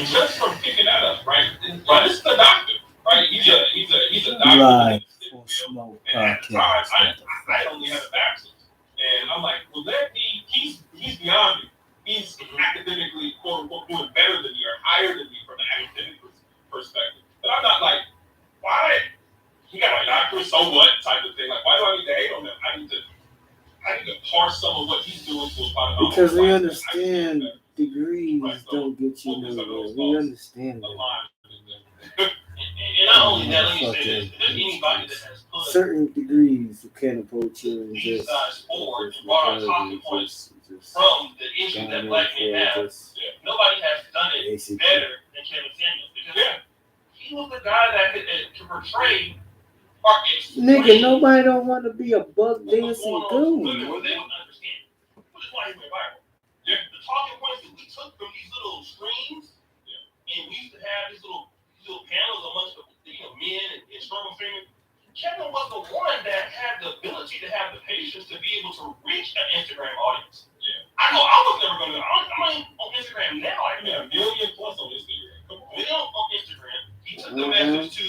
just from picking that up, right? Right, this is the doctor, right? He's a doctor Live in for the field. smoke And at the time, podcast. I only had a bachelor's, and I'm like, well, he's beyond me. He's academically, quote unquote, doing better than me or higher than me from an academic perspective. But I'm not like, why? He got a doctor, so what? Type of thing. Like, why do I need to hate on him? I need to parse some of what he's doing to apply to my Because own we life. understand degrees don't get you nowhere. We understand that. And not only that, let me say this: if there's anybody that has put certain degrees can approach you and these just guys forward and brought out talking points from the issues that black men have, nobody has done it better than Kevin Samuels. Because he was the guy that could portray or explain. Nigga, nobody don't want to be a buck dancing goon. Where they would understand. Which is why he went viral. Yeah. The talking points that we took from these little screens, and we used to have these little panels amongst the men and struggle family. Kevin was the one that had the ability to have the patience to be able to reach an Instagram audience. Yeah. I know I was never going to. I'm not on Instagram now. Like, a million plus on Instagram. Come on. Million on Instagram. He took the message to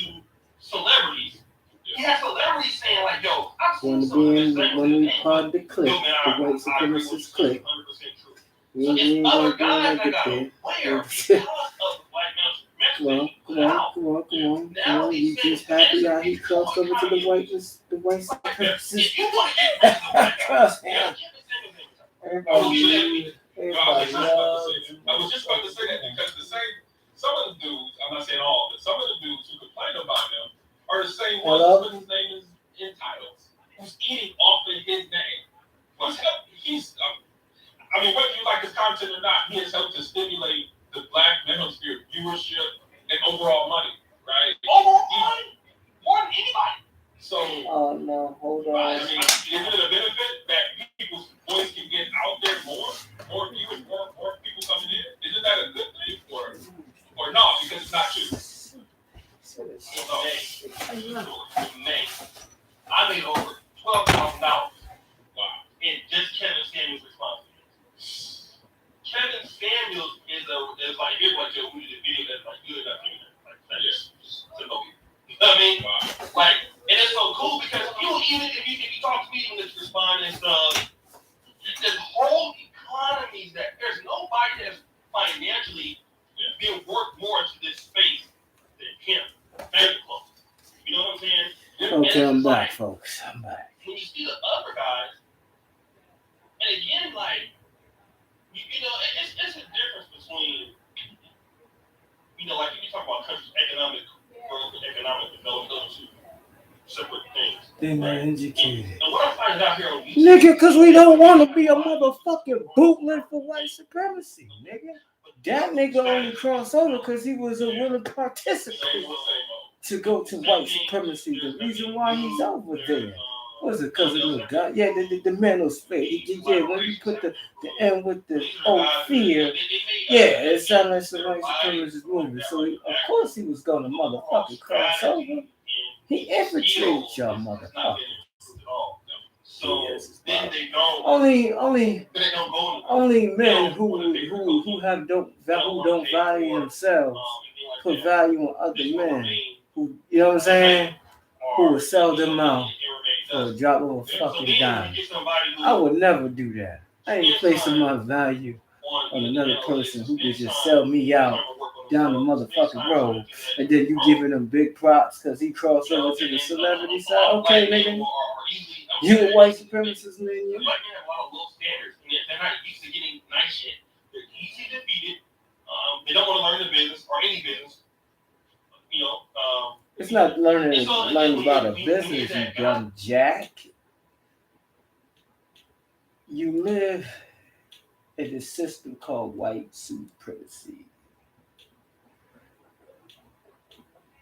celebrities. He had celebrities saying like, "Yo, I've seen some of this thing." When we pod the clip, the white supremacist clip. 100% true. So it's other guys that got aware because of black men. Come on. You just happy how he crossed over to the white supremacist. Trust him. Everybody I was just about to say that because some of the dudes, I'm not saying all, but some of the dudes who complain about him are the same ones whose name is in titles, who's eating off of his name. I mean, whether you like his content or not, he has helped to stimulate the black manosphere viewership and overall money, right? Overall money? More than anybody. So, oh no, hold on. I mean, is it a benefit that people's voice can get out there more viewers, more people coming in? Isn't that a good thing, or no? Because it's not true. May. I made over $12,000. Wow. In just Kevin Samuels' responsibility. Kevin Samuels is like, here's what we did a video that's like good enough for you. Like, just to know you. You know what I mean? Wow. Like, and it's so cool because even if you talk to me, even if you respond and stuff, there's whole economies that there's nobody that's financially been worked more into this space than him. Very close. You know what I'm saying? Okay, I'm back, folks. I'm back. When you see the other guys, and again, like, you know, it's a difference between, you know, like if you talk about countries' economic growth and economic development, those two separate things. They're not educated. And what I'm finding out here on YouTube, nigga, because we don't want to be a motherfucking bootleg for white supremacy, nigga. That nigga only crossed over because he was a willing participant to go to white supremacy. The reason why he's over there was it because of the God? Yeah, the mental space. Yeah, when you put the N with the fear, yeah, it sounded like some white supremacist movement. So of course he was gonna motherfucking cross over. He infiltrated y'all motherfuckers. So then they don't. Only men who don't value themselves put value on other men. Who, you know what I'm saying? Who would sell them out for a drop of a fucking dime. I would never do that. I ain't placing my value on another person who could just sell me out down the motherfucking road, and then you giving him big props because he crossed over to the celebrity side. Okay, nigga, you a white supremacist, man. You. Black men have a lot of low standards, and they're not used to getting nice shit. They're easy defeated. They don't want to learn the business or any business. You know. It's not learning about a business, you dumb jack. You live in a system called white supremacy.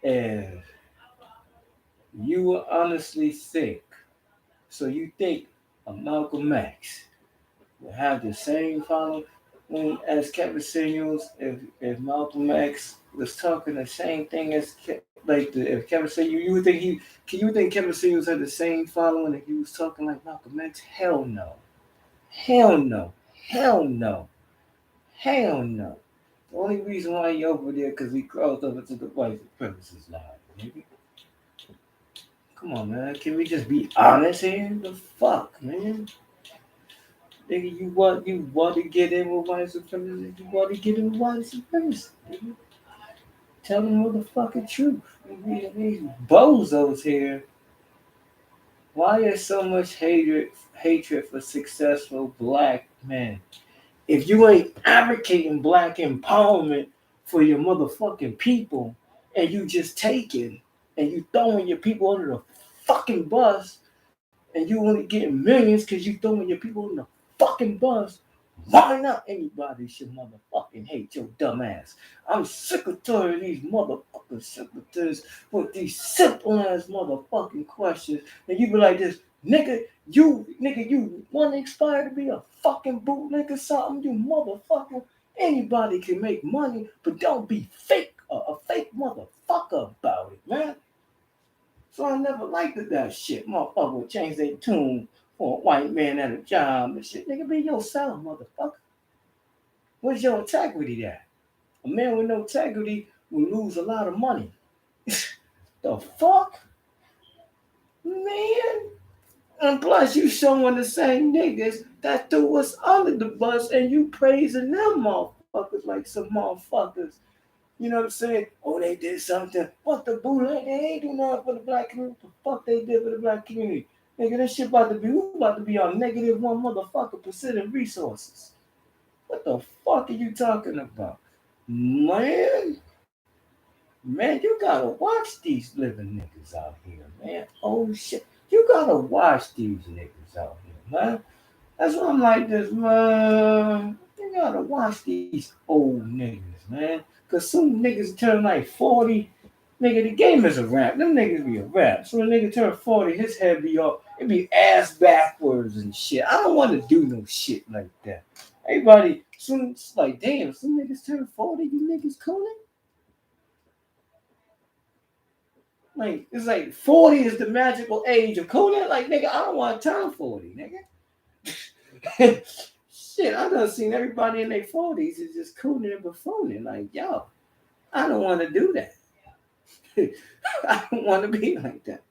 And you will honestly think, so you think a Malcolm X will have the same following as Kevin Samuels if Malcolm X was talking the same thing as if Kevin Samuels, you think Kevin Samuels had the same following if he was talking like Malcolm X? Hell no. Hell no. Hell no. Hell no. Only reason why he over there because he crossed over to the white supremacist line, nigga. Come on, man. Can we just be honest here? The fuck, man. Nigga, you want to get in with white supremacists? You want to get in with white supremacists? Nigga. Tell them the motherfucking truth. These bozos here. Why is so much hatred for successful black men? If you ain't advocating black empowerment for your motherfucking people, and you just taking and you throwing your people under the fucking bus, and you only getting millions because you throwing your people under the fucking bus, why not anybody should motherfucking hate your dumb ass? I'm sick of tired of these motherfucking simpletons with these simple ass motherfucking questions. And you be like this, you want to aspire to be a fucking bootleg or something? You motherfucker. Anybody can make money, but don't be fake, a fake motherfucker about it, man. So I never liked that shit. Motherfucker would change their tune for a white man at a job and shit. Nigga, be yourself, motherfucker. Where's your integrity at? A man with no integrity will lose a lot of money. The fuck? Man. And plus, you showing the same niggas that threw us under the bus and you praising them motherfuckers like some motherfuckers. You know what I'm saying? Oh, they did something. What the bootleg? They ain't do nothing for the black community. What the fuck they did for the black community? Nigga, this shit about to be, we about to be on negative one motherfucker percent in resources. What the fuck are you talking about? Man, you gotta watch these living niggas out here, man. Oh shit. You gotta watch these niggas out here, man. That's why I'm like this, man. You gotta watch these old niggas, man. Cause some niggas turn like 40. Nigga, the game is a rap. Them niggas be a rap. So a nigga turn 40, his head be up. It be ass backwards and shit. I don't want to do no shit like that. Everybody, soon it's like, damn, some niggas turn 40, you niggas cooling? Like, it's like 40 is the magical age of cooling. Like, nigga, I don't want to turn 40, nigga. Shit, I done seen everybody in their 40s is just cooling and buffooning. Like, yo, I don't want to do that. I don't want to be like that.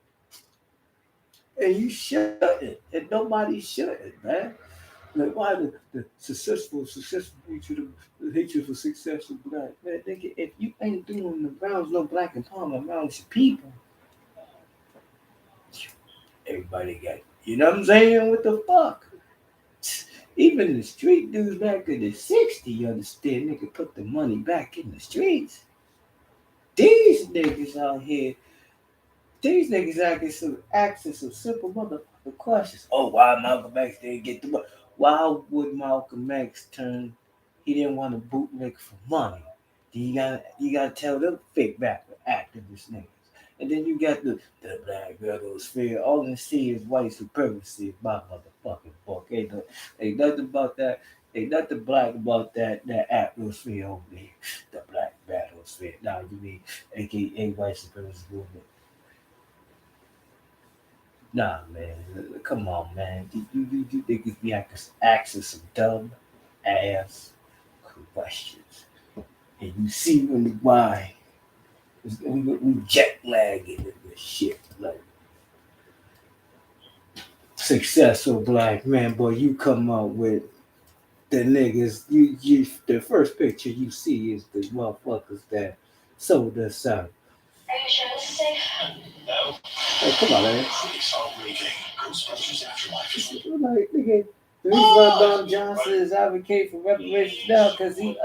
And you shouldn't. And nobody shouldn't, man. Like, why the successful hatred, the hatred for successful black man? Nigga, if you ain't doing the rounds, no black empowerment around your people, everybody got, you know what I'm saying? What the fuck? Even the street dudes back in the 60s, you understand, nigga, put the money back in the streets. These niggas out here, these niggas asking some simple motherfucking questions. Oh, why Malcolm X didn't get the money? Why would Malcolm X turn? He didn't want to bootleg for money. You gotta tell them fake back activist niggas. And then you got the black sphere. All they see is white supremacy. My motherfucking book. Ain't nothing about that. Ain't nothing black about that atmosphere over there. The black battlesphere. Now you mean aka white supremacy movement. Nah, man. Come on, man. You niggas be asking some dumb ass questions. And you see when why we jet lagging and this shit. Like, successful black man, boy, you come out with the niggas. You the first picture you see is the motherfuckers that sold us out. Are you sure this is safe? No. Hey, come on, man. Like, nigga, the reason why Don Johnson is advocating for reparations now, because he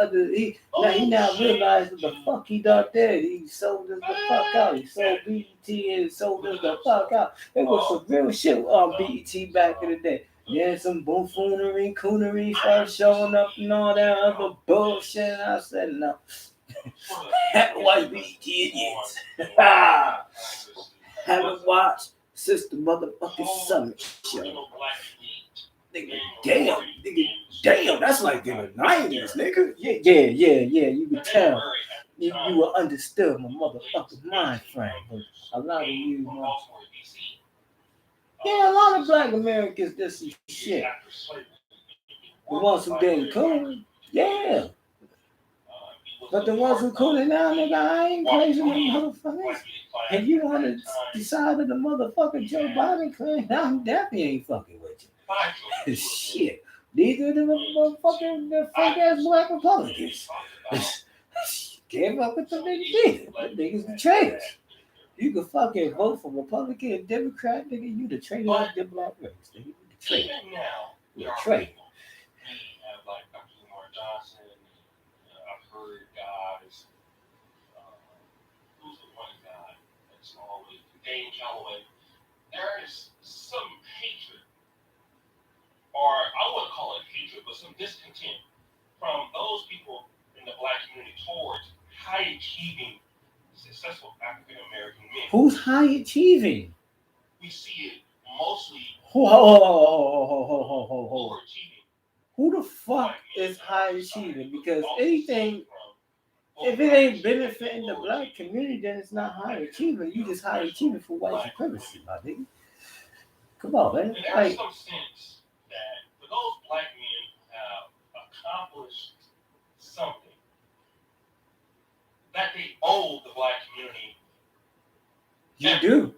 now realized what the fuck he done did. He sold us the fuck out. He sold BET and sold us the fuck out. It was some real shit on BET back in the day. Yeah, some buffoonery, coonery started showing up and all that other bullshit. And I said, no. Haven't watched BET in years. Haven't watched Sister Motherfucking Summit show. Nigga, that's like in the 90s, nigga. Yeah. You could tell. You will understood my motherfucking mind frame. But a lot of you, yeah, a lot of black Americans did some shit. The ones who didn't cool, yeah. But the ones who cool it down, nigga, I ain't praising them motherfuckers. And you on the side of the motherfucking Joe Biden claim, I'm definitely ain't fucking with you. Shit. These are the motherfucking fake ass black Republicans. Can't fuck with the niggas either. The niggas betrayers. You can fucking vote for Republican and Democrat, nigga. You the traitor of the black race, nigga. You the traitor. You the traitor. We have like Dr. Lamar Johnson. I've heard guys. Who's the one guy that's always Dane Calloway? There is some hatred, or I wouldn't call it hatred, but some discontent from those people in the black community towards high achieving, successful African American men. Who's high achieving? We see it mostly. Overachieving. Who the fuck is high achieving? Because anything, if it ain't benefiting the black community, then it's not high achieving. You just high achieving for white supremacy, my nigga. Come on, man. And there's some sense that for those black men who have accomplished something that they owe the black community. You do.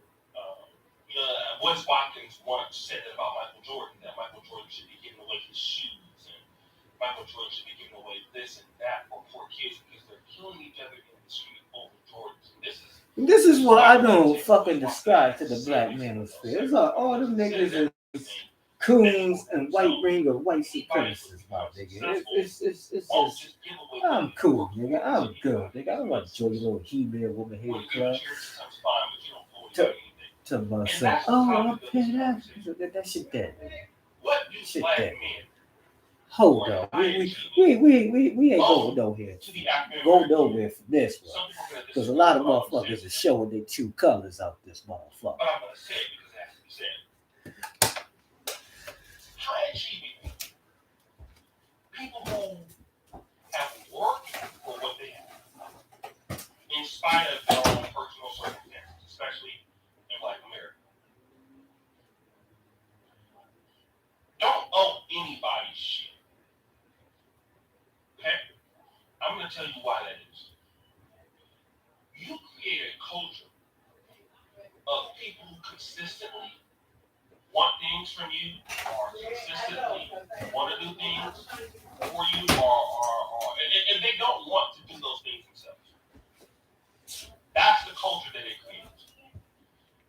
Wes Watkins once said that about Michael Jordan, that Michael Jordan should be giving away his shoes, and Michael Jordan should be giving away this and that for poor kids because they're killing each other in the street over Jordans. And this is what I don't fucking describe to the black manosphere. It's like all them niggas is coons and white ring or white supremacists, my nigga. It's just, I'm cool, nigga. I'm good, nigga. I don't want to join your little He-Man woman hater club. To myself, oh, I pay that shit dead, nigga. Shit dead. Hold on, we ain't going nowhere. Go nowhere for this one, because a lot of motherfuckers are showing their true colors out this motherfucker. But I'm gonna say it because it has to be said. High achieving people who have worked for what they have, in spite of their own personal circumstances, especially in Black America, don't owe anybody shit. Okay? I'm going to tell you why that is. You create a culture of people who consistently want things from you, or consistently want to do things for you, and they don't want to do those things themselves. That's the culture that it creates.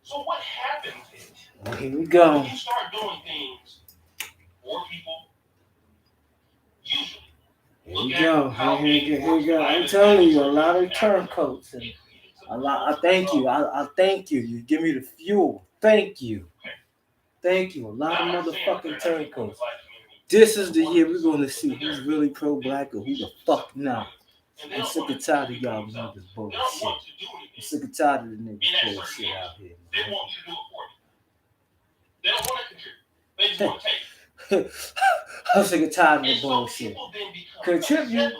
So what happens is, here we go. when you start doing things for people, usually, Here we go. I'm telling you, a lot of turncoats and a lot. I thank you. I thank you. You give me the fuel. Thank you. Thank you. A lot of motherfucking turncoats. This is the year we're gonna see who's really pro-black or who the fuck not. I'm sick and tired of y'all niggas bullshit. I'm sick and tired of the niggas bullshit out here. They want you to do it for you. They don't want to contribute. They just want to take. I'm sick and tired of the bullshit. Contribute.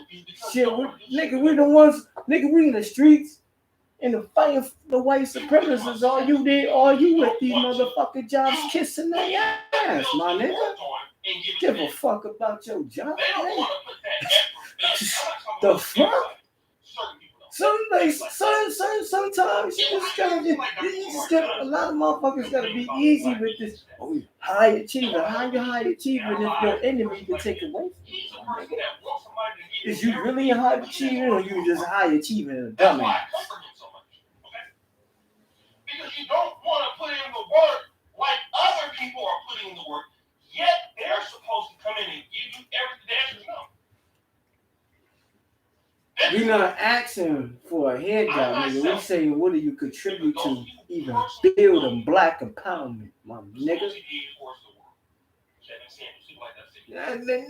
Shit, nigga, we the ones, nigga, we in the streets, in the fight of the white supremacists. All you with these motherfucking jobs kissing their ass, my nigga. Give a fuck about your job, nigga. The fuck? Sometimes you just gotta a lot of motherfuckers gotta be easy with this. Oh, high achiever. How you high achieving if your enemy can take away from you? Is you really a high achiever or you just high achieving and a dumbass? Because you don't want to put in the work like other people are putting in the work, yet they're supposed to come in and give you everything. The answer is no. We're not asking for a head job, nigga. We're saying, what do you contribute to even build a black empowerment, my nigga?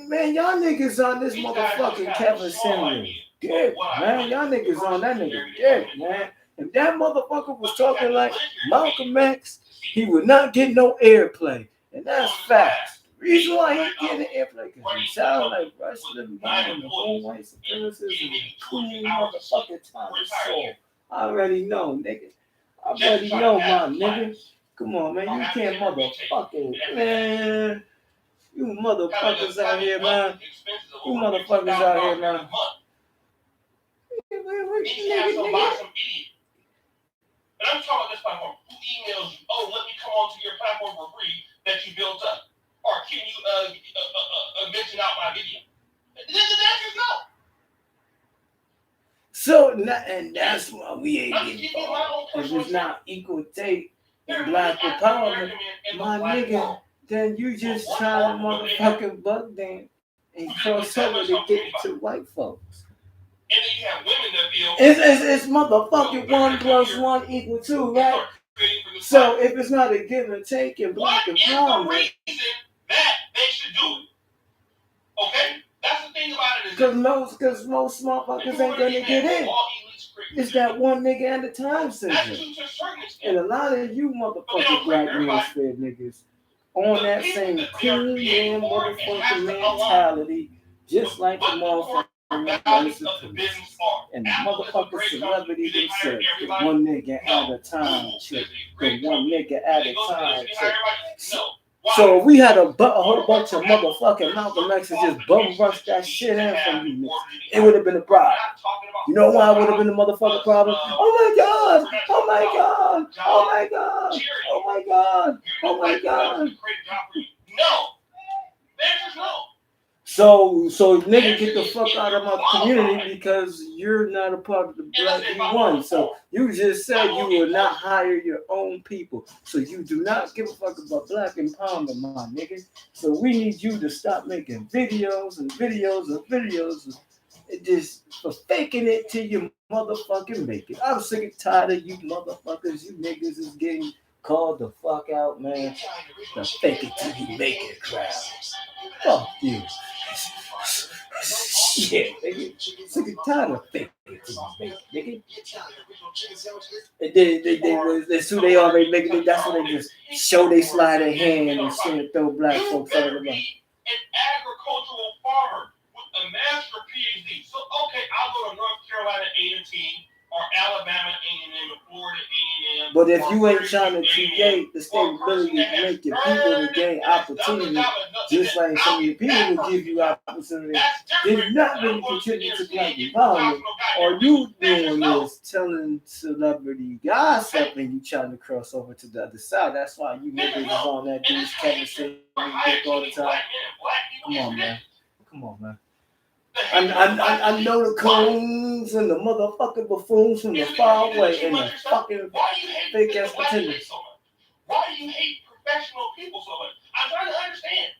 Man, y'all niggas on this motherfucking Kevin Samuels dick, man. Y'all niggas on that nigga dick, man. If that motherfucker was talking like Malcolm X, he would not get no airplay. And that's facts. The reason why he ain't getting airplay because he sounds like Rush Limbaugh and the whole white supremacists and the cool motherfucking Thomas Sowell. I already know, nigga. I already know, my nigga. Come on, man. You can't motherfucking, man. You motherfuckers out here, man. You motherfuckers out here, man. And you have some idiot. And I'm talking about this platform who emails you, oh, let me come onto your platform for free that you built up. Or can you mention out my video? The answer is no. So, and that's why we ain't getting involved. If it's not equal take and black empowerment, my nigga, then you just trying to motherfucking buck them and cross over to get to white folks. And then you have women that feel it's motherfucking 1 + 1 = 2, right? So if it's not a give and take in black empowerment, what is the reason that they should do it? Okay, that's the thing about it. Because most motherfuckers ain't gonna get in. It's that one nigga at a time syndrome. And a lot of you motherfucking black manosphere niggas on that same cool man motherfucking mentality, just like the motherfucking and the motherfucking celebrity themselves. The one nigga at a time chick. The one nigga at a time chick. So if we had a whole bunch of motherfucking Malcolm X's just bum rush that shit in from you niggas, it would have been a problem. You know why it would have been a motherfucking problem? Oh my God! Oh my God! Oh my God! Oh my God! Oh my God! No. There's no. So nigga, get the fuck out of my community because you're not a part of the Black V1. So you just said you will not hire your own people. So you do not give a fuck about black empowerment, my nigga. So we need you to stop making videos and videos and videos and just for faking it till you motherfucking make it. I'm sick and tired of you motherfuckers. You niggas is getting called the fuck out, man. The fake it till you make it crowd. Fuck you. Shit, nigga. Sick and tired of fake it till you make it, nigga. And that's who they already making it. That's what they just show they slide their hand and shit and throw black folks out of the mouth. An agricultural farmer with a master PhD. So okay, I'll go to North Carolina A&T or Alabama A&M or Florida A&M. But if you ain't trying to create the stability to make your people to gain opportunity, just like some of your people will give you opportunity, then you're not really contributing to black empowerment. All you doing is telling celebrity gossip and you trying to cross over to the other side. That's why you niggas is on that dude's Kevin shit all the time. Come on, man. Come on, man. I know the coons and the motherfucking buffoons from the far away and the fucking fake ass pretenders. Why do you hate professional people so much? I'm trying to understand.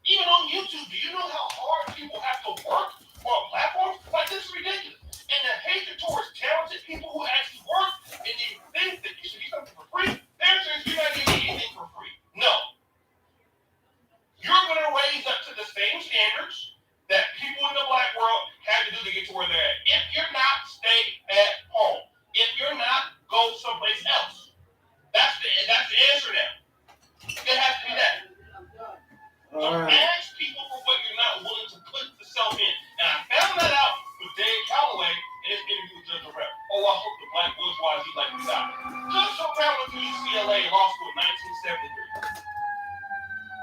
Even on YouTube, do you know how hard people have to work on platforms? Like, this is ridiculous. And the hatred towards talented people who actually work and you think that you should get something for free, the answer is you're not getting anything for free. No. You're going to raise up to the same standards that people in the black world had to do to get to where they're at. If you're not, stay at home. If you're not, go someplace else. That's the answer now. It has to be that. Don't ask people for what you're not willing to put yourself in. And I found that out with Dave Calloway in his interview with Judge O'Brien. Oh, I hope the black bourgeoisie like me die. Judge O'Brien went to UCLA Law School in 1973.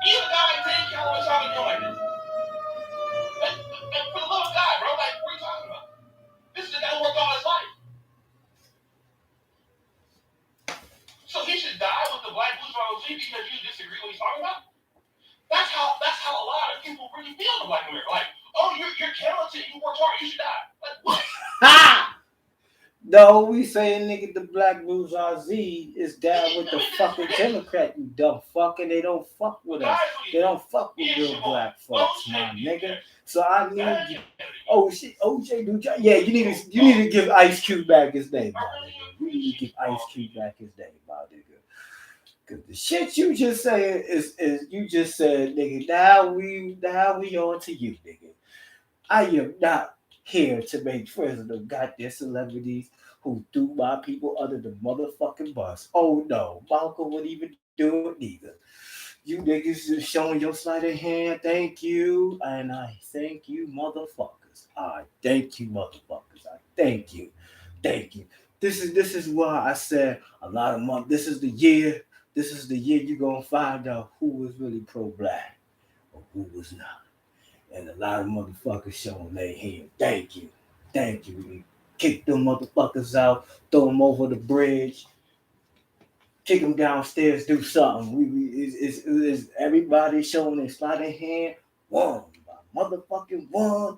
Even a guy like Dave Calloway talking to him like this. And for the love of God, bro, like, what are you talking about? This is the guy who worked all his life. So he should die with the black bourgeoisie because you disagree with what he's talking about? That's how a lot of people really feel in black America. Like, oh, you're talented, you work hard, you should die. Like, what? Ha! No, we saying nigga the black bourgeoisie is down with the fucking Democrat, you dumb fuck, and they don't fuck with us. They don't fuck with real black folks, my nigga. So I need you. Oh shit, OJ do yeah, you need to give Ice Cube back his name, my nigga. You need to give Ice Cube back his name, my nigga. Cause the shit you just saying is you just said, nigga, now we on to you, nigga. I am not here to make friends with them goddamn celebrities who threw my people under the motherfucking bus. Oh no, Malcolm wouldn't even do it neither. You niggas just showing your sleight of hand. Thank you. And I thank you, motherfuckers. I thank you, motherfuckers. I thank you. Thank you. This is why I said a lot of months. This is the year you're gonna find out who was really pro-black or who was not. And a lot of motherfuckers showing their hand. Thank you. thank you. Kick them motherfuckers out, throw them over the bridge, kick them downstairs, do something. It's everybody showing their sliding hand. One by motherfucking one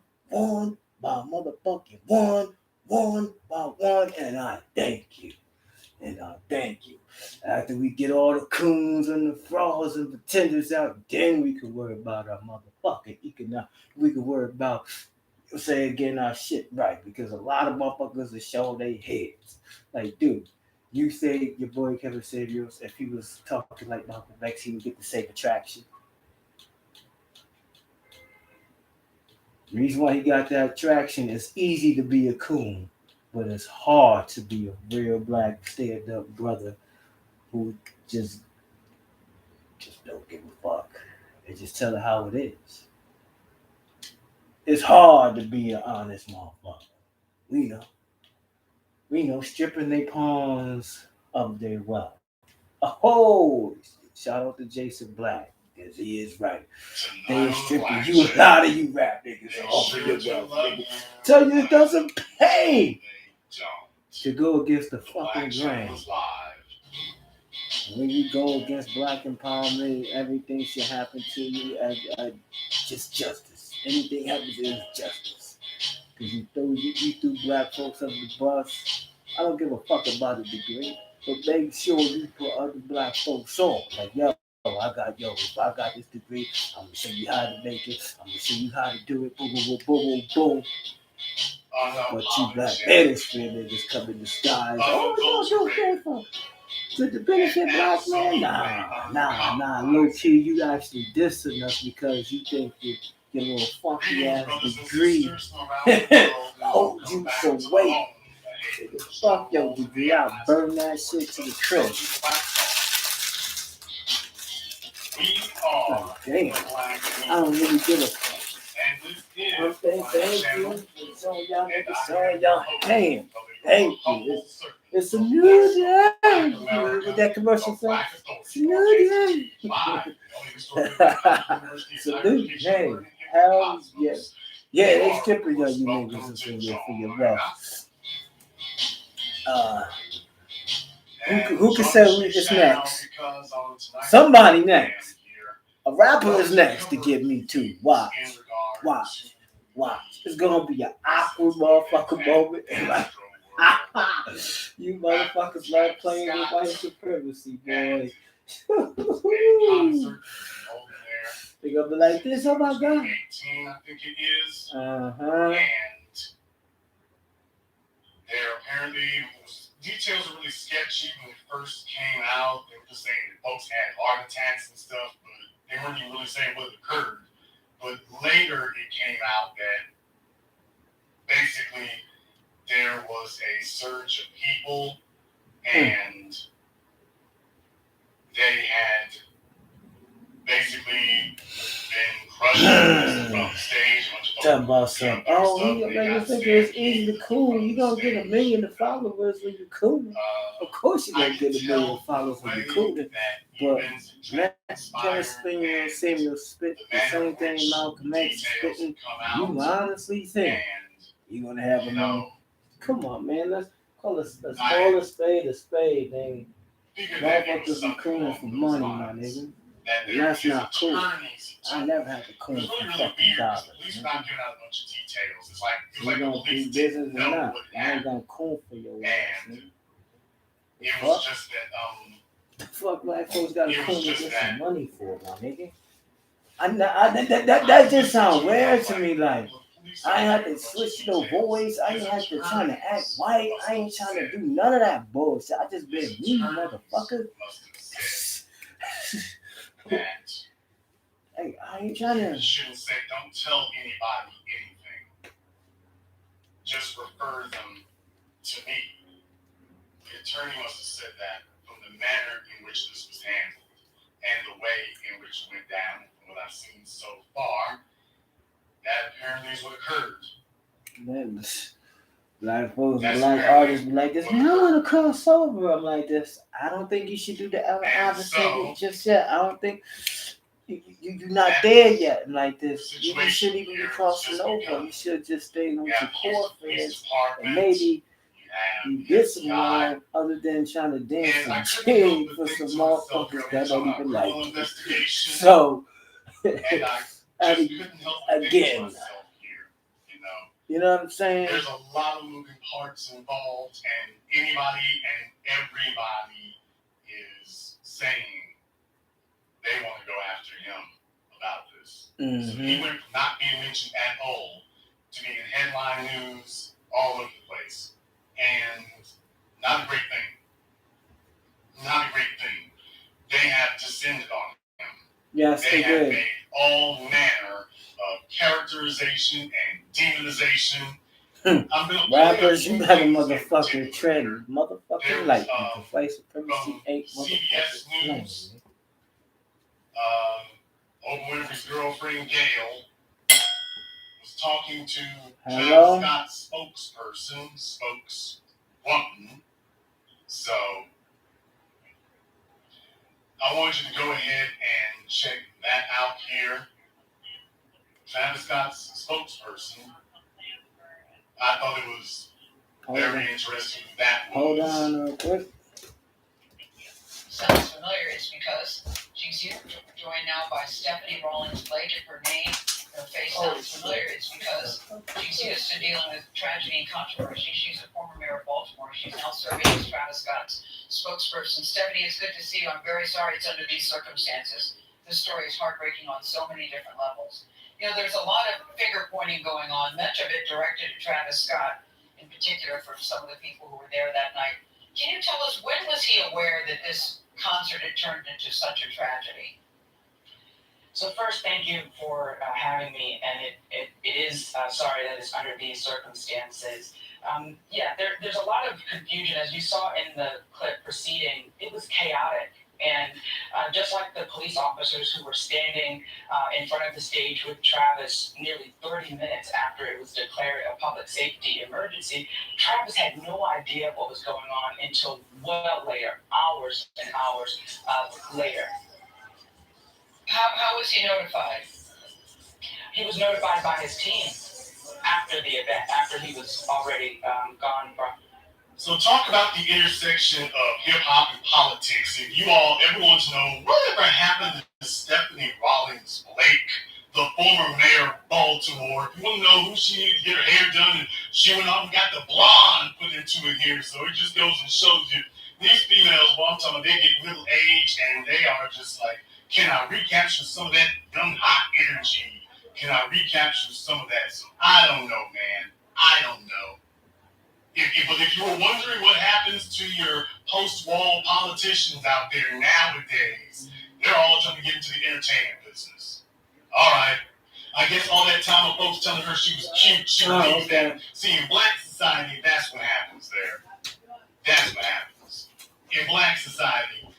by motherfucking one by one, and I thank you. And I thank you. After we get all the coons and the frauds and pretenders out, then we can worry about our motherfucking economic. We can worry about, say again, our shit right. Because a lot of motherfuckers are showing their heads. Like, dude, you say your boy Kevin Samuels, if he was talking like Malcolm X, he would get the same attraction. The reason why he got that attraction is easy to be a coon, but it's hard to be a real black stand-up brother who just don't give a fuck and just tell it how it is. It's hard to be an honest motherfucker. We know. We know stripping their pawns of their wealth. Oh, shout out to Jason Black, because he is right. They stripping you, a lot of you rap niggas off of your wealth, nigga. Tell you it doesn't pay to go against the fucking grain. When you go against black empowerment, everything should happen to you as just justice. Anything happens is justice. Because you threw black folks under the bus. I don't give a fuck about a degree, but make sure you put other black folks on. Like, if I got this degree, I'm gonna show you how to make it. I'm gonna show you how to do it. Boom, boom, boom, boom, boom. But you black manosphere niggas come in disguise. Oh, you okay for? To the benefit black man? Nah. Low key, you actually dissing us because you think your little funky ass degree holds you some weight. Fuck your degree. I'll burn that shit to the crisp. Oh, damn. I don't really give a fuck. Thank you. So y'all niggas saying y'all damn. Thank you. It's a new day. With that commercial film. It's a new day. It's a new day. Hell yes. Yeah, they stripping you niggas for your wealth. Who can say who's next? Somebody next. A rapper is next to get me too. Watch. It's gonna be an awkward motherfucker moment. You motherfuckers love playing with white supremacy, boy. They gonna be like this. Oh my god. There apparently was details are really sketchy when it first came out. They were just saying that folks had heart attacks and stuff, but they weren't even really saying what occurred. But later it came out that basically there was a surge of people and they had basically been crushed from the stage. Talking about some, you think it's easy to cool. You gonna get 1 million followers when you cool. Of course you gonna get 1 million followers when you cool. But Kevin Samuel spit the same thing Malcolm X spitting. You honestly think you're gonna have a million? Come on, man. Let's call a spade a spade, nigga. Motherfuckers be cooling for money, my nigga. And that's not cool. I never had to cool for fucking dollars. You gonna do business or not? I ain't gonna cool for your ass, nigga. It was just that the fuck black folks gotta cool to get some money for, my nigga? That just sounds weird to me. Like I ain't have to switch no voice. I ain't have to try to act white. I ain't trying to do none of that bullshit. I just been me, motherfucker. Hey, I ain't trying to. Shouldn't say, don't tell anybody anything. Just refer them to me. The attorney must have said that from the manner in which this was handled and the way in which it went down, from what I've seen so far, that apparently is what occurred. Black folks, black artists be like this. Man, I want to cross over. I'm like this. I don't think you should do the Allen Iverson just yet. I don't think. You're not there yet like this. You shouldn't even be crossing over. You should just stay with your core friends and maybe you get someone other than trying to dance and jig for some motherfuckers that don't even like you. So, again, you know what I'm saying? There's a lot of moving parts involved, and anybody and everybody is saying they want to go after him about this. Mm-hmm. So he went from not being mentioned at all to being headline news all over the place. And not a great thing. Not a great thing. They have descended on him. Yes, they have did. made all manner of characterization and demonization. Rappers, you better motherfucking tread motherfucking light. Because white supremacy ain't CBS motherfucking News. Oprah Winfrey's girlfriend Gail was talking to Travis Scott's spokeswoman. So I want you to go ahead and check that out here. Travis Scott's spokesperson. I thought it was very interesting. Hold on real quick. Sounds familiar. It's because she's here, joined now by Stephanie Rawlings Blake and her name. Her face sounds familiar. It's because she's used to dealing with tragedy and controversy. She's a former mayor of Baltimore. She's now serving as Travis Scott's spokesperson. Stephanie, it's good to see you. I'm very sorry it's under these circumstances. This story is heartbreaking on so many different levels. You know, there's a lot of finger pointing going on, much of it directed at Travis Scott, in particular for some of the people who were there that night. Can you tell us, when was he aware that this concert had turned into such a tragedy? So first, thank you for having me, and it is sorry that it's under these circumstances. There's a lot of confusion. As you saw in the clip preceding, it was chaotic. And just like the police officers who were standing in front of the stage with Travis nearly 30 minutes after it was declared a public safety emergency, Travis had no idea what was going on until well later, hours and hours later. How was he notified? He was notified by his team after the event, after he was already gone from. So talk about the intersection of hip-hop and politics. If you all ever want to know whatever happened to Stephanie Rawlings Blake, the former mayor of Baltimore, if you want to know who she needed to get her hair done, and she went off and got the blonde put into it here. So it just goes and shows you, these females, well, I'm talking about, they get middle-aged and they are just like, can I recapture some of that young, hot energy? Can I recapture some of that? So I don't know, man. I don't know. But if you were wondering what happens to your post-wall politicians out there nowadays, they're all trying to get into the entertainment business. All right. I guess all that time of folks telling her she was cute, she believes that. See, in black society, that's what happens there. That's what happens. In black society,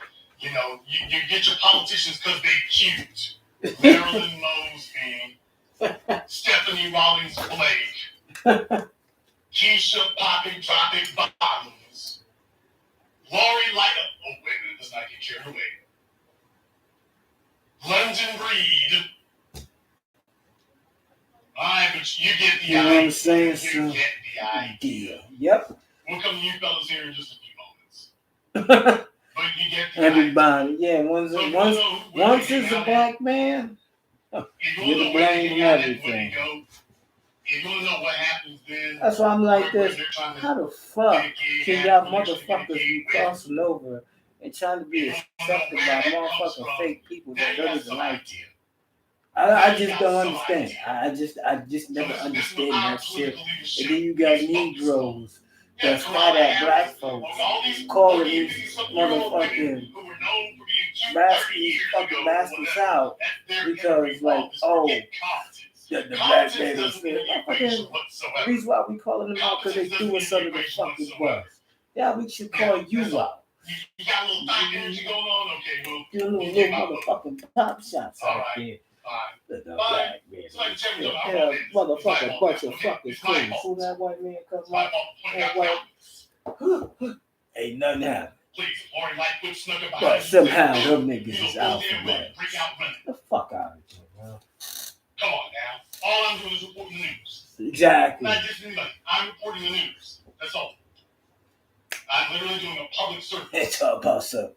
you know, you get your politicians because they're cute. Marilyn Mosby, Stephanie Rawlings Blake, Keisha Popping Dropping Bottoms, Lori Light. Oh, wait a minute, let's not get carried away. London Reed. All right, but you get the idea. You know what I'm saying? You get the idea. Yep. We'll come to you fellas here in just a few moments. But you get the Everybody, idea. yeah. Once it's a black man, you're to blame and everything. If you want to know what happens then, that's why I'm like this. How the fuck can y'all motherfuckers be crossing over and trying to be accepted by motherfucking fake people that don't even like you? I just don't understand. I just never understand that shit. And then you got Negroes that's mad at black folks calling these motherfucking bastards out because, like, oh, the black man is the reason why we calling them out because they threw us under the fucking bus. Yeah, we should call you out. You got a little black energy going on? Okay, well, you little motherfucking pop shots out there. The black man. Yeah, motherfucker, bunch of fucking kids. Soon that white man comes out, that white, ain't nothing happened. Please, Lori Lightfoot snuck up behind But you. somehow You them know, niggas is full out damn for well, that. break out running. The fuck out of here, bro. Come on now. All I'm doing is reporting the news. Exactly. I'm not just anybody. I'm reporting the news. That's all. I'm literally doing a public service. It's all about some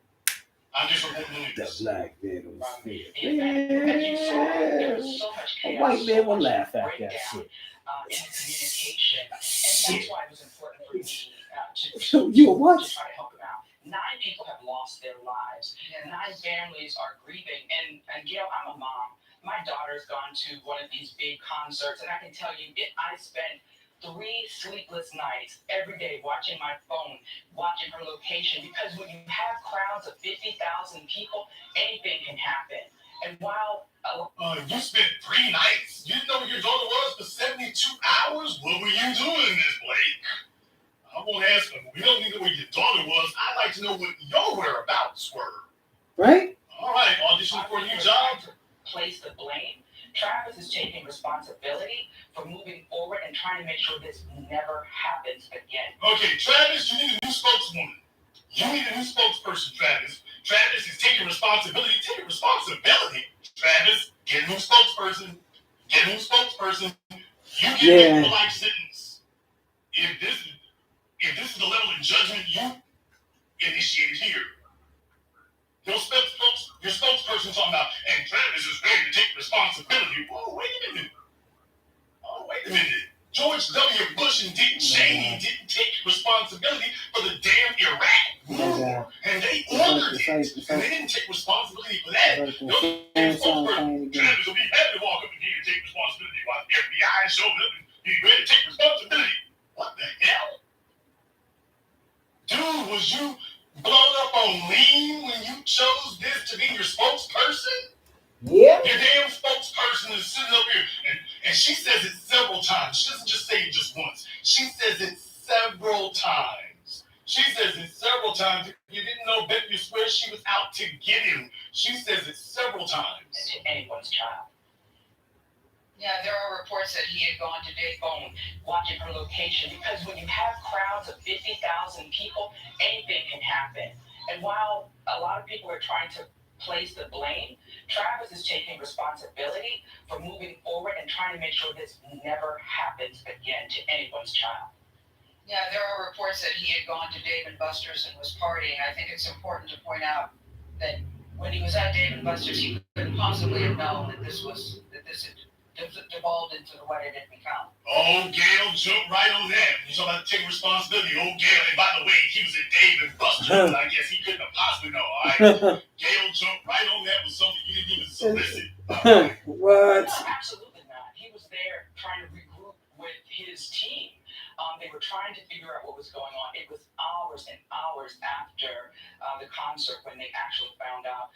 I'm just reporting the the news. black man was fear. The event, as you saw, there was so much A chaos, white so man will much laugh at that breakdown, shit. in the communication, and that's why it was important for me So you a what? to try to help him out. 9 people have lost their lives. 9 families are grieving, and Gail, I'm a mom. My daughter's gone to one of these big concerts, and I can tell you, I spent 3 sleepless nights every day watching my phone, watching her location, because when you have crowds of 50,000 people, anything can happen. And while You spent 3 nights? You didn't know where your daughter was for 72 hours? What were you doing, Miss Blake? I won't ask them. We don't need to know where your daughter was. I'd like to know what your whereabouts were. Right? All right, audition for a new job. place the blame, Travis is taking responsibility for moving forward and trying to make sure this never happens again. Okay, Travis, you need a new spokeswoman. You need a new spokesperson, Travis. Travis is taking responsibility. Take responsibility. Travis, get a new spokesperson. Get a new spokesperson. You get a life sentence. If this is the level of judgment you initiated here, your spokesperson talking about, and Travis is ready to take responsibility. Whoa, wait a minute. Oh, wait a minute. George W. Bush and Dick Cheney didn't take responsibility for the damn Iraq war. And they ordered it. And they didn't take responsibility for that. Travis will be happy to walk up and take responsibility while the FBI showed up and he's ready to take responsibility. What the hell? Dude, was you blown up on lean when you chose this to be your spokesperson? Yeah. Your damn spokesperson is sitting up here, and she says it several times. She doesn't just say it just once. She says it several times. She says it several times. If you didn't know, bet you swear she was out to get him. She says it several times. To anyone's child. Yeah, there are reports that he had gone to Dave Phone, watching her location, because when you have crowds of 50,000 people, anything can happen. And while a lot of people are trying to place the blame, Travis is taking responsibility for moving forward and trying to make sure this never happens again to anyone's child. Yeah, there are reports that he had gone to Dave and Buster's and was partying. I think it's important to point out that when he was at Dave and Buster's, he couldn't possibly have known that this had devolved into the way it had become. Oh, Gail jumped right on that. You talking about taking responsibility. Oh, Gail, and by the way, he was at Dave and Buster's. I guess he couldn't have possibly known. All right. Gail jumped right on that with something you didn't even solicit. What? No, absolutely not. He was there trying to regroup with his team. They were trying to figure out what was going on. It was hours and hours after the concert when they actually found out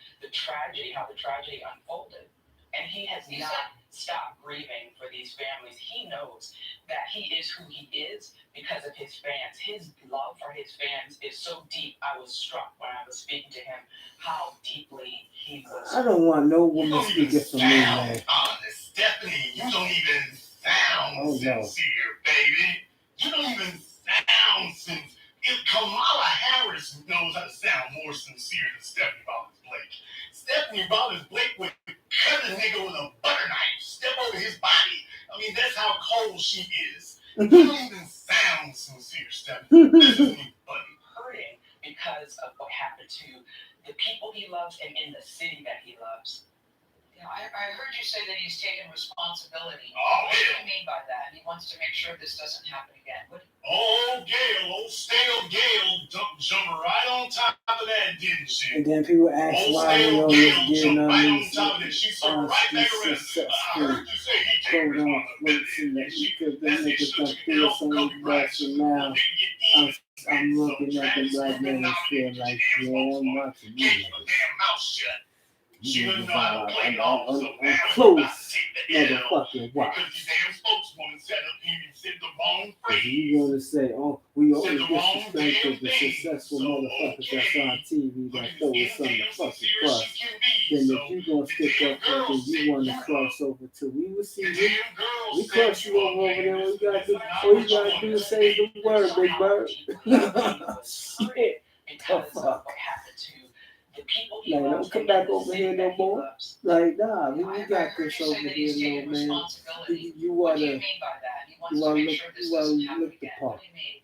how the tragedy unfolded. And he has not stopped grieving for these families. He knows that he is who he is because of his fans. His love for his fans is so deep. I was struck when I was speaking to him how deeply he was. I don't want no woman speaking for me, man. Honest, Stephanie, you don't even sound sincere, baby. You don't even sound sincere. If Kamala Harris knows how to sound more sincere than Stephanie Rollins Blake. Stephanie Rollins Blake would cut a nigga with a butter knife, step over his body. I mean, that's how cold she is. You don't even sound sincere, Stephanie. This isn't even funny. Hurting because of what happened to the people he loves and in the city that he loves. Yeah, I heard you say that he's taken responsibility. Oh, What do you mean by that? He wants to make sure this doesn't happen again. Oh, Gail, old stale Gail jumped right on top of that, didn't she? And then people ask why he always getting on right on these top of that. She served right back around. I heard you say he taking responsibility. Them niggas done feel so much worse, and now I'm looking at the black man and feel like, yeah, I'm watching you. She doesn't know how to play it off. So I'm close, motherfucking watch. Because the damn spokeswoman set up here and said the wrong phrase. You gonna say, oh, we always disrespect the successful motherfuckers that's on TV that throw us on the fucking bus. Then if you gonna stick up something you wanna cross over to, we will see you. We cross you over there. All you gotta do is say the word, big bird. Shit. because of what happened to the people he Like, loves don't come and back the over city here no that he more. loves. Like, nah, we I got heard this you say over that he's here, taking no man. responsibility. You What do you wanna mean by that? He wants you to wanna make look sure this you wanna doesn't happen look the again. What part. do you mean?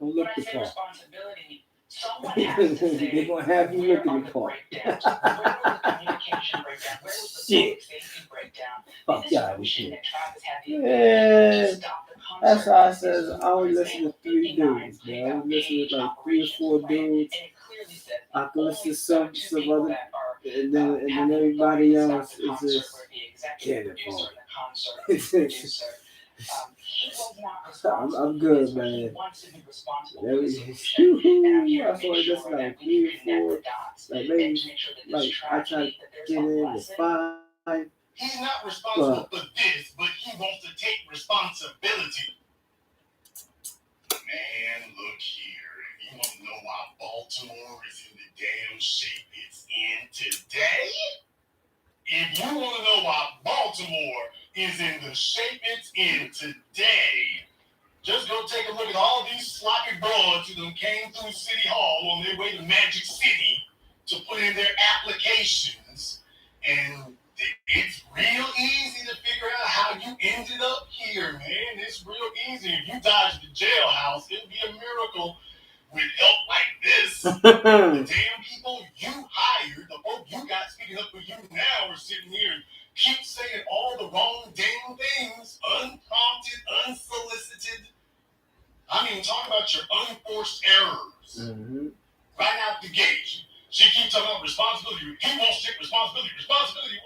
Don't When look I the say part. responsibility, someone has to say They're gonna have you where looking are the the part. breakdowns? Where was the communication breakdown? Where was the Shit. public safety breakdown? Fuck And this y'all notion here. that Travis had the Yeah. ability to stop the concert. That's why I is says I only for listen to example, 3 59 dudes, man. I take out only listen to page like 3 or operations 4 plan, dudes. and it clearly says I can listen to only some two people other, that are and then having the everybody authority to else stop the is concert just were the executive Kenneth producer Paul. and the concert producer. He was not responsible I'm for good, this, but he man. wants to be responsible There for the we solution. And I'm here I to saw make it just sure like that we 3 can or connect 4. the dots Like and maybe to make sure that this like I tried tragedy, to that there's get a in at lesson. 5. He's not responsible for this, but he wants to take responsibility. Man, look here. If you want to know why Baltimore is in the damn shape it's in today, if you want to know why Baltimore is in the shape it's in today, just go take a look at all these sloppy broads who done came through City Hall on their way to Magic City to put in their applications. And it's real easy to figure out how you ended up here, man. It's real easy. If you dodged the jailhouse, it'd be a miracle with help like this. The damn people you hired, the folk you got speaking up for you now are sitting here and keep saying all the wrong damn things, unprompted, unsolicited. I mean, talk about your unforced errors. Mm-hmm. Right out the gate. She keeps talking about responsibility. He wants to take responsibility. Responsibility.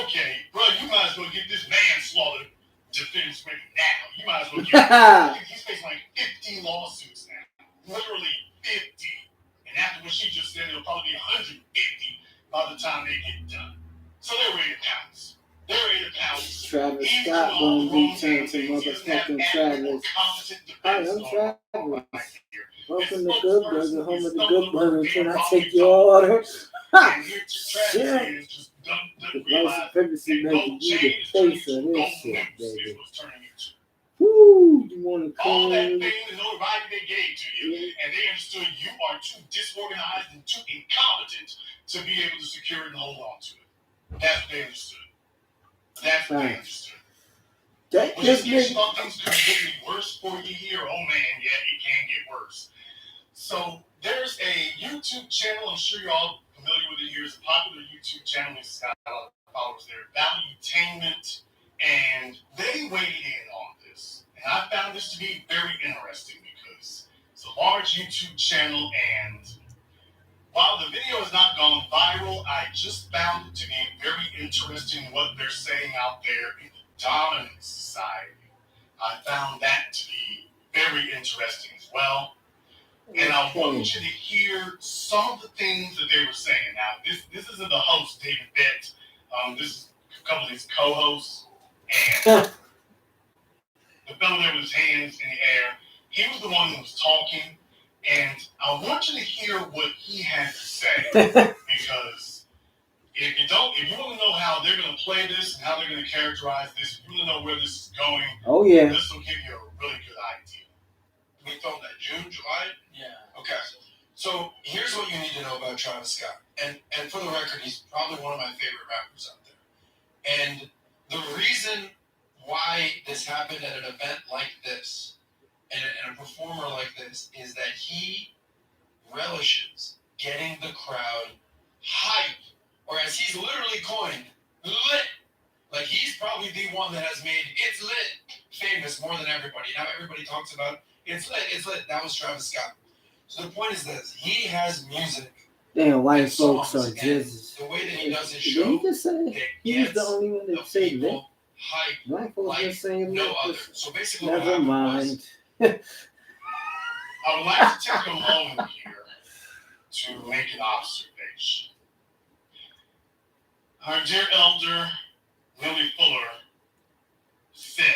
Okay, bro, you might as well get this manslaughter defense ready now. You might as well get he's facing like 50 lawsuits now. Literally 50. And after what she just said, it'll probably be 150 by the time they get done. So they're ready to pounce. They're ready to pounce. Travis Scott gonna be turned to motherfucking Travis. Hi, I'm Travis. Welcome to Good Burger, home of the Good Burger. Can I take your order? Ha! Shit! The white supremacy making you the face of this shit, baby. Woo! You want to all that come? fame and notoriety they gave to you, and they understood you are too disorganized and too incompetent to be able to secure it and hold on to it. That's what they understood. That's what they understood. That But just you makes thought things could get any worse for you here? Oh man, yeah, it can get worse. So there's a YouTube channel, I'm sure you're all familiar with it here. It's a popular YouTube channel. It's got a lot of followers there. Valuetainment. And they weighed in on this. And I found this to be very interesting because it's a large YouTube channel, and while the video has not gone viral, I just found it to be very interesting what they're saying out there in the dominant society. I found that to be very interesting as well. And I want you to hear some of the things that they were saying. Now, this isn't the host, David Bett. This is a couple of his co-hosts. And the fellow there with his hands in the air, he was the one who was talking. And I want you to hear what he had to say. Because if you want to know how they're going to play this and how they're going to characterize this, if you want to know where this is going, oh yeah, this will give you a really good idea. We filmed that June, July? Yeah. Okay. So here's what you need to know about Travis Scott. And for the record, he's probably one of my favorite rappers out there. And the reason why this happened at an event like this and a performer like this is that he relishes getting the crowd hype, or as he's literally coined, lit. Like, he's probably the one that has made It's Lit famous more than everybody. Now everybody talks about It's Lit. That was Travis Scott. So the point is this: he has music. Damn, white folks are just. The way that he does his Did show, he just say he's the only one that say lit? Hype. Black folks Like just saying no lit. other. So basically, Never mind. I would like to take a moment here to make an observation. Our dear elder, Willie Fuller, said,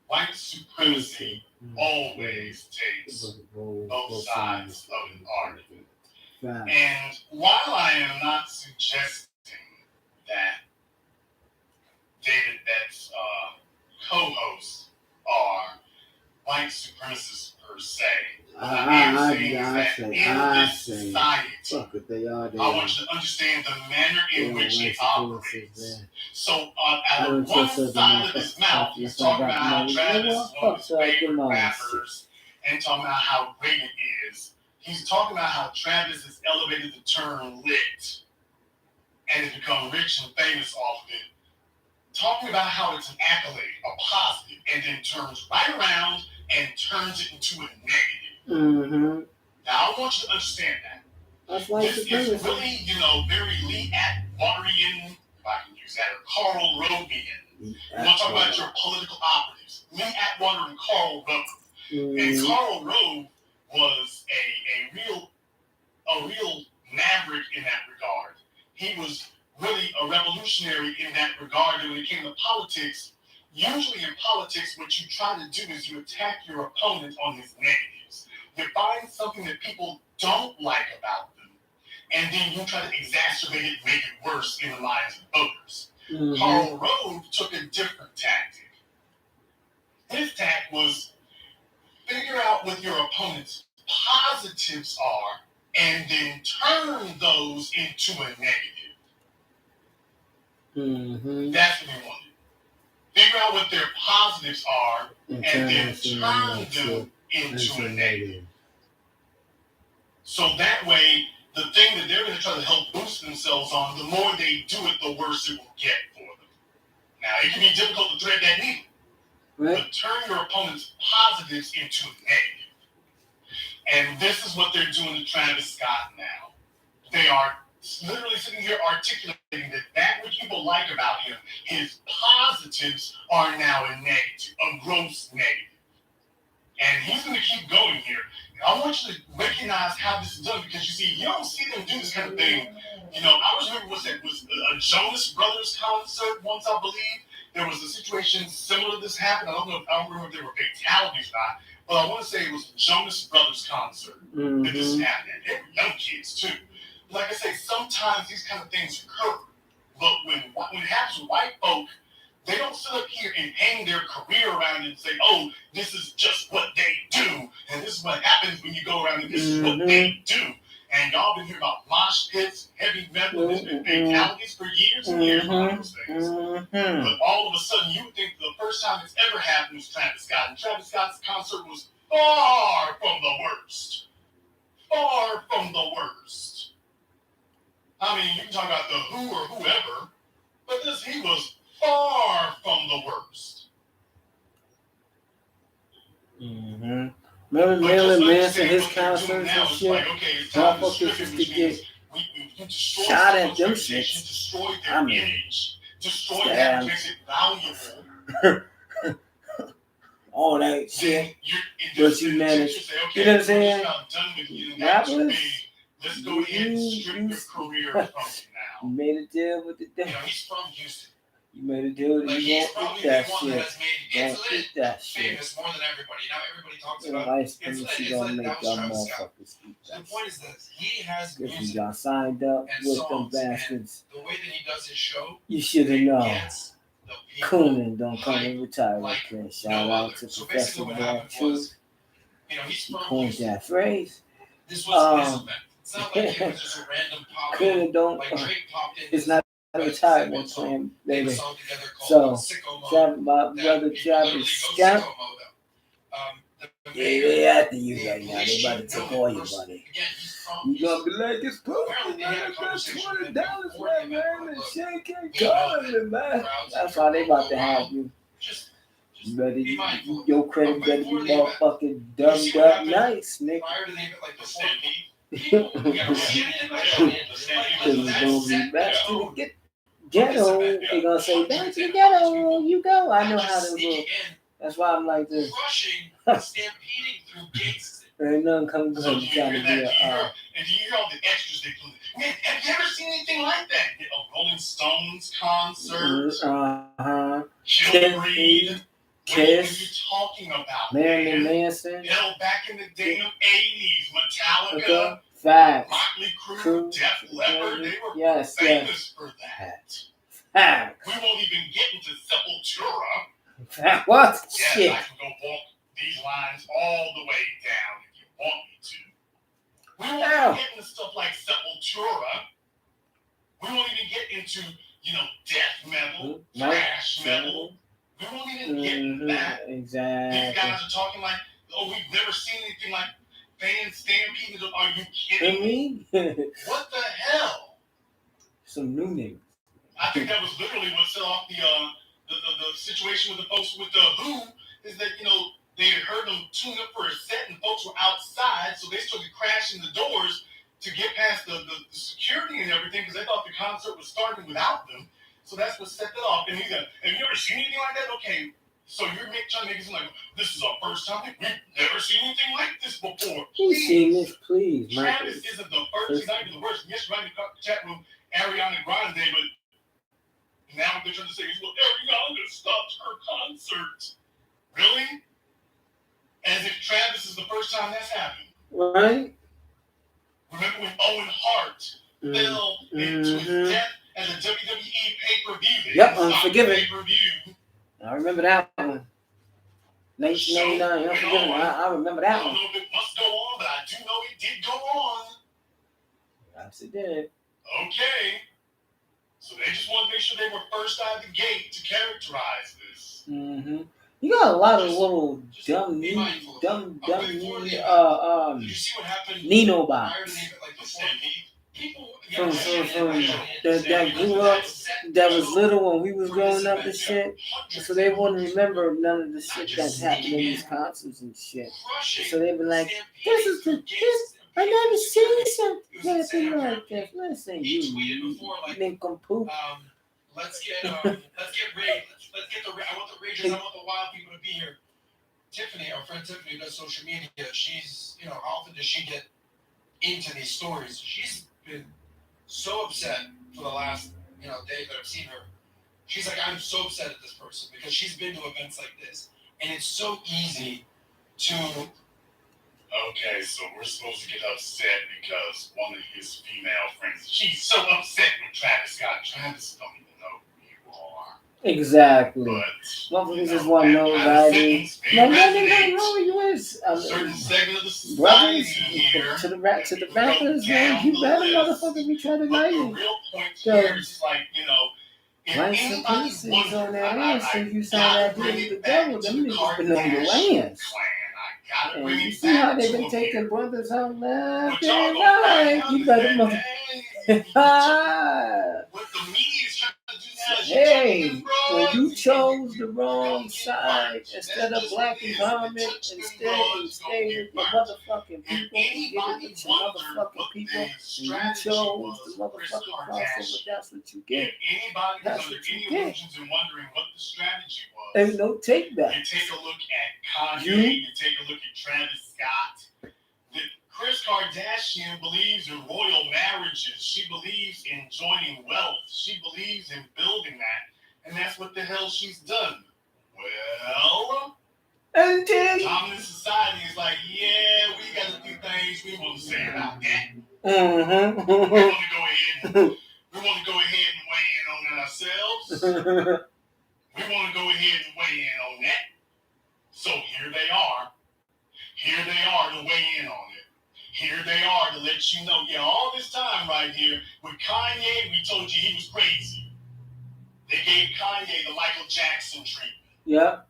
white supremacy always takes both sides of an argument. Right. And while I am not suggesting that David Bett's co-hosts are white supremacists per se, I things that in this society, fuck it, they are. I want you to understand the manner in which it operates. So out of one side of his mouth, he's talking about how Travis is one of his favorite rappers and talking about how great it is. He's talking about how Travis has elevated the term lit and has become rich and famous off of it. Talking about how it's an accolade, a positive, and then turns right around and turns it into a negative. Mm-hmm. Now, I want you to understand that. That's why this is really, very Lee Atwaterian, if I can use that, or Karl Rovian. You want to talk about your political operatives. Lee Atwater and Karl Rove. And Karl Rove was a real maverick in that regard. He was really a revolutionary in that regard. And when it came to politics, usually in politics, what you try to do is you attack your opponent on his negatives. You find something that people don't like about them, and then you try to exacerbate it, make it worse in the minds of voters. Mm-hmm. Karl Rove took a different tactic. His tact was figure out what your opponent's positives are, and then turn those into a negative. Mm-hmm. That's what he wanted. Figure out what their positives are, and then turn them into a negative. So that way, the thing that they're going to try to help boost themselves on, the more they do it, the worse it will get for them. Now, it can be difficult to thread that needle, right? But turn your opponent's positives into a negative. And this is what they're doing to Travis Scott now. They are literally sitting here articulating that which people like about him, his positives are now a negative, a gross negative. And he's going to keep going here. I want you to recognize how this is done, because you see, you don't see them do this kind of thing. I was remember was a Jonas Brothers concert once, I believe. There was a situation similar to this happened. I don't remember if there were fatalities or not, but I want to say it was a Jonas Brothers concert that this happened. They were young kids too. Like I say, sometimes these kind of things occur. But when it happens with white folk, they don't sit up here and hang their career around and say, oh, this is just what they do. And this is what happens when you go around and this is what they do. And y'all been hearing about mosh pits, heavy metal, there's been fatalities for years and years on those things. But all of a sudden, you would think the first time it's ever happened was Travis Scott. And Travis Scott's concert was far from the worst. Far from the worst. I mean, you can talk about the Who or whoever, but he was far from the worst. Mm-hmm. Remember Marilyn Manson, his concerts and shit? Like, okay, motherfuckers used to get shot at them shits. Destroyed their image. Destroyed that makes it valuable. All that shit. But you managed. You know what I'm saying? That was. Let's go ahead and strip your career from you now. You made a deal with the devil. He's from Houston. You made a deal with he's you probably with that the one shit. that has made Don't get that shit. famous more than everybody. Now everybody talks about Nice it's things lit. you It's gonna lit. make That was them Travis Scott. motherfuckers eat So the that point is this: he has shit. If you music got signed up and with them songs, and bastards, the way that he does his show, you should have known. gets the people Coonan don't come hype and retire like with Chris. Shout no out other. to So Professor basically what Black happened Truth. was, he's He from coined Houston. that phrase. This was his event. It's not like it was just a random pop in. Coonan don't. Like Drake popped in. It's not a retirement plan, They had a baby. song together So, called Sicko Mode. my brother Travis Scott. Yeah, after you right now. They about to take all your money. You gonna be like, it's cool, man. That's $20, man. And shit can't call me, man. That's why they about to have you. You better, your credit better be motherfucking dumbed up nice, nigga. Because it's gonna be back to the ghetto. They gonna say, back to the ghetto. You go. I know how to move. That's why I'm like this. There ain't nothing coming good. I'm trying to be and you hear all the extras they put. Man, have you ever seen anything like that? A Rolling Stones concert. Chillin. Kiss. What are you talking about? Marilyn Manson. Back in the day of 80s, Metallica. Facts. Motley Crue, Def Leppard, they were famous for that. Facts. We won't even get into Sepultura. What? Yes, shit. I can go walk these lines all the way down if you want me to. We won't even get into stuff like Sepultura. We won't even get into, death metal, thrash metal. We won't even get into that. Exactly. These guys are talking like, we've never seen anything like fans stampeding. Are you kidding me? What the hell? Some new niggas. I think that was literally what set off the situation with the folks with the Who, is that, they had heard them tune up for a set and folks were outside, so they started crashing the doors to get past the security and everything because they thought the concert was starting without them. So that's what set that off. And he's like, have you ever seen anything like that? Okay, so you're trying to make it seem like, this is our first time. We've never seen anything like this before. We've seen this, please. Travis isn't the first. He's not even the worst. Yes, right in the chat room, Ariana Grande, but now they're trying to say, well, Ariana stopped her concert. Really? As if Travis is the first time that's happened. Right? Remember when Owen Hart fell into his death at a WWE pay-per-view? Yep, Unforgiven. Pay-per-view. I remember that one. 1999, Unforgiven. I remember that one. I don't know if it must go on, but I do know it did go on. Yes, it did. Okay. So they just want to make sure they were first out of the gate to characterize this. Mm-hmm. You got a lot of little dumb Did you see what happened Nino prior box to the like before people from that grew up, that was little when we was growing up and shit. So they wouldn't remember none of the shit that's happening in these concerts and shit. So they be like, this. I never seen something like this. Listen, you nincompoop. Let's get Ray. Let's get the. I want the Ragers. I want the wild people to be here. Tiffany, our friend Tiffany, does social media. She's, how often does she get into these stories? She's been so upset for the last, day that I've seen her. She's like, I'm so upset at this person because she's been to events like this, and it's so easy to. Okay, so we're supposed to get upset because one of his female friends, she's so upset with Travis Scott. Travis don't even know who you are. Exactly. But motherfuckers just want nobody. No, know who you is. Certain segment of the society here. To the rappers, man, you better motherfucker be trying to like you. The real point here is like, if white anybody supremacists on that wonders, ass, if you sign that deal with the devil, them niggas been on your lands. And you see how they've been taking brothers out left and right. You better What the media is trying to do now is hey, when you chose the wrong side instead of black empowerment, instead you stayed with your motherfucking people, you did it with your motherfucking people, and you chose the motherfucking crossover, that's what you get. That's what you get. And wondering what the strategy was. Ain't no take back. You take a look at Kanye, you take a look at Travis Scott. Kris Kardashian believes in royal marriages. She believes in joining wealth. She believes in building that. And that's what the hell she's done. Well, dominant society is like, yeah, we got a few things we want to say about that. Mm-hmm. We want to go ahead and weigh in on that ourselves. We want to go ahead and weigh in on that. So here they are. Here they are to weigh in on it. Here they are to let you know, all this time right here, with Kanye, we told you he was crazy. They gave Kanye the Michael Jackson treatment. Yep.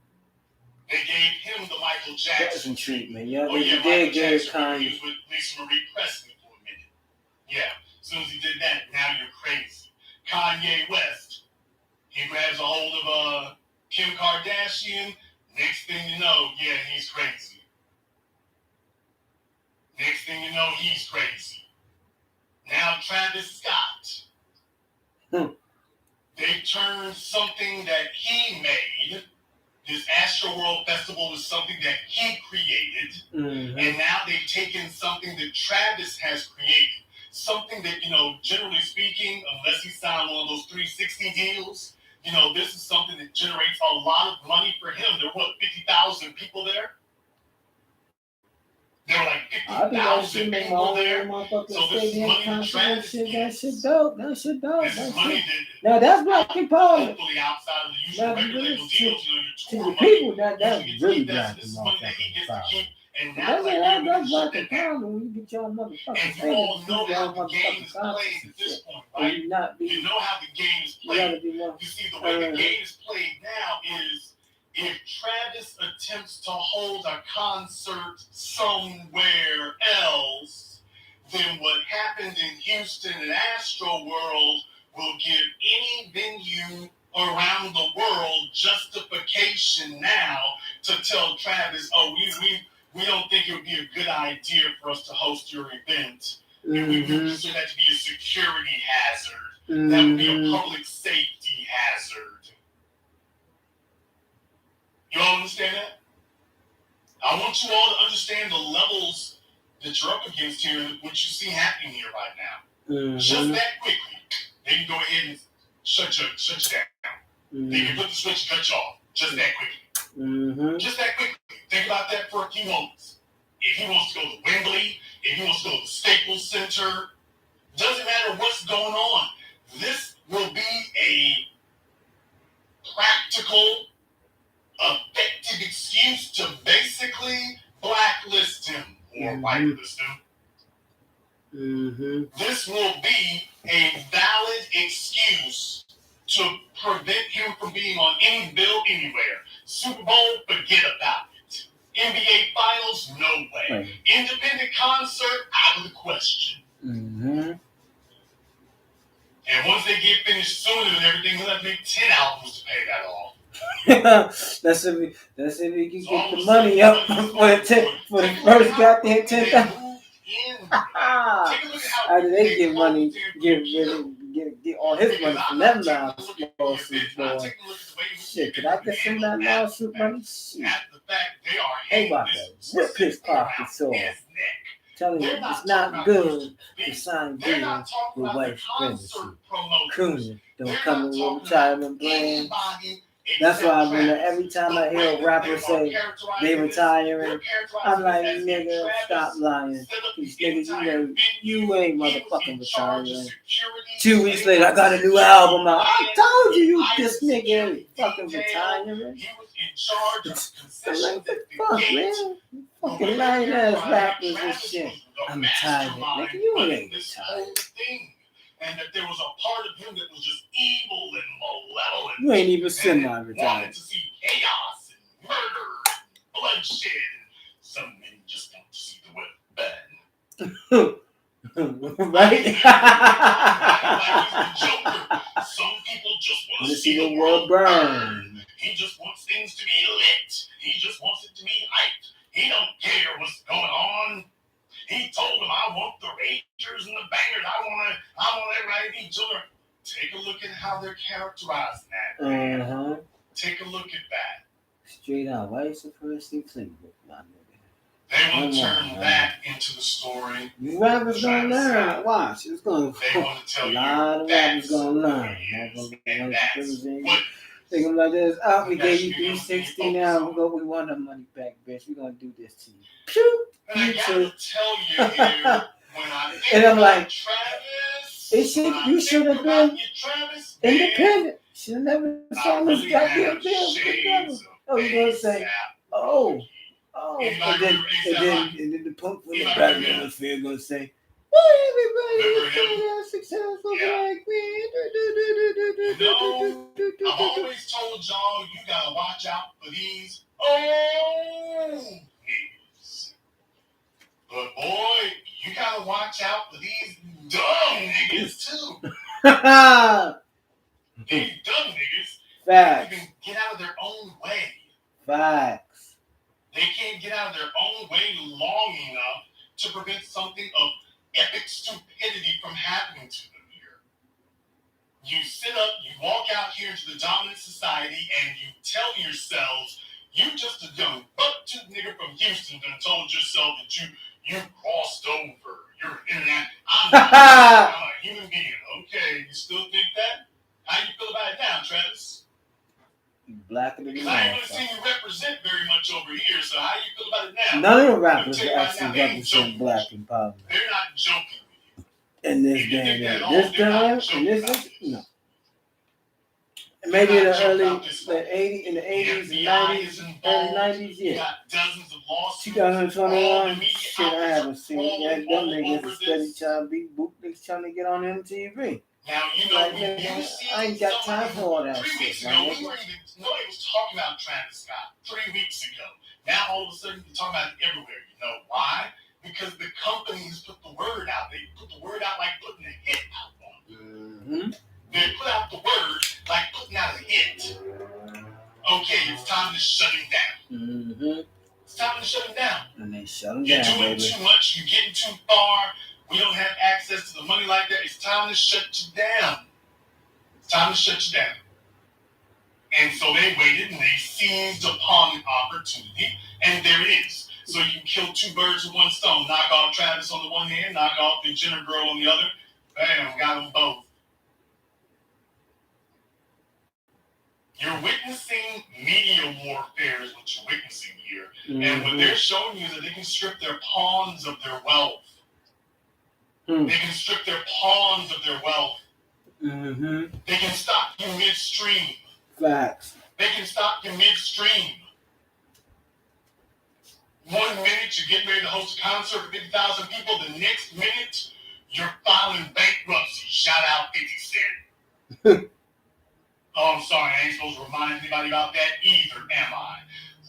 They gave him the Michael Jackson treatment. Yep. Oh, yeah, Michael Jackson. He was with Lisa Marie Presley for a minute. Yeah. As soon as he did that, now you're crazy. Kanye West. He grabs a hold of Kim Kardashian. Next thing you know, he's crazy. Next thing you know, he's crazy. Now Travis Scott. They turned something that he made. This Astroworld Festival was something that he created. Mm-hmm. And now they've taken something that Travis has created. Something that, generally speaking, unless he signed one of those 360 deals, this is something that generates a lot of money for him. There were, 50,000 people there? There were like 50,000 people there. So this is money that Travis gets. That shit dope. This is money that, now that's black empowerment. hopefully outside of the usual regular label deals, To your the tour money, people, that's really black this is money that he gets to keep And now That's like a problem when you get your and motherfucking you all fingers. know You how your the game motherfucking is played conscience at and this shit. point, And right? you not be. You know how the game is You gotta played. be more. You see, the way the game is played now is if Travis attempts to hold a concert somewhere else, then what happened in Houston and Astro World will give any venue around the world justification now to tell Travis, oh, we don't think it would be a good idea for us to host your event. And we consider that to be a security hazard. That would be a public safety hazard. You all understand that? I want you all to understand the levels that you're up against here, what you see happening here right now. Just that quickly, they can go ahead and shut you down. They can put the switch and cut you off. Just that quickly. Just that quickly. Think about that for a few moments. If he wants to go to Wembley, if he wants to go to the Staples Center, doesn't matter what's going on. This will be a practical, effective excuse to basically blacklist him or whitelist him. This will be a valid excuse to prevent him from being on any bill anywhere. Super Bowl, forget about it. NBA Finals, no way. Right. Independent concert, out of the question. And once they get finished sooner than everything, we'll have to make 10 albums to pay that off. That's if we can get the money up for the first goddamn 10,000. After they get money, get all his money from them lawsuits going. Shit, could I get some of that lawsuit money? Shit. They about to rip his pockets off. Telling you it's not good to sign deals with white supremacy. Coons don't come in with retirement plans. That's why every time I hear a rapper say they retiring, I'm like, nigga, stop lying. These niggas, you ain't motherfucking retiring. 2 weeks later, I got a new album out. I told you this nigga ain't fucking retiring. I'm like, the fuck, man? Fucking lying ass rappers and shit. I'm retired, nigga. You ain't retired. And that there was a part of him that was just evil and malevolent. You ain't even semi-retired. Wanted to see chaos and murder and bloodshed. Some men just don't see the way bad. Right? Like he's the Joker. Some people just want to see the world burn. He just wants things to be lit. He just wants it to be hyped. He don't care what's going on. He told them, I want the Rangers and the Bangers. I want everybody to be children. Take a look at how they're characterizing that. Take a look at that. Straight out white supremacy playbook, my nigga. They want to turn that into the story. You rappers gonna learn. Watch, it's gonna. They want to tell a lot of rappers gonna learn. Think like this. Oh, we gave you 360 now. We want our money back, bitch. We're gonna do this to you. Pew! And I gotta tell you here, when I think and I'm like, Travis, you should have been independent. Should have never signed this goddamn deal with the devil. Oh, you're gonna say, oh, and then the punk from the back hemisphere gonna say, everybody's successful like me. No, I've always told y'all you gotta watch out for these niggas. But boy, you gotta watch out for these dumb niggas too. These dumb niggas Facts. can't even get out of their own way. Facts. They can't get out of their own way long enough to prevent something of epic stupidity from happening to them here. You sit up, you walk out here into the dominant society, and you tell yourselves, you just a young buck-tooth nigga from Houston and told yourself that you crossed over. You're internet. I'm a human being. Okay, you still think that? How you feel about it now, Travis? Blacker than Because I ain't gonna see you represent very much over here, so how you feel about it now? None of the rappers actually represent black and power. They're not joking with you. In this day and age. This time, in this, no. Maybe in the early, in the 80s, FBI 90s, is involved. early 90s, You yeah. got dozens of lawsuits. 2021, shit, I outlets haven't are seen that. crawling Them all niggas over is steady this. trying to be bootlegs trying to get on MTV. Now, you know, Like, when nigga, you see I ain't got time for all that 3 shit, weeks my ago, nigga. nobody was talking about Travis Scott 3 weeks ago. Now, all of a sudden, you're talking about it everywhere. You know why? Because the companies put the word out. They put the word out like putting a hit out on them. They put out the word like putting out a hit. Okay, it's time to shut him down. It's time to shut him down. And they shut him You're down, doing baby. too much. You're getting too far. We don't have access to the money like that. It's time to shut you down. It's time to shut you down. And so they waited and they seized upon the opportunity, and there it is. So you can kill two birds with one stone. Knock off Travis on the one hand, knock off the Jenner girl on the other. Bam, got them both. You're witnessing media warfare is what you're witnessing here. And what they're showing you is that they can strip their pawns of their wealth. They can strip their pawns of their wealth. They can stop you midstream. Facts. They can stop you midstream. 1 minute you're getting ready to host a concert for 50,000 people. The next minute you're filing bankruptcy. Shout out 50 Cent. Oh, I'm sorry, I ain't supposed to remind anybody about that either, am I?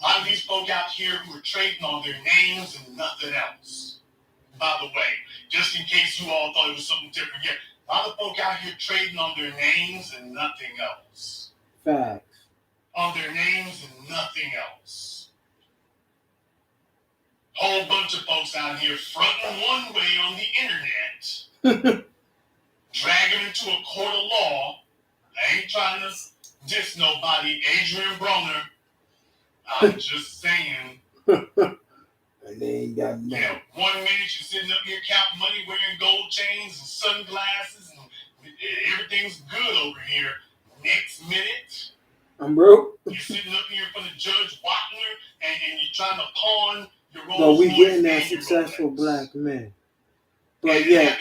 A lot of these folk out here who are trading on their names and nothing else. By the way, just in case you all thought it was something different, yeah, a lot of folk out here trading on their names and nothing else. Facts. On their names and nothing else. Whole bunch of folks out here fronting one way on the internet, dragging into a court of law. I ain't trying to diss nobody, Adrian Broner. I'm just saying. And they ain't got nothing. Yeah, 1 minute you're sitting up here counting money, wearing gold chains and sunglasses, and everything's good over here. Next minute, I'm broke. you're sitting up here in front of Judge Wapner, and you're trying to pawn your Rolls But we Royce getting that and your successful Rolex. black man. But And yeah, it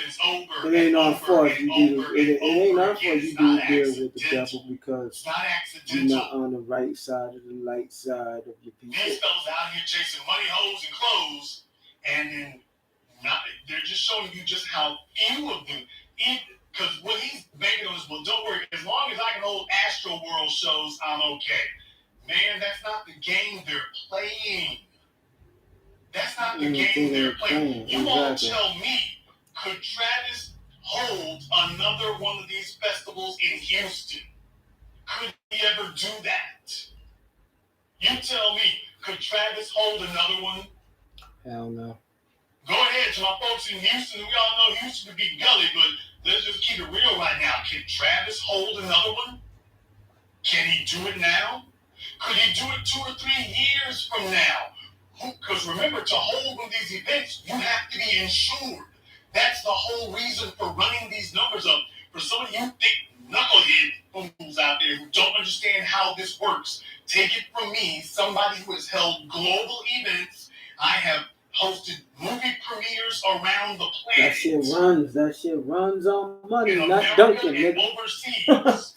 it ain't our fault and you do over it. It and ain't over our fault again. you It's do not deal with the accidental. devil because It's not you're accidental. not on the right side of the light side of your people. These fellas out here chasing money, hoes, and clothes, and then they're just showing you just how few of them. Because what he's making on is, well, don't worry, as long as I can hold Astro World shows, I'm okay. Man, that's not the game they're playing. That's not the game they're playing. You won't tell me, could Travis hold another one of these festivals in Houston? Could he ever do that? You tell me, could Travis hold another one? Hell no. Go ahead to my folks in Houston. We all know Houston could be gully, but let's just keep it real right now. Can Travis hold another one? Can he do it now? Could he do it 2 or 3 years from now? Because remember, to hold one of these events, you have to be insured. That's the whole reason for running these numbers up. For some of you thick knucklehead fools out there who don't understand how this works, take it from me, somebody who has held global events. I have hosted movie premieres around the planet. That shit runs on money, In not America dunking, and nigga. overseas.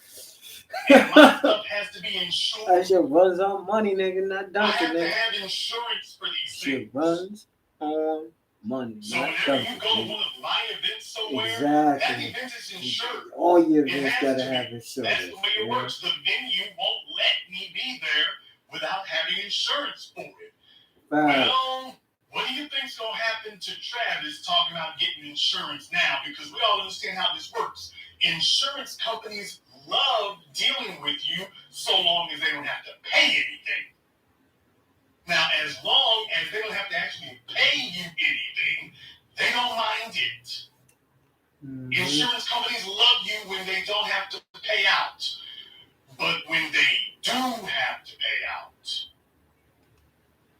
And my stuff has to be insured. That shit runs on money, nigga, not I dunking, have to nigga. have insurance for these Shit things. runs on money, So not whenever you dunking, go to nigga. one of my events somewhere, Exactly. that event is insured. All your It events has gotta to be. have That's insurance. the way it works. The venue won't let me be there without having insurance for it. Right. Well, what do you think's gonna happen to Travis talking about getting insurance now? Because we all understand how this works. Insurance companies love dealing with you so long as they don't have to pay anything. Now, as long as they don't have to actually pay you anything, they don't mind it. Insurance companies love you when they don't have to pay out. But when they do have to pay out,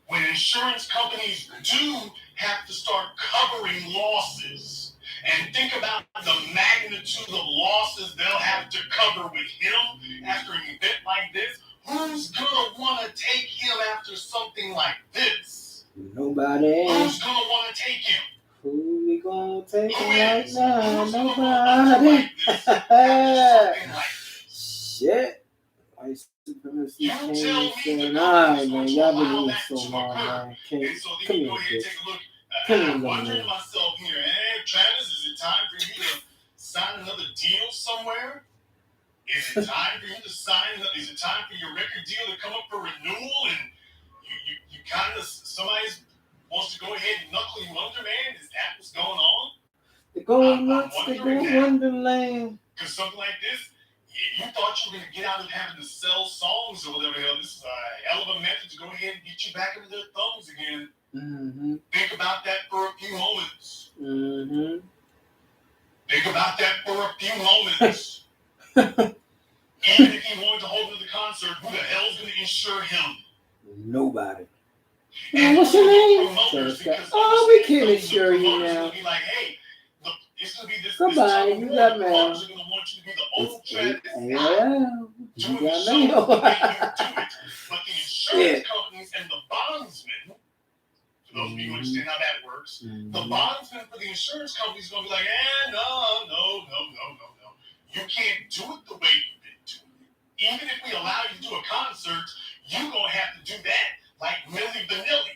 when insurance companies do have to start covering losses, and think about the magnitude of losses they'll have to cover with him after an event like this, who's gonna want to take him after something like this? Nobody. Who's gonna want to take him? Who we gonna take Who right is? now? Who's gonna want to Nobody. like this after something like this? Shit. white supremacy You came tell and me said, the all right, company's man, going to y'all been allow doing that so to long, occur. man. Can't, And so then come you here, go ahead and bitch. take a look. Come here, I'm little wondering man. to myself here, hey, Travis, is it time for you to sign another deal somewhere? Is it time for you to sign? Is it time for your record deal to come up for renewal? And you kind of, somebody wants to go ahead and knuckle you under, man? Is that what's going on? They're going I'm nuts. They're wondering going now. Wonderland. Because something like this, you thought you were going to get out of having to sell songs or whatever. Hell, this is a hell of a method to go ahead and get you back into their thumbs again. Mm-hmm. Think about that for a few moments. Mm-hmm. Think about that for a few moments. Even if he wanted to hold another concert, who the hell's going to insure him? Nobody. And What's your name? promoters, because Oh, we can't the insure you promoters now. will be like, hey, look, it's going to be this Goodbye, this you war. got The mail. promoters are going to want you to be the old Travis Scott. You Doing the got show the way you mail. do it. But the insurance companies and the bondsmen, for those of you who understand how that works, the bondsmen for the insurance companies are going to be like, no. You can't do it the way you've been doing it. Even if we allow you to do a concert, you're going to have to do that like Milli Vanilli.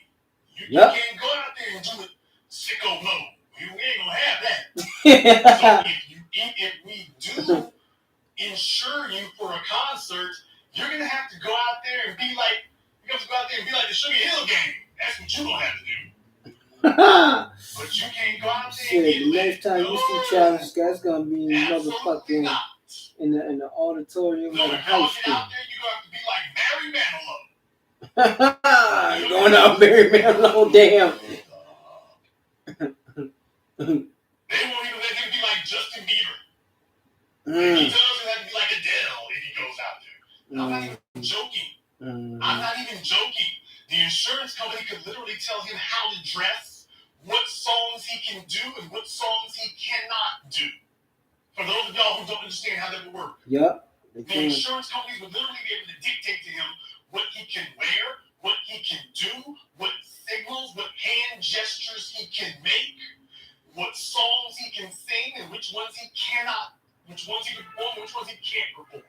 You can't go out there and do it sicko mode. We ain't going to have that. So if we do insure you for a concert, you're going to have to go out there and be like, the Sugar Hill Gang. That's what you're going to have to do. But you can't go out there and Shit, the next time you see Travis Scott, it's gonna be in motherfucking in the auditorium of the high school. Out there, you're gonna have to be like Barry Manilow. Going out Barry Manilow, damn. They won't even let him be like Justin Bieber. If he does, it has to be like Adele if he goes out there. I'm not even joking. I'm not even joking. The insurance company could literally tell him how to dress, what songs he can do, and what songs he cannot do. For those of y'all who don't understand how that would work. Yep. The insurance companies would literally be able to dictate to him what he can wear, what he can do, what signals, what hand gestures he can make, what songs he can sing, and which ones he cannot, which ones he can perform, which ones he can't perform.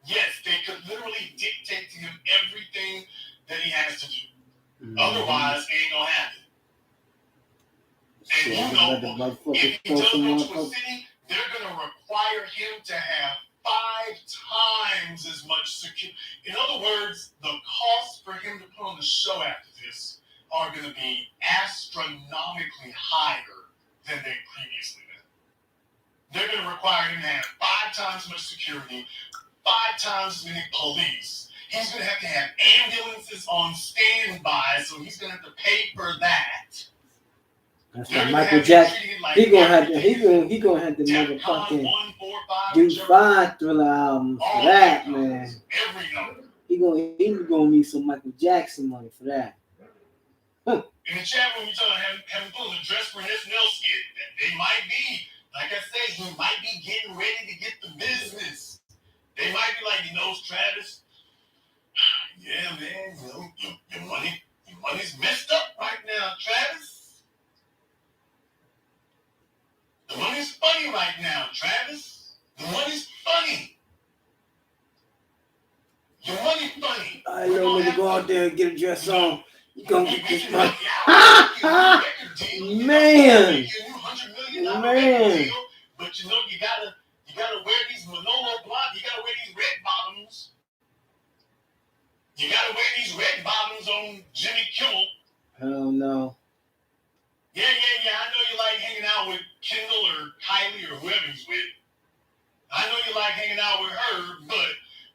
Yes, they could literally dictate to him everything that he has to do. Otherwise, it ain't gonna happen. And you know, if he does go to a city, they're gonna require him to have 5 times as much security. In other words, the cost for him to put on the show after this are gonna be astronomically higher than they previously been. They're gonna require him to have 5 times as much security, 5 times as many police. He's going to have ambulances on standby, so he's going to have to pay for that. That's why Michael Jackson, he gonna have to motherfucking do 5 Thriller albums for that, man. He gonna need some Michael Jackson money for that. In the chat room, you talking about having put on a dress for an SNL skit. They might be, like I said, he might be getting ready to get the business. They might be like, Travis, yeah, man, your money's messed up right now, Travis. The money's funny right now, Travis. The money's funny. Your money's funny. I know when to go out there and get a dress on. You gonna get this money. Man. But you gotta wear these Manolo blonde, you gotta wear these red bottoms. You gotta wear these red bottoms on Jimmy Kimmel. Hell no. Yeah. I know you like hanging out with Kendall or Kylie or whoever he's with. I know you like hanging out with her, but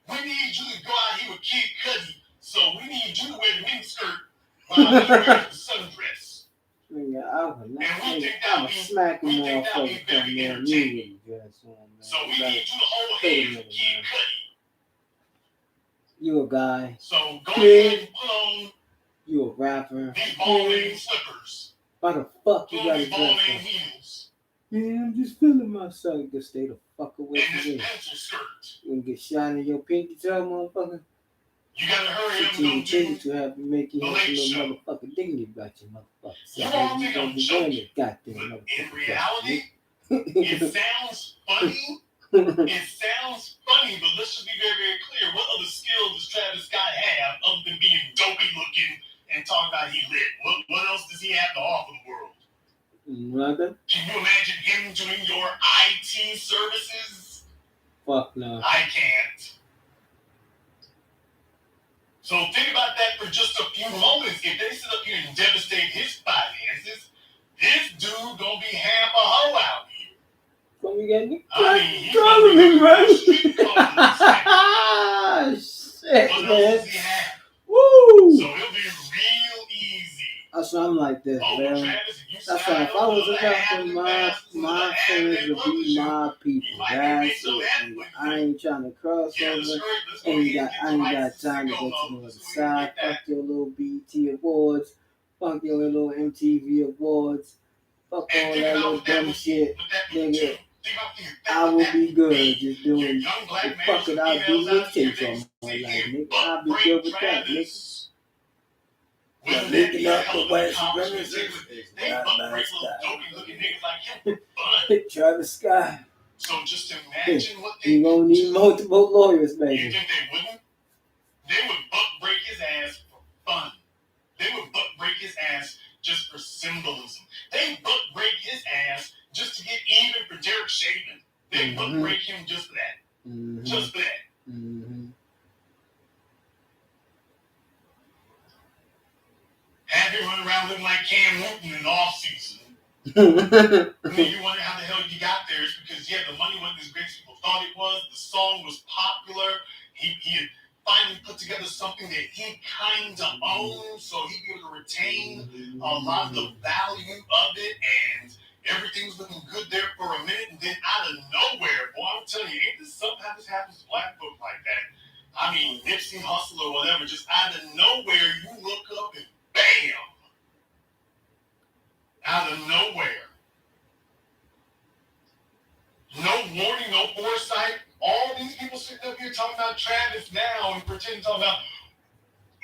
we need you to go out here with Kid Cudi. So we need you to wear the mini skirt while he wears the sundress. Nigga, I would smack him off of the come there. You dress on, man. So we need you to hold hands with Kid Cudi. You a guy. So go ahead and put on you a rapper. These ball-main slippers. Why the fuck you gotta dress up? Heels. Yeah, I'm just feeling myself. You can stay the fuck away and from me. And this pencil skirt. You gonna get shot in your pinky toe, motherfucker? You gotta hurry up and go to have to make you have a little motherfucking dignity about your motherfucker. So you all think I'm joking, but in reality, it sounds funny, It sounds funny, but let's just be very, very clear. What other skills does Travis Scott have other than being dopey looking and talking about he lit? What else does he have to offer the world? Nothing. Can you imagine him doing your IT services? Fuck no. I can't. So think about that for just a few moments. If they sit up here and devastate his finances, this dude gonna be half a hoe out here. What you getting? I mean, he's gonna be living right? on street corners. Shit, What else man. does he have? Woo! So it'll be real easy. That's why I'm like this, Oh, man. Travis, if you That's sign why if I up was to a the rapper, my fans would be my people. That's it. I ain't trying to cross over. I ain't got time to go to the other side. Fuck your little BET awards. Fuck your little MTV awards. Fuck all that little dumb shit. Nigga, I will be good just doing the fuck it. I'll do mixtapes all my life, nigga. I'll be good with that, nigga. But linking up with white supremacists is not my style. Travis Scott. So just imagine what they You gonna need multiple lawyers, You baby. think they wouldn't? They would butt break his ass for fun. They would butt break his ass just for symbolism. They butt break his ass just to get even for Derek Shavin. They butt break him just for that. Just for that. Mm-hmm. Have him run around looking like Cam Newton in the off-season. I mean, you wonder how the hell you got there. It's because, yeah, the money wasn't as great as people thought it was. The song was popular. He had finally put together something that he kind of owned, so he'd be able to retain a lot of the value of it, and everything was looking good there for a minute, and then out of nowhere, boy, I'm telling you, ain't this something how this happens to black folk like that? I mean, Nipsey Hussle or whatever, just out of nowhere, you look up and bam! Out of nowhere. No warning, no foresight. All these people sitting up here talking about Travis now and pretending talking about,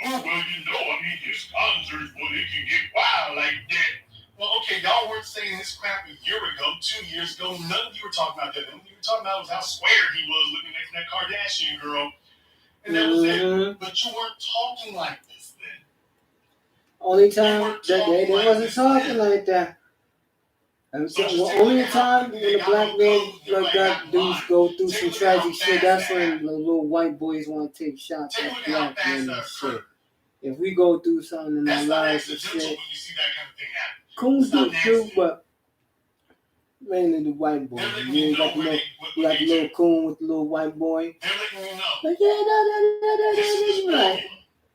oh, well, you know, I mean, his concerts, well, they can get wild like that. Well, okay, y'all weren't saying this crap a year ago, 2 years ago. None of you were talking about that. What you were talking about was how square he was looking next to that Kardashian girl. And that was it. But you weren't talking like this then. Only time that they wasn't talking like that. Only time when the black man like that dudes go through some tragic shit, that's when the little white boys want to take shots at black men and shit. If we go through something in our lives and shit, coons do it too, but mainly the white boys. You ain't got the little coon with the little white boy. Like,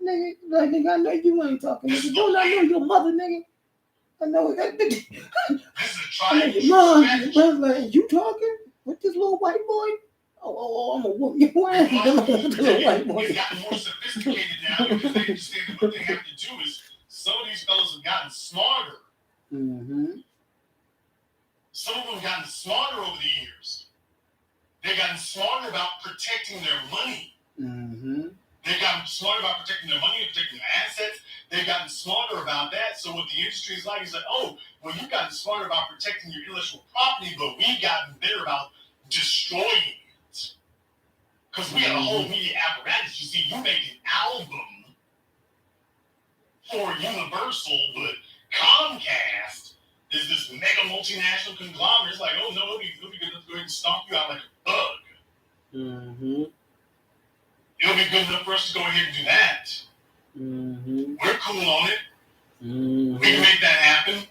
nigga, like, nigga, I know you ain't talking, nigga. Don't I know your mother, nigga? I know that nigga. Mom, like, you talking with this little white boy? Oh, I'm gonna whoop your ass. With the little white boy. It's gotten more sophisticated now because they understand that what they have to do is some of these fellas have gotten smarter. Mm-hmm. Some of them have gotten smarter over the years. They've gotten smarter about protecting their money. Mm-hmm. They've gotten smarter about protecting their money and protecting their assets. They've gotten smarter about that. So what the industry is like is like, oh, well, you've gotten smarter about protecting your intellectual property, but we've gotten better about destroying it. Because we have a whole media apparatus. You see, you make an album for Universal, but Comcast is this mega multinational conglomerate. It's like, oh, no, it'll be good enough to go ahead and stomp you out like a bug. Mm-hmm. It'll be good enough for us to go ahead and do that. Mm-hmm. We're cool on it. Mm-hmm. We can make that happen.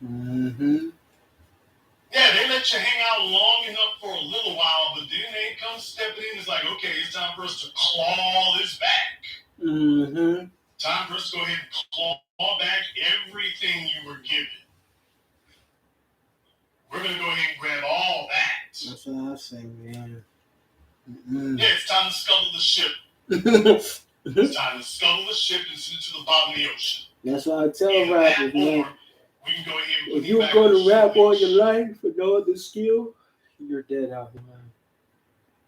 Mm-hmm. Yeah, they let you hang out long enough for a little while, but then they come stepping in. It's like, okay, it's time for us to claw this back. Mm-hmm. Time for us to go ahead and claw back everything you were given. We're going to go ahead and grab all that. That's what I say, man. Mm-hmm. Yeah, it's time to scuttle the ship. It's time to scuttle the ship and send it to the bottom of the ocean. That's what I tell rappers, man. We can go ahead and if you go to rap all your life for no other skill, you're dead out here, man.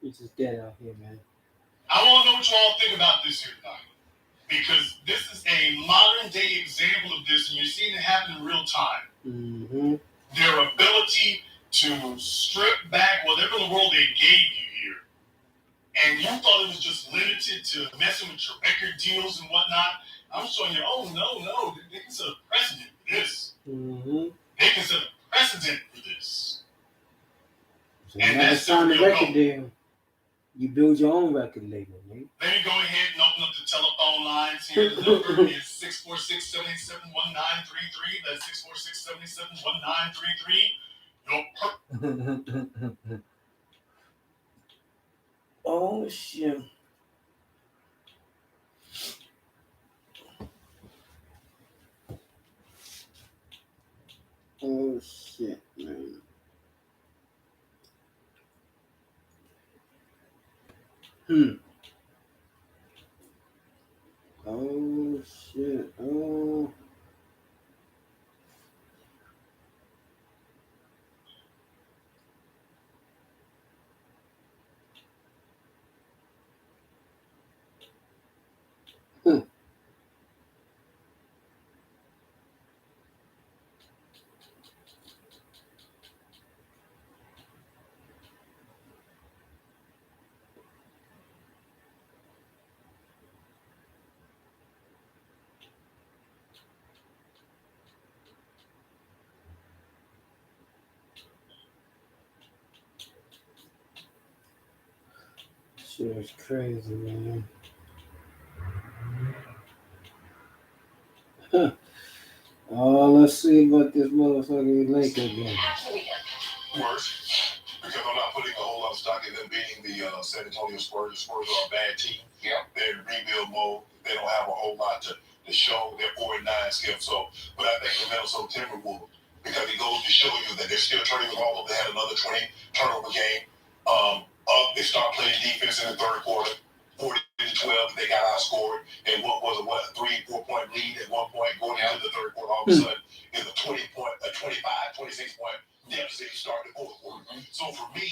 You're just dead out here, man. I want to know what you all think about this here tonight. Because this is a modern day example of this, and you're seeing it happen in real time. Mm-hmm. Their ability to strip back whatever in the world they gave you here, and you thought it was just limited to messing with your record deals and whatnot, I'm showing you, oh, no, they can set a precedent for this. Mm-hmm. They can set a precedent for this. So And now that's it's time the to real record goal. deal. You build your own record label, man. Let me go ahead and open up the telephone lines here. The number is 646-787-1933. That's 646-787-1933. Oh, shit. Oh, shit, man. Oh, shit. Oh. Shit is crazy, man. Oh, let's see about this motherfucking Laker game. Worse, because I'm not putting a whole lot of stock in them beating the San Antonio Spurs. The Spurs are a bad team. Yep. They're in rebuild mode. They don't have a whole lot to show. They're 4-9 Skip. So, but I think the Minnesota Timberwolves, because it goes to show you that they're still turning the ball over. They had another 20 turnover game. They start playing defense in the third quarter. 40-12, they got outscored, and what was a 3-4 point lead at one point going into the third quarter. All of a sudden, is a 26 point deficit starting the fourth quarter. So for me,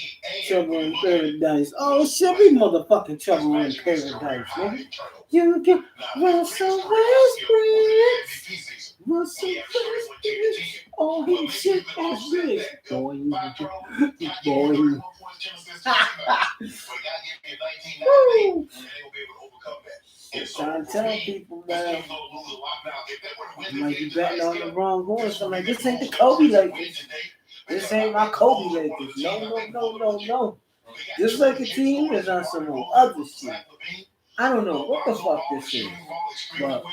Trouble in Paradise. Oh shit, we motherfucking Trouble in Paradise, nigga. You can Russell Westbrook. Russell Westbrook. Oh, he shit ass good. Boy, you boy. Woo! Trying to tell people, man. Like you betting on the wrong horse. I'm like, this ain't the Kobe Lakers. This ain't my Kobe Lakers. No. This Laker team is on some other shit. I don't know what the fuck this is. But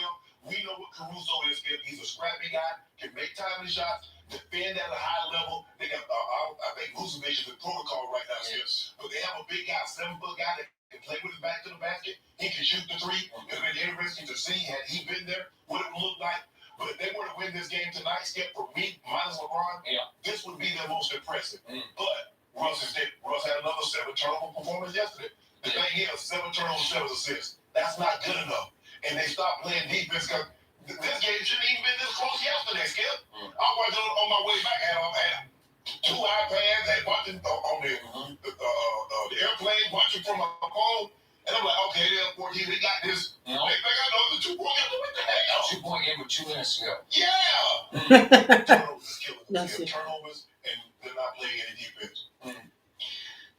we know what Caruso is. He's a scrappy guy, can make timely shots, defend at a high level. They got, I think Vucevic is in protocol right now, yes. But they have a big guy, 7-foot guy that can play with his back to the basket. He can shoot the three. It's been interesting to see, had he been there, what it would look like. But if they were to win this game tonight, Skip, for me, minus LeBron, this would be their most impressive. But Russ had another 7 turnover performance yesterday. The thing is, 7 turnovers, 7 assists. That's not good enough. And they stopped playing defense because this game shouldn't even been this close yesterday, Skip. I was on my way back. I had 2 iPads, and watching on the airplane, watching from my phone. And I'm like, okay, they're 14. They got this. They got another 2 point game. What the hell? 2 point game with 2 minutes to go. Yeah. Turnovers is killing them. Turnovers, and they're not playing any defense.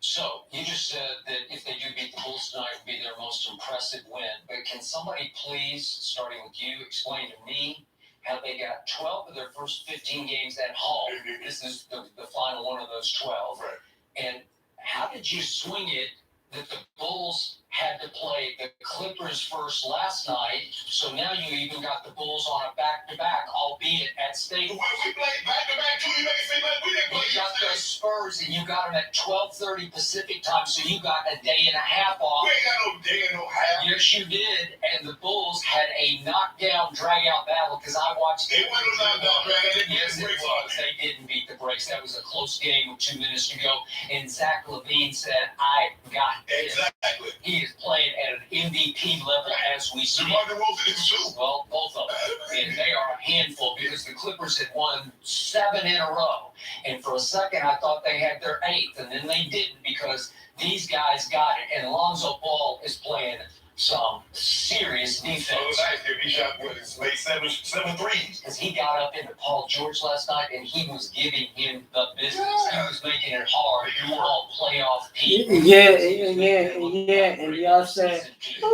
So, you just said that if they do beat the Bulls tonight, it would be their most impressive win. But can somebody please, starting with you, explain to me how they got 12 of their first 15 games at home? This is the final one of those 12. Right. And how did you swing it that the Bulls had to play the Clippers first last night, so now you even got the Bulls on a back-to-back, albeit at stake. Well, we played back-to-back too. You make it seem like we didn't play. You got the Spurs, and you got them at 12:30 Pacific time, so you got a day and a half off. We ain't got no day and no half. Yes, you did, and the Bulls had a knockdown, drag-out battle, because I watched it. It wasn't a knockdown, drag-out. Yes, it was. They didn't beat the brakes. That was a close game with 2 minutes to go, and Zach LaVine said, I got this. Exactly. He is playing at an MVP level as we speak. Well, both of them. And they are a handful because the Clippers had won 7 in a row. And for a second, I thought they had their 8th, and then they didn't because these guys got it. And Lonzo Ball is playing some serious defense. Oh, nice. he shot made seven threes. Because he got up into Paul George last night and he was giving him the business. He was making it hard. He was all playoff Pete. Yeah. And y'all said, all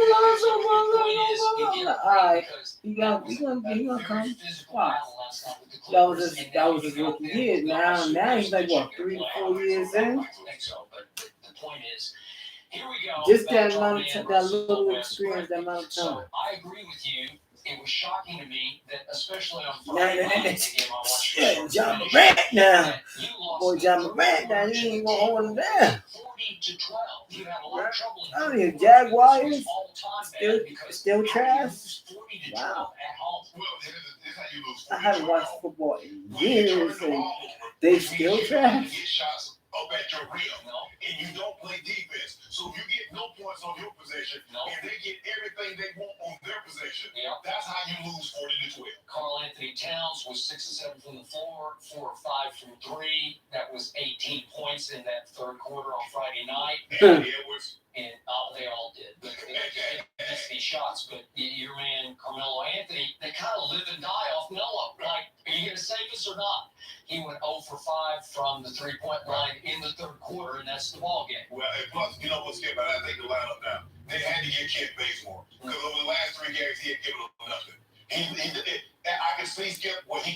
right, he gonna come. Wow. That was his rookie year. Now he's like what, 3 to 4 years in? I think so, but the point is, here we go. Just that little experience, that amount of So time. I agree with you. It was shocking to me that, especially on Friday night, the game I watched. Yeah, John Morant now. that you lost Boy, John Morant now, you ain't gonna hold him down. 40-12. You had a lot of trouble. I don't even Jaguars still still trash. Wow. At home. Well, this is how you lose. I haven't watched football in When you turn years, the and ball over, they you still get trash. shots up at your rim, and you don't play defense. So you get no points on your possession, and they get everything they want on their possession. Yeah. That's how you lose 40-12. Carl Anthony Towns was 6 of 7 from the floor, 4 or 5 from 3. That was 18 points in that third quarter on Friday night. And Edwards. And they all did. But they missed these shots. But your man, Carmelo Anthony, they kind of live and die off Melo. Like, are you going to save us or not? He went 0 for 5 from the three-point line in the third quarter, and that's the ball game. Well, and plus, you know what's good about it? I think the lineup now, they had to get Kent Bazemore. Because over the last 3 games, he had given them nothing. I can see Skip, well, he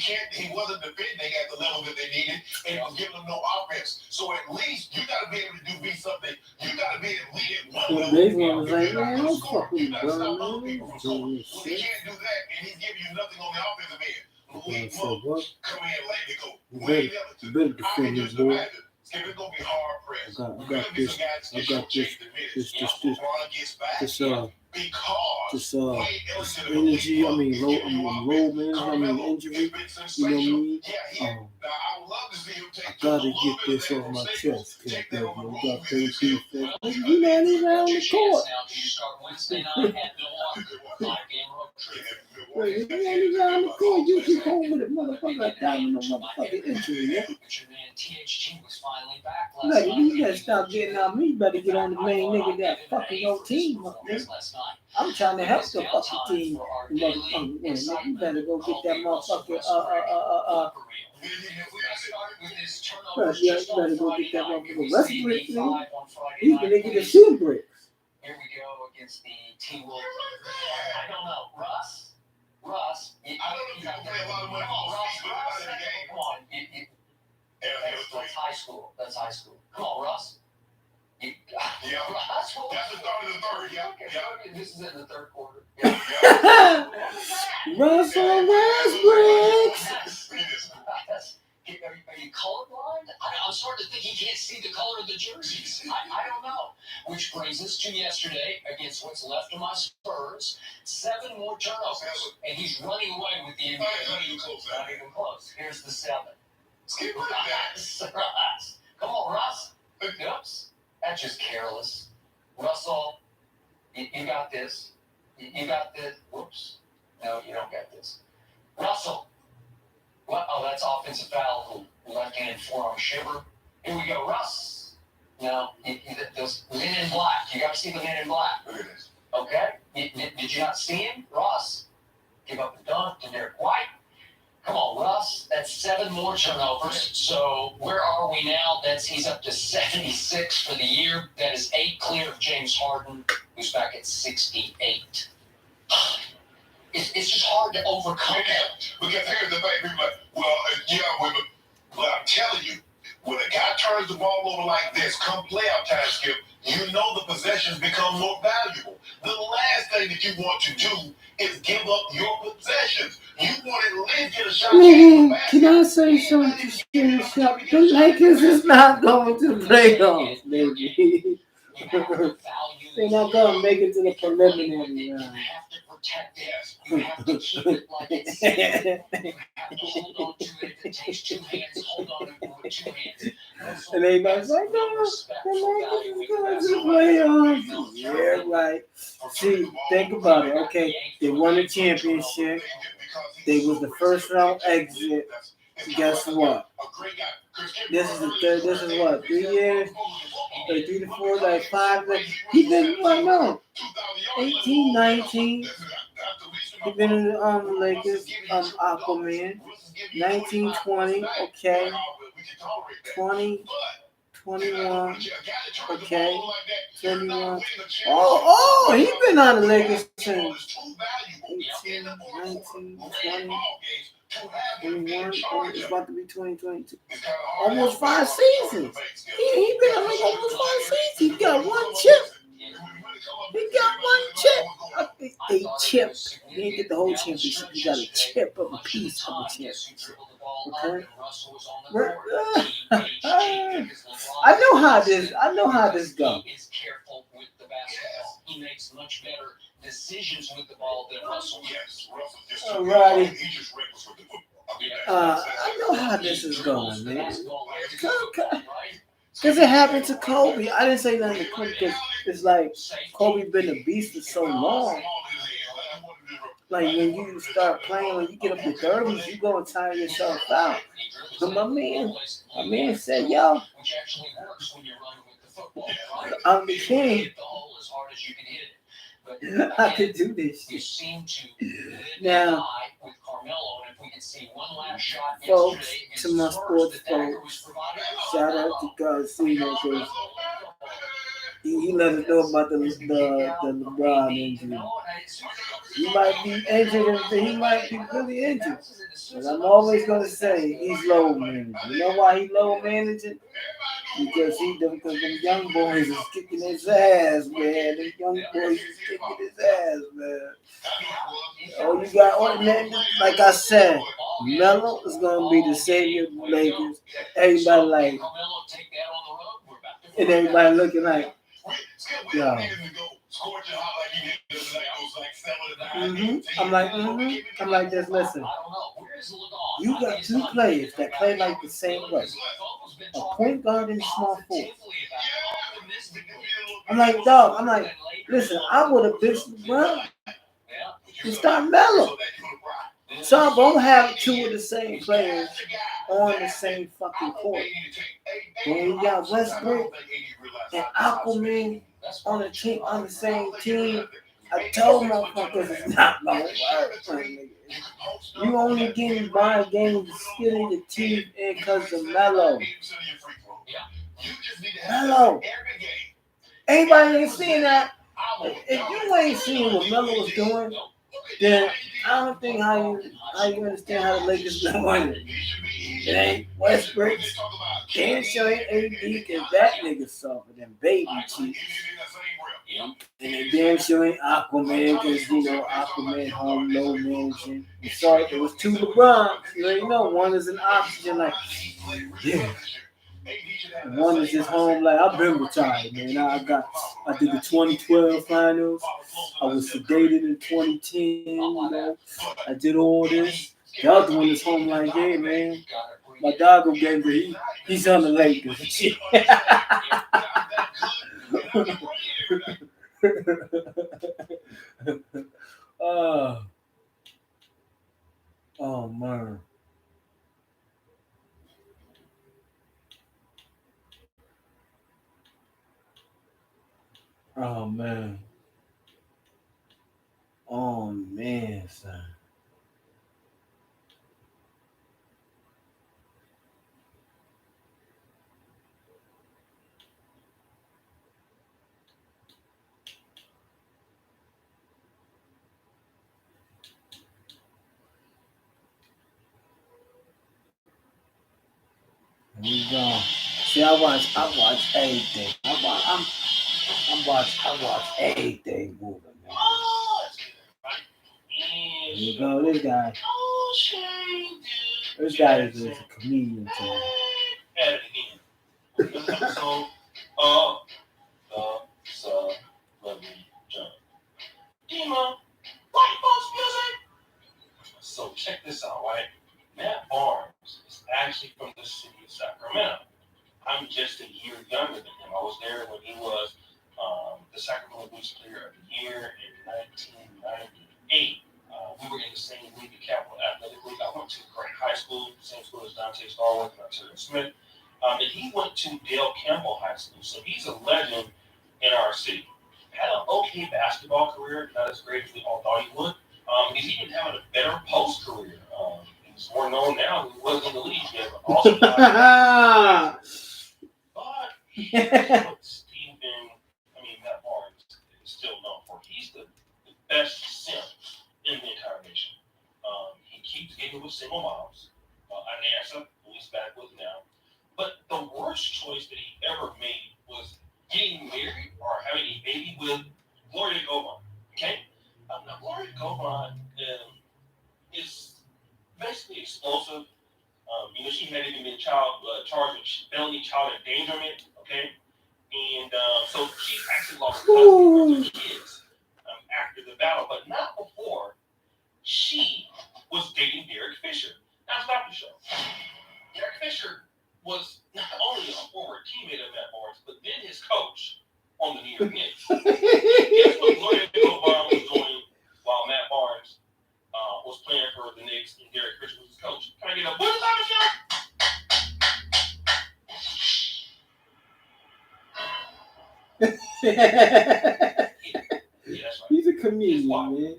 wasn't defending at the level that they needed, and he was giving them no offense. So at least you got to be able to be something. You got to be able to lead at one level. Bazemore was like, man, I'm score. You fucking got to stop other done. people from scoring. Well, he can't do that, and he's giving you nothing on the offensive end. Lead Monk, come in late to go. You better defend this boy. Skip, it's gonna be hard pressed. I got this energy. I mean, low man. I mean, injury. You know me. I gotta get this off my chest. Cause you got 30 defense. You're not even on the court. You're not even on the court. You keep home with it, motherfucker. Down no motherfucking injury, yeah. Like, you gotta stop getting on me. You better get on the main nigga that fucking your team up, man. I'm trying to help the fucking team. Motherfucker, man. You better go get that motherfucker, you better go get that motherfucker Westbrook, man. He's gonna get the shooting bricks. Here we go against the T-Wolves. I don't know. Russ? I don't know if people pay a lot of money for Russ, but out of the game. Come on. That's high school. That's high school. Come on, Russ. Yeah. That's the start of the third. Yeah. This is in the third quarter. Russell Westbrook. Are you colorblind? I'm starting to think he can't see the color of the jerseys. I don't know. Which brings us to yesterday against what's left of my Spurs. 7 more turnovers, and he's running away with the NBA. Not even close. Not even close. Here's the 7. Skip like that. Russ. Come on, Russ. Oops. That's just careless. Russell, you got this. You got this. Whoops. No, you don't get this. Russell. What? Oh, that's offensive foul. Left-handed forearm shiver. Here we go, Russ. No, those men in black. You got to see the men in black. Look at this. Okay? Did you not see him? Ross. Give up the dunk to Derek White. Come on, Russ. That's 7 more turnovers. So where are we now? He's up to 76 for the year. That is 8 clear of James Harden, who's back at 68. It's just hard to overcome that. Because here's the thing, people are like, well, but I'm telling you, when a guy turns the ball over like this, come playoff time, Skip, you know the possessions become more valuable. The last thing that you want to do is give up your possessions. You want to at least get a shot. Nigga, can I say something straight up? The Lakers is not going to the playoffs, baby. They're not going to make it to the preliminary round. Protect it. You have to keep it like it's safe. You have to hold on to it. If it takes 2 hands, hold on to it with 2 hands. And everybody's like, no, the Lakers going to the playoffs. Yeah, right. See, think about it. Okay, they won the championship. They was the first round exit. Guess what? This is the third. This is what, 3 years? Like 3 to 4, like 5. Like, he didn't want no. 18, 19. He been in the Lakers, Aquaman, 1920, okay, 20, 21, okay, 21. Oh, he been on the Lakers since 18, 19, 20, 21. Oh, it's about to be 2022. Almost 5 seasons. He been on like almost 5 seasons. He got one chip. He got one chip. A chip. He didn't get the whole championship. He got a chip of a piece of a championship. Okay. I know how this goes. He is careful with the basketball. He makes much better decisions with the ball than Russell. Yes, Russell just Alrighty. He just reckless with the football. I know how this is going, man. Because it happened to Kobe. I didn't say nothing to Kobe because it's like Kobe been a beast for so long. Like when you start playing, when you get up to 30s, you gonna tire yourself out. But my man said, yo, I'm the king. I could do this shit. Now, folks, to my sports folks, shout out to Garcia because he let us know about the LeBron injury. He might be injured and he might be really injured. But I'm always gonna say he's low managing. You know why he low managing? Because them young boys is kicking his ass, man. Them young boys is kicking his ass, man. Oh, you got man, like I said, Melo is gonna be the savior of the Lakers. Everybody like, and everybody looking like, yo. I'm like this. Listen, you got two players that play like the same way. A point guard and a small forward. I'm like, dog. I'm like, listen, I would have bitched LeBron and start Melo. So I don't have two of the same players on the same fucking court. When you got Westbrook and Aquaman on the same team, I told motherfuckers it's not gonna work. You only getting by games skilling your teeth in because of Melo. Melo. Anybody ain't seen that? If you ain't seen what Melo was doing, then I don't think how you understand how the Lakers been winning. It ain't Westbrook. Damn sure ain't AD because that nigga softer than baby cheeks. And it damn sure ain't Aquaman because Aquaman home low managing. Sorry, it was two LeBrons. You already know one is an oxygen like yeah. And one is just home like I've been retired, man. I did the 2012 finals. I was sedated in 2010. I did all this. The other one is home like, yeah, man. My dog gave me. He's on the Lakers. Oh man. Oh man. Oh man, son. Here we go. See, I watch everything. I watch everything moving, man. Here you go, this guy. This guy is a comedian too. So check this out, right? Matt Barnes is actually from the city of Sacramento. I'm just a year younger than him. I was there when he was the Sacramento Blues Player of the Year in 1998. We were in the same league, the Capital Athletic League. I went to Grant High School, same school as Dante Starwood and Arturo Smith. And he went to Dale Campbell High School, so he's a legend in our city. Had an okay basketball career, not as great as we all thought he would. He better post career. He's more known now than he was in the league. He has an awesome but what Matt Barnes is still known for. He's the best simp in the entire nation. He keeps getting with single moms. Anassa, who he's back with now. But the worst choice that he ever made was getting married or having a baby with Gloria Govan. Okay? Now, Gloria Govan is basically explosive. She had even been charged with felony child endangerment. Okay? And so she actually lost custody of her kids after the battle, but not before she was dating Derek Fisher. Now, stop the show. Derek Fisher was not only a former teammate of Matt Barnes, but then his coach on the New York Knicks. Guess what Gloria Govan was doing while Matt Barnes was playing for the Knicks and Derek Fisher was his coach? Can I get a Bush on the show? He's a comedian, man.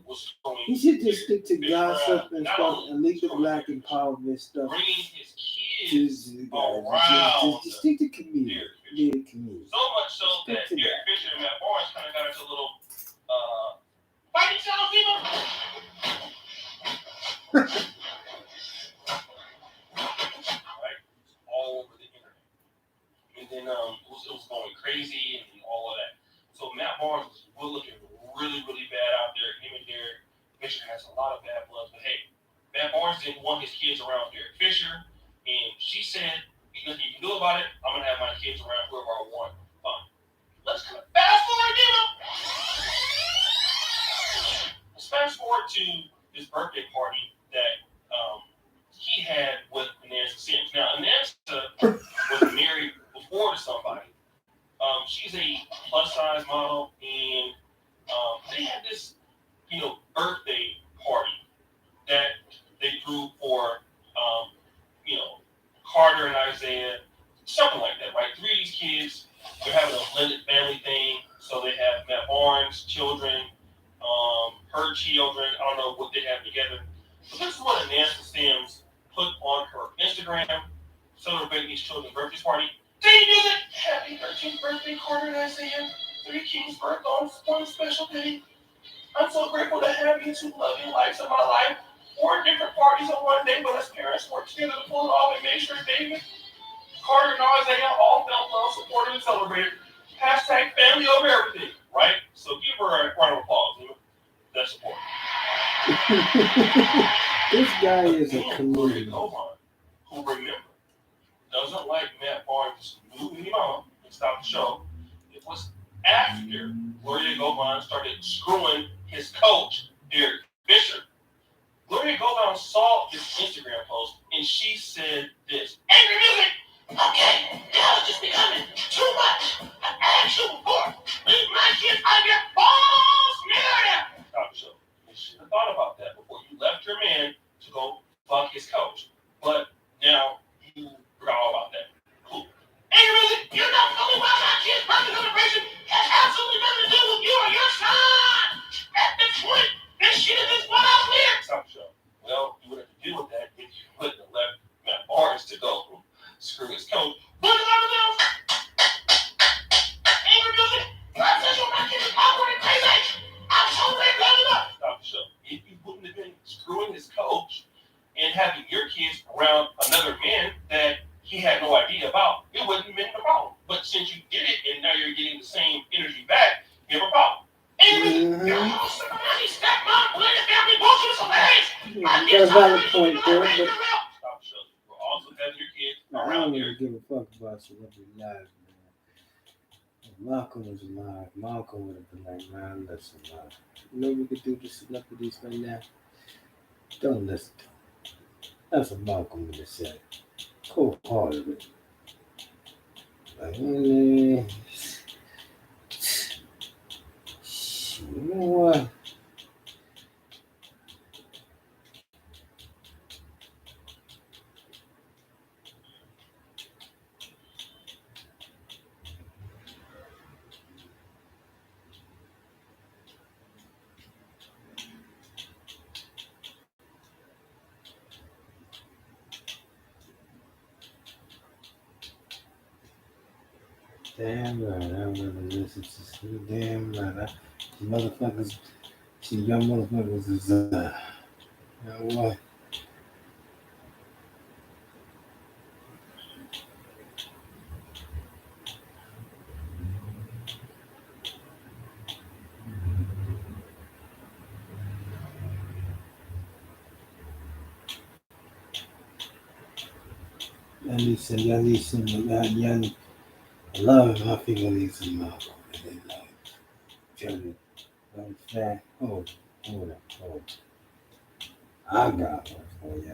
He should just stick to gossip and stuff and leave the black empowerment stuff. Just stick to comedian. Be a comedian. So much so that Derek Fisher and Matt Barnes kind of got into a little fighting challenge, people. Right? All over the internet. And then it was going crazy and all of that. So Matt Barnes was looking really, really bad out there. Him and Derek Fisher has a lot of bad blood. But hey, Matt Barnes didn't want his kids around Derek Fisher. And she said, "There's nothing you can do about it. I'm going to have my kids around whoever I want." Fine. Let's kind of fast forward, Let's fast forward to this birthday party that he had with Anassa Sims. Now, Anassa was married before to somebody. She's a plus-size model, and they had this, birthday party that they threw for, Carter and Isaiah, something like that, right? 3 of these kids, they're having a blended family thing, so they have Matt Barnes' children, her children, I don't know what they have together. So this is what Anassa Sims put on her Instagram, celebrating these children's birthday party. Did you do it? Happy 13th birthday, Carter and Isaiah. 3 kids' birth on one special day. I'm so grateful to have you 2 loving lives of my life. 4 different parties on one day, but as parents worked together to pull it off and make sure David, Carter, and Isaiah all felt love, supported, and celebrated. Hashtag family over everything, right? So give her a round of applause. That's support. This guy is a comedian. Who remember doesn't like Matt Barnes' new mom and stop the show. It was after Gloria Govan started screwing his coach, Derek Fisher. Gloria Govan saw his Instagram post and she said this: "Angry music! Okay, now it's just becoming too much. I asked you before. Leave my kids out of your balls, nigga!" Stop the show. You should have thought about that before you left your man to go fuck his coach. But now you forgot all about that. Cool. Angry music! You don't know about my kids' birthday celebration has absolutely nothing to do with you or your son! At this point, this shit is what I'm here! Stop the show. Well, you would have to deal with that if you wouldn't have left Matt Barnes to go screw his coach. But angry music! My sister, my kids is awkward and crazy! I'm totally blown up! Stop the show. If you wouldn't have been screwing his coach and having your kids around another man that he had no idea about, it wouldn't have been a problem. But since you did it and now you're getting the same energy back, you have a problem. You're also a stepmom, blended family bullshit is hilarious. That's a valid point, bro. But Stop the show. We're also having your kids I around don't here. really give a fuck about celebrity lives, man. If Malcolm was alive, Malcolm would have been like, man, listen, man. You know we could do the celebrities right now? Don't listen to him. That's what Malcolm would have said. Cold-heartedly. Like, you know what? Damn right, I rather listen to some damn right. Motherfuckers, see young motherfuckers is you know what? I need some, young. I love my people need some milk. They like, children. I'm saying, hold up. I got one for you.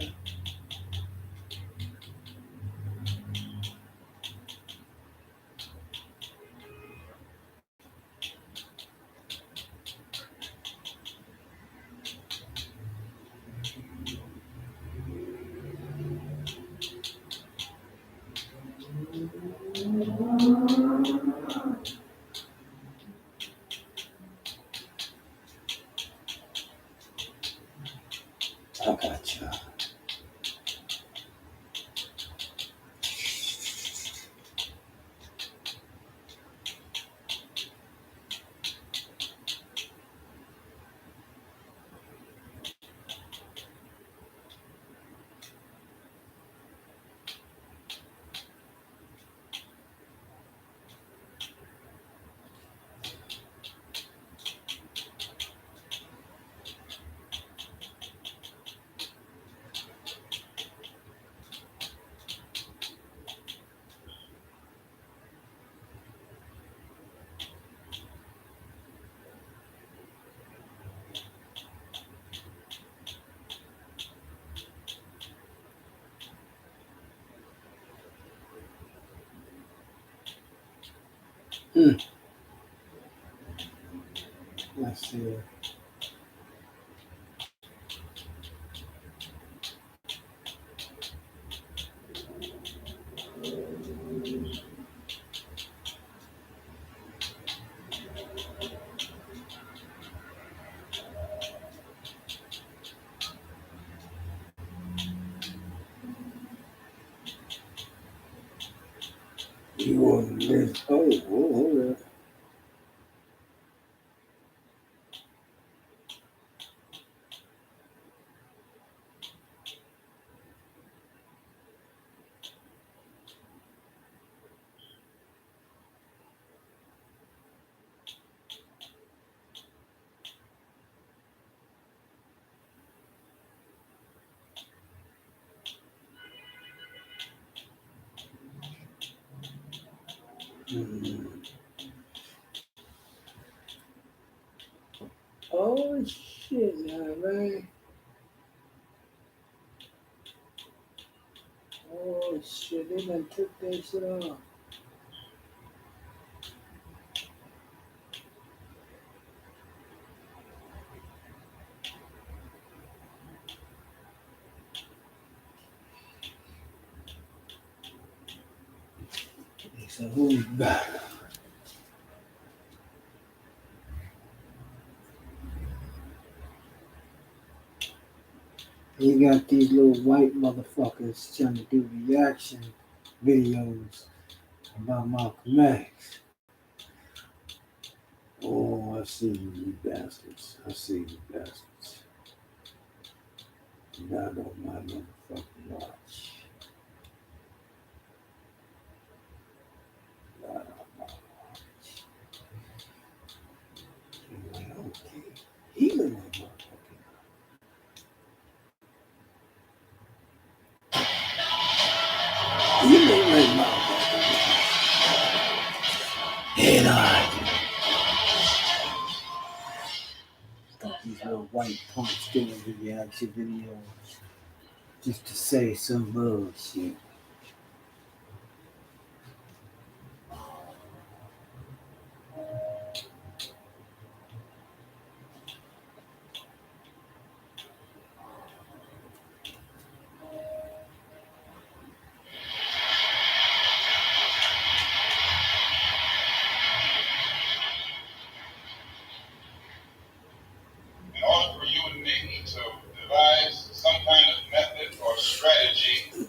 I got you. Let's see. You want this? Hold up. Oh shit, now, man. Oh shit, they done took that shit off. So who's back? You got these little white motherfuckers trying to do reaction videos about Malcolm X. Oh, I see you bastards. I see you bastards. God on my motherfucking watch. God on my watch. He went okay. He look like motherfucking. He look like motherfucking. Head on. These little white punks doing reaction videos just to say some bullshit. In order for you and me to devise some kind of method or strategy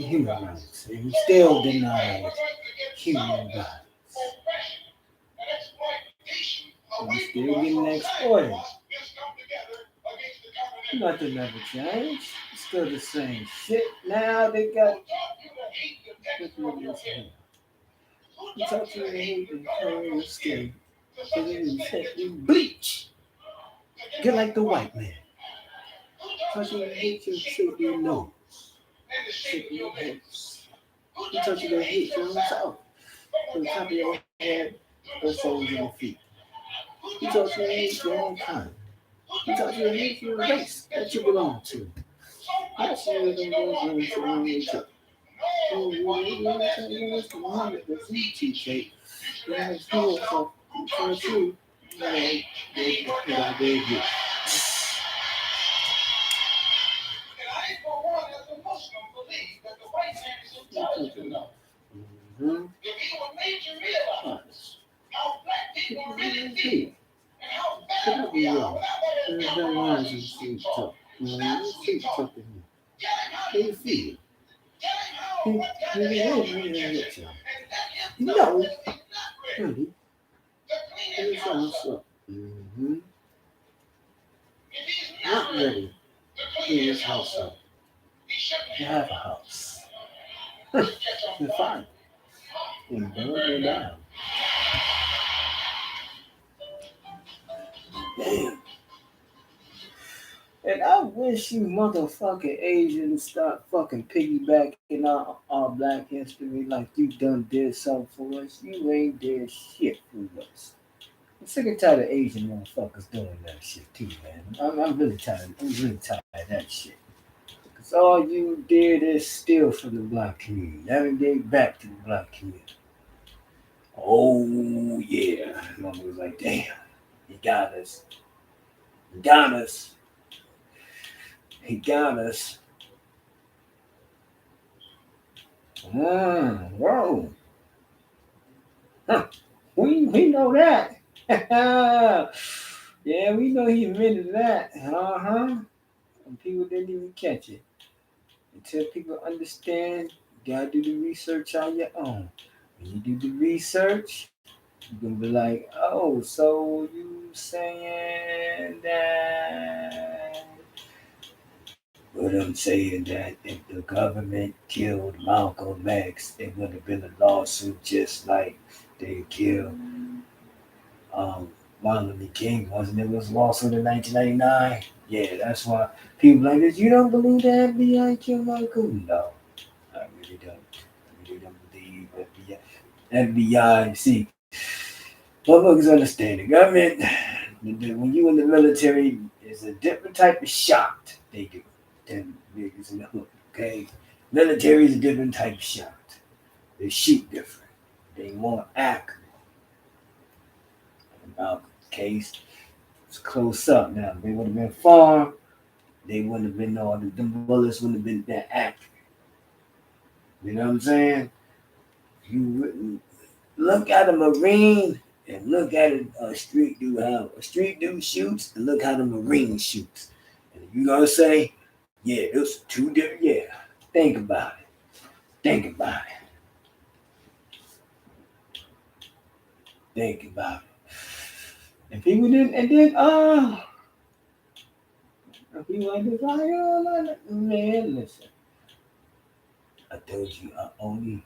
human rights. And he still denies human rights. And he's still getting exploited. Nothing ever changed. It's still the same shit. Now they got. You talk to me, hate the color skin. So you bleach. Get like the white man. Touch you hate your shape your nose. Shape your hips. You touch you hate your own self. From the top of your head, the soles of your feet. You touch you hate your own kind. You touch you hate your race that you belong to. I see you don't go to your own nature. Oh, you to Muhammad, the teaching. You have school, so for you, they gave you. Mm-hmm. Could be wrong. There's no lines in street talk. Street talk in here. How you feel? No. Really? Here's what's up. Mm-hmm. Not ready. Here's house up. You have a house. You're fine. And burn it down. Damn. And I wish you motherfucking Asians start fucking piggybacking on our black history like you done did something for us. You ain't did shit for us. I'm sick and tired of Asian motherfuckers doing that shit too, man. I'm really tired. I'm really tired of that shit. Cause all you did is steal from the black community. Never gave back to the black community. Oh yeah. Mama was like, damn, he got us. He got us. He got us. Whoa. Huh. We know that. Yeah, we know he admitted that. And people didn't even catch it. Until people understand, you gotta do the research on your own. When you do the research, you're gonna be like, oh, so you saying that. But I'm saying that if the government killed Malcolm X, it would have been a lawsuit just like they killed Martin Luther King, wasn't it? It was a lawsuit in 1999. Yeah, that's why people like this. You don't believe the FBI killed Malcolm? No, I really don't. I really don't believe FBI. FBI, see, motherfuckers understand the government. When you in the military, it's a different type of shot they do than niggas in the hood. Okay, military is a different type of shot. They shoot different. They more accurate. Malcolm's case was close up. Now, if they would have been far, they wouldn't have been all the bullets wouldn't have been that accurate. You know what I'm saying? You wouldn't look at a Marine and look at a street dude how a street dude shoots and look how the Marine shoots. And you gonna say, yeah, those two different. Yeah, think about it. Think about it. Think about it. And people didn't, and then people like this, man, listen. I told you I only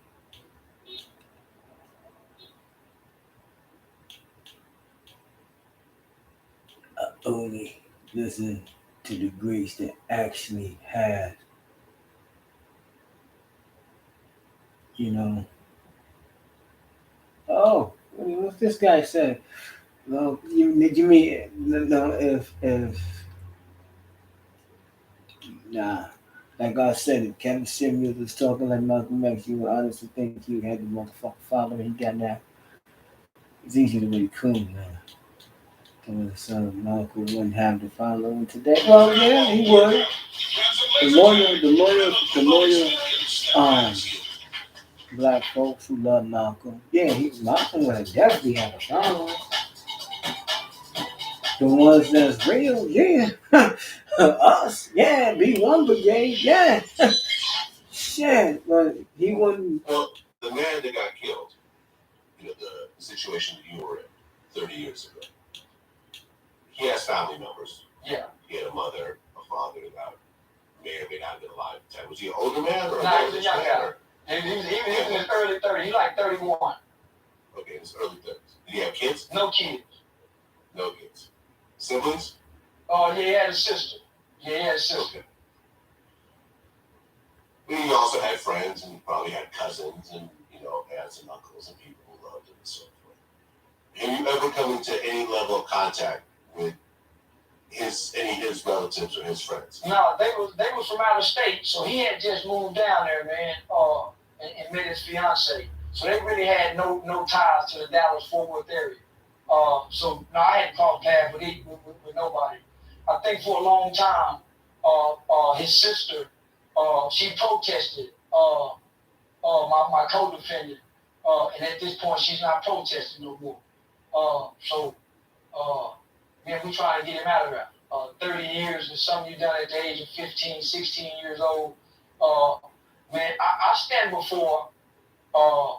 listen to the greats that actually had, you know. Oh, what's this guy said? Well, you mean no? If nah, like I said, if Kevin Samuels was talking like Malcolm X, you would honestly think you had the motherfucker following. He got now. It's easy to be cool now. So Malcolm wouldn't have the following today. Well, yeah, he would. The lawyer, black folks who love Malcolm. Yeah, Malcolm would have definitely had a following. The ones that's real, yeah. Us, yeah. B1 Brigade, yeah. Shit. Yeah, but he wasn't. Well, the man that got killed, the situation that you were in 30 years ago, he has family members. Yeah. He had a mother, a father that may or may not have been alive at the time. Was he an older man or Nah, he was a young young man? guy. He was in his early 30s. He like 31. Okay, in his early 30s. Did he have kids? No kids. No kids. Siblings? Oh, yeah, he had a sister. Yeah, he had a sister. Okay. And he also had friends and probably had cousins and, aunts and uncles and people who loved him and so forth. Have you ever come into any level of contact with any of his relatives or his friends? No, they was from out of state, so he had just moved down there, man, and met his fiance. So they really had no ties to the Dallas-Fort Worth area. So no, I hadn't crossed paths with nobody. I think for a long time, his sister, she protested my co-defendant, and at this point she's not protesting no more. Man, we trying to get him out of there. 30 years and some of you done at the age of 15, 16 years old. Man, I stand before, I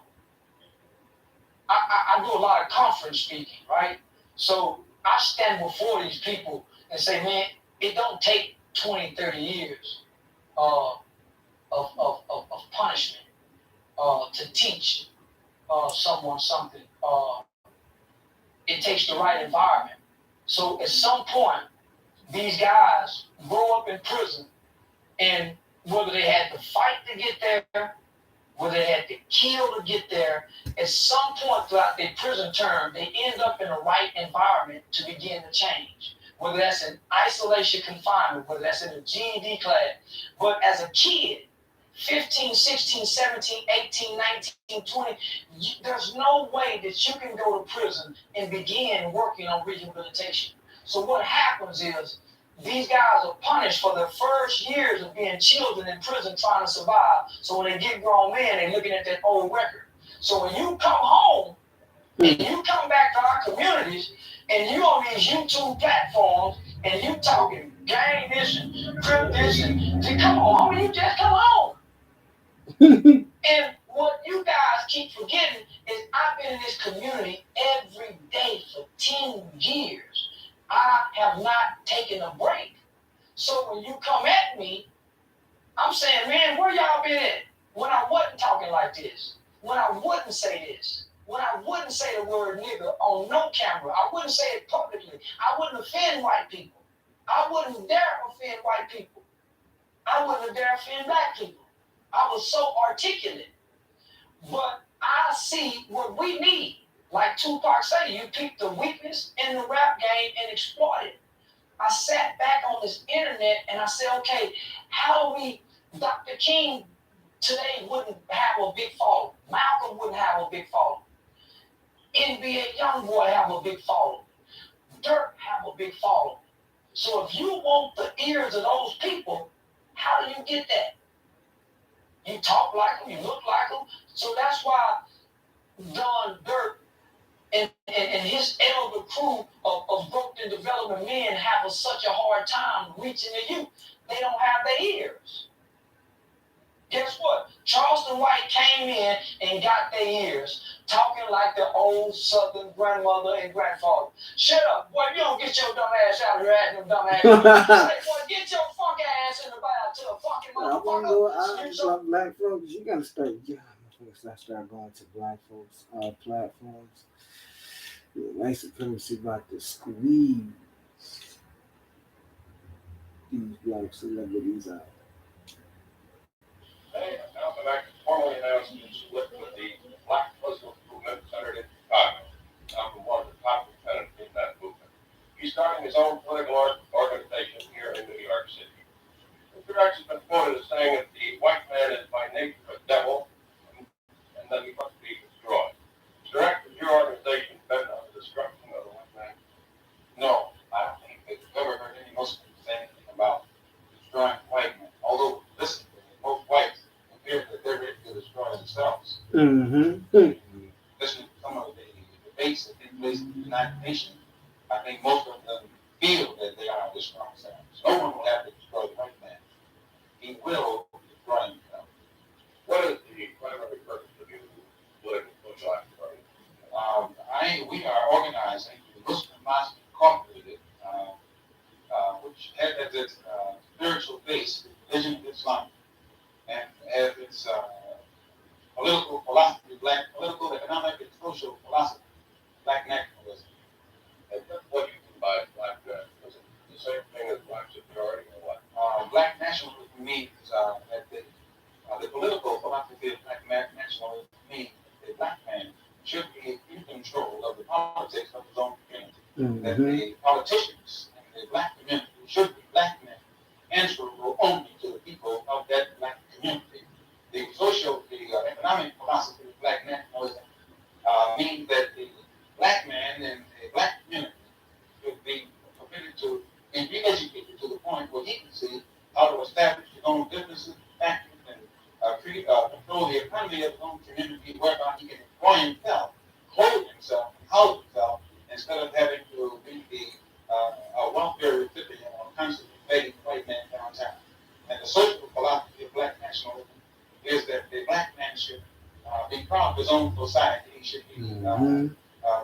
do a lot of conference speaking, right? So I stand before these people and say, man, it don't take 20, 30 years of punishment to teach someone something. It takes the right environment. So at some point, these guys grow up in prison, and whether they had to fight to get there, whether they had to kill to get there, at some point throughout their prison term, they end up in the right environment to begin to change. Whether that's in isolation confinement, whether that's in a GED class. But as a kid, 15, 16, 17, 18, 19, 20, there's no way that you can go to prison and begin working on rehabilitation. So what happens is these guys are punished for their first years of being children in prison trying to survive. So when they get grown men, they're looking at that old record. So when you come home and you come back to our communities and you on these YouTube platforms and you talking gang this and crip this and come on, you just come home. And what you guys keep forgetting is I've been in this community every day for 10 years. I have not taken a break. So when you come at me, I'm saying, man, where y'all been at? When I wasn't talking like this, when I wouldn't say this, when I wouldn't say the word nigga on no camera, I wouldn't say it publicly, I wouldn't offend white people. I wouldn't dare offend white people. I wouldn't dare offend black people. I was so articulate. But I see what we need. Like Tupac said, you pick the weakness in the rap game and exploit it. I sat back on this internet and I said, okay, how do we, Dr. King today wouldn't have a big following. Malcolm wouldn't have a big following. NBA Youngboy have a big following. Dirk have a big following. So if you want the ears of those people, how do you get that? You talk like them, you look like them. So that's why Don Dirk and his elder crew of growth and development men have such a hard time reaching the youth. They don't have their ears. Guess what? Charleston White came in and got their ears, talking like the old Southern grandmother and grandfather. Shut up, boy, you don't get your dumb ass out of here acting them dumb ass. Say, boy, get your funk ass in the bath to the fucking motherfucker. Black folks, you gotta start. I start going to black folks platforms. White supremacy about to squeeze these black celebrities out. Hey, I'd like to formally announce the split with the Black Muslim movement centered in Chicago. I'm one of the top lieutenants in that movement. He's starting his own political organization here in New York City. Mr. X has been quoted as saying that the white man is by nature a devil and that he must be destroyed. Mr. X, is your organization bent on the destruction of the white man? No, I don't think they've ever heard any Muslims say anything about destroying white men. Although, listen, most whites appear that they're ready to destroy themselves. Mm-hmm. Listen to some of the debates that take place in the United Nations. I think most of them feel that they are destroying themselves. No one will have to destroy the white man. He will destroy himself. has its spiritual base, religion of Islam, and has its political philosophy, black political, economic, and social philosophy, black nationalism. And what do you mean by black nationalism? The same thing as black superiority or what? Black nationalism means that the political philosophy of black nationalism means that black man should be in control of the politics of his own community. That the politicians and the black community should be black men answerable only to the people of that black community. The economic philosophy of black nationalism means that the black man and the black community should be permitted to be re-educated to the point where he can see how to establish his own businesses, factories, and control the economy of his own community, whereby he can employ himself, clothe himself, and house himself, instead of having to be a welfare recipient or constantly begging white man downtown. And the social philosophy of black nationalism is that the black man should be proud of his own society. He should be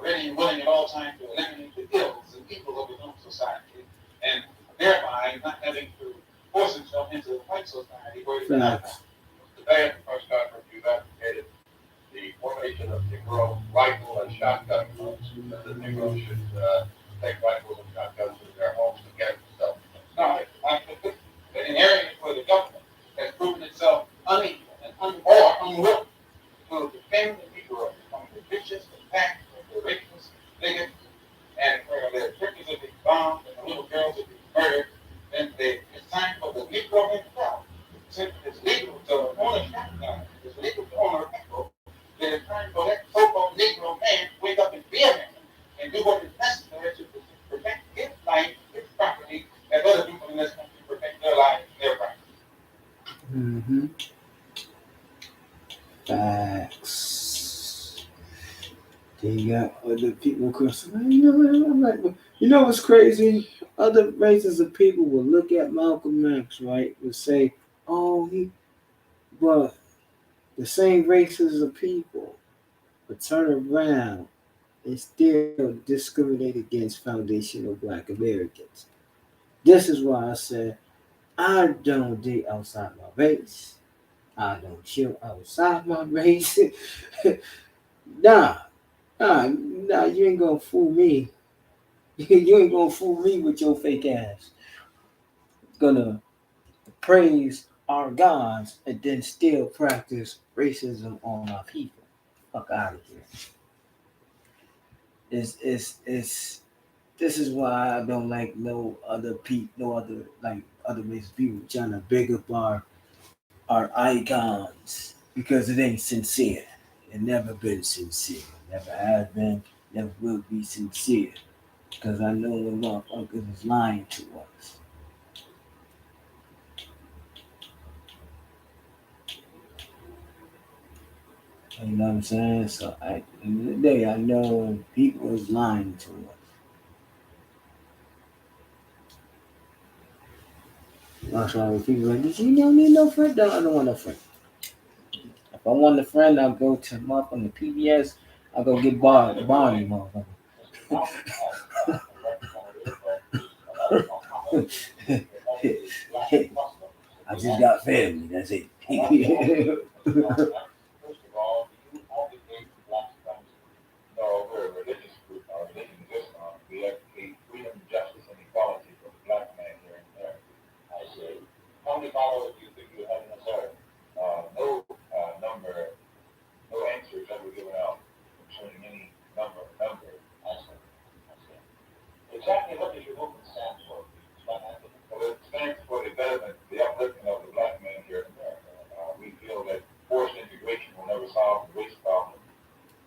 ready and willing at all times to eliminate the ills and evils of his own society, and thereby not having to force himself into the white society where he's not. Today, at the first conference, you've advocated the formation of Negro rifle and shotgun clubs. That the Negro should take rifles and shotguns to their homes to get themselves. No, but in areas where the government has proven itself unequal and unwilling to defend the Negro from the vicious attacks of the racist bigots, and where the churches are being bombed and the little girls are being murdered, then it's time for the Negro himself. Since it's legal to own a shotgun, it's legal to own a rifle, then it's time for that so-called Negro man to wake up and be a man and do what is necessary to protect his life, his property, as other people in this country protect their lives and their property. Facts. They got other people crossing. You know what's crazy? Other races of people will look at Malcolm X, right? Would say, "Oh, but the same races of people would turn around and still discriminate against foundational Black Americans." This is why I said I don't date outside my race. I don't chill outside my race. Nah, you ain't gonna fool me. You ain't gonna fool me with your fake ass. Gonna praise our gods and then still practice racism on my people. Fuck out of here. It's this is why I don't like no other like other race people trying to big up our icons because it ain't sincere. It never been sincere. Never has been. Never will be sincere. Because I know the motherfuckers is lying to us. You know what I'm saying? So at the end of the day, I know people is lying to us. That's why when people are like, you don't need no friend? No, I don't want no friend. If I want a friend, I'll go to motherfucking PBS. I'll go get Barney, motherfucker. I just got family. That's it. First of all, you advocate black friends. No, we're a religious group. Our religion is Islam. We advocate freedom, justice, and equality for the black man here in America. I say, how many followers do you think you have in the earth? No number, no answer is ever given out concerning any number. I say. Exactly what does your movement stand for? Well, it stands for the betterment, the uplifting of the black man here in America. We feel that forced integration will never solve the race problem,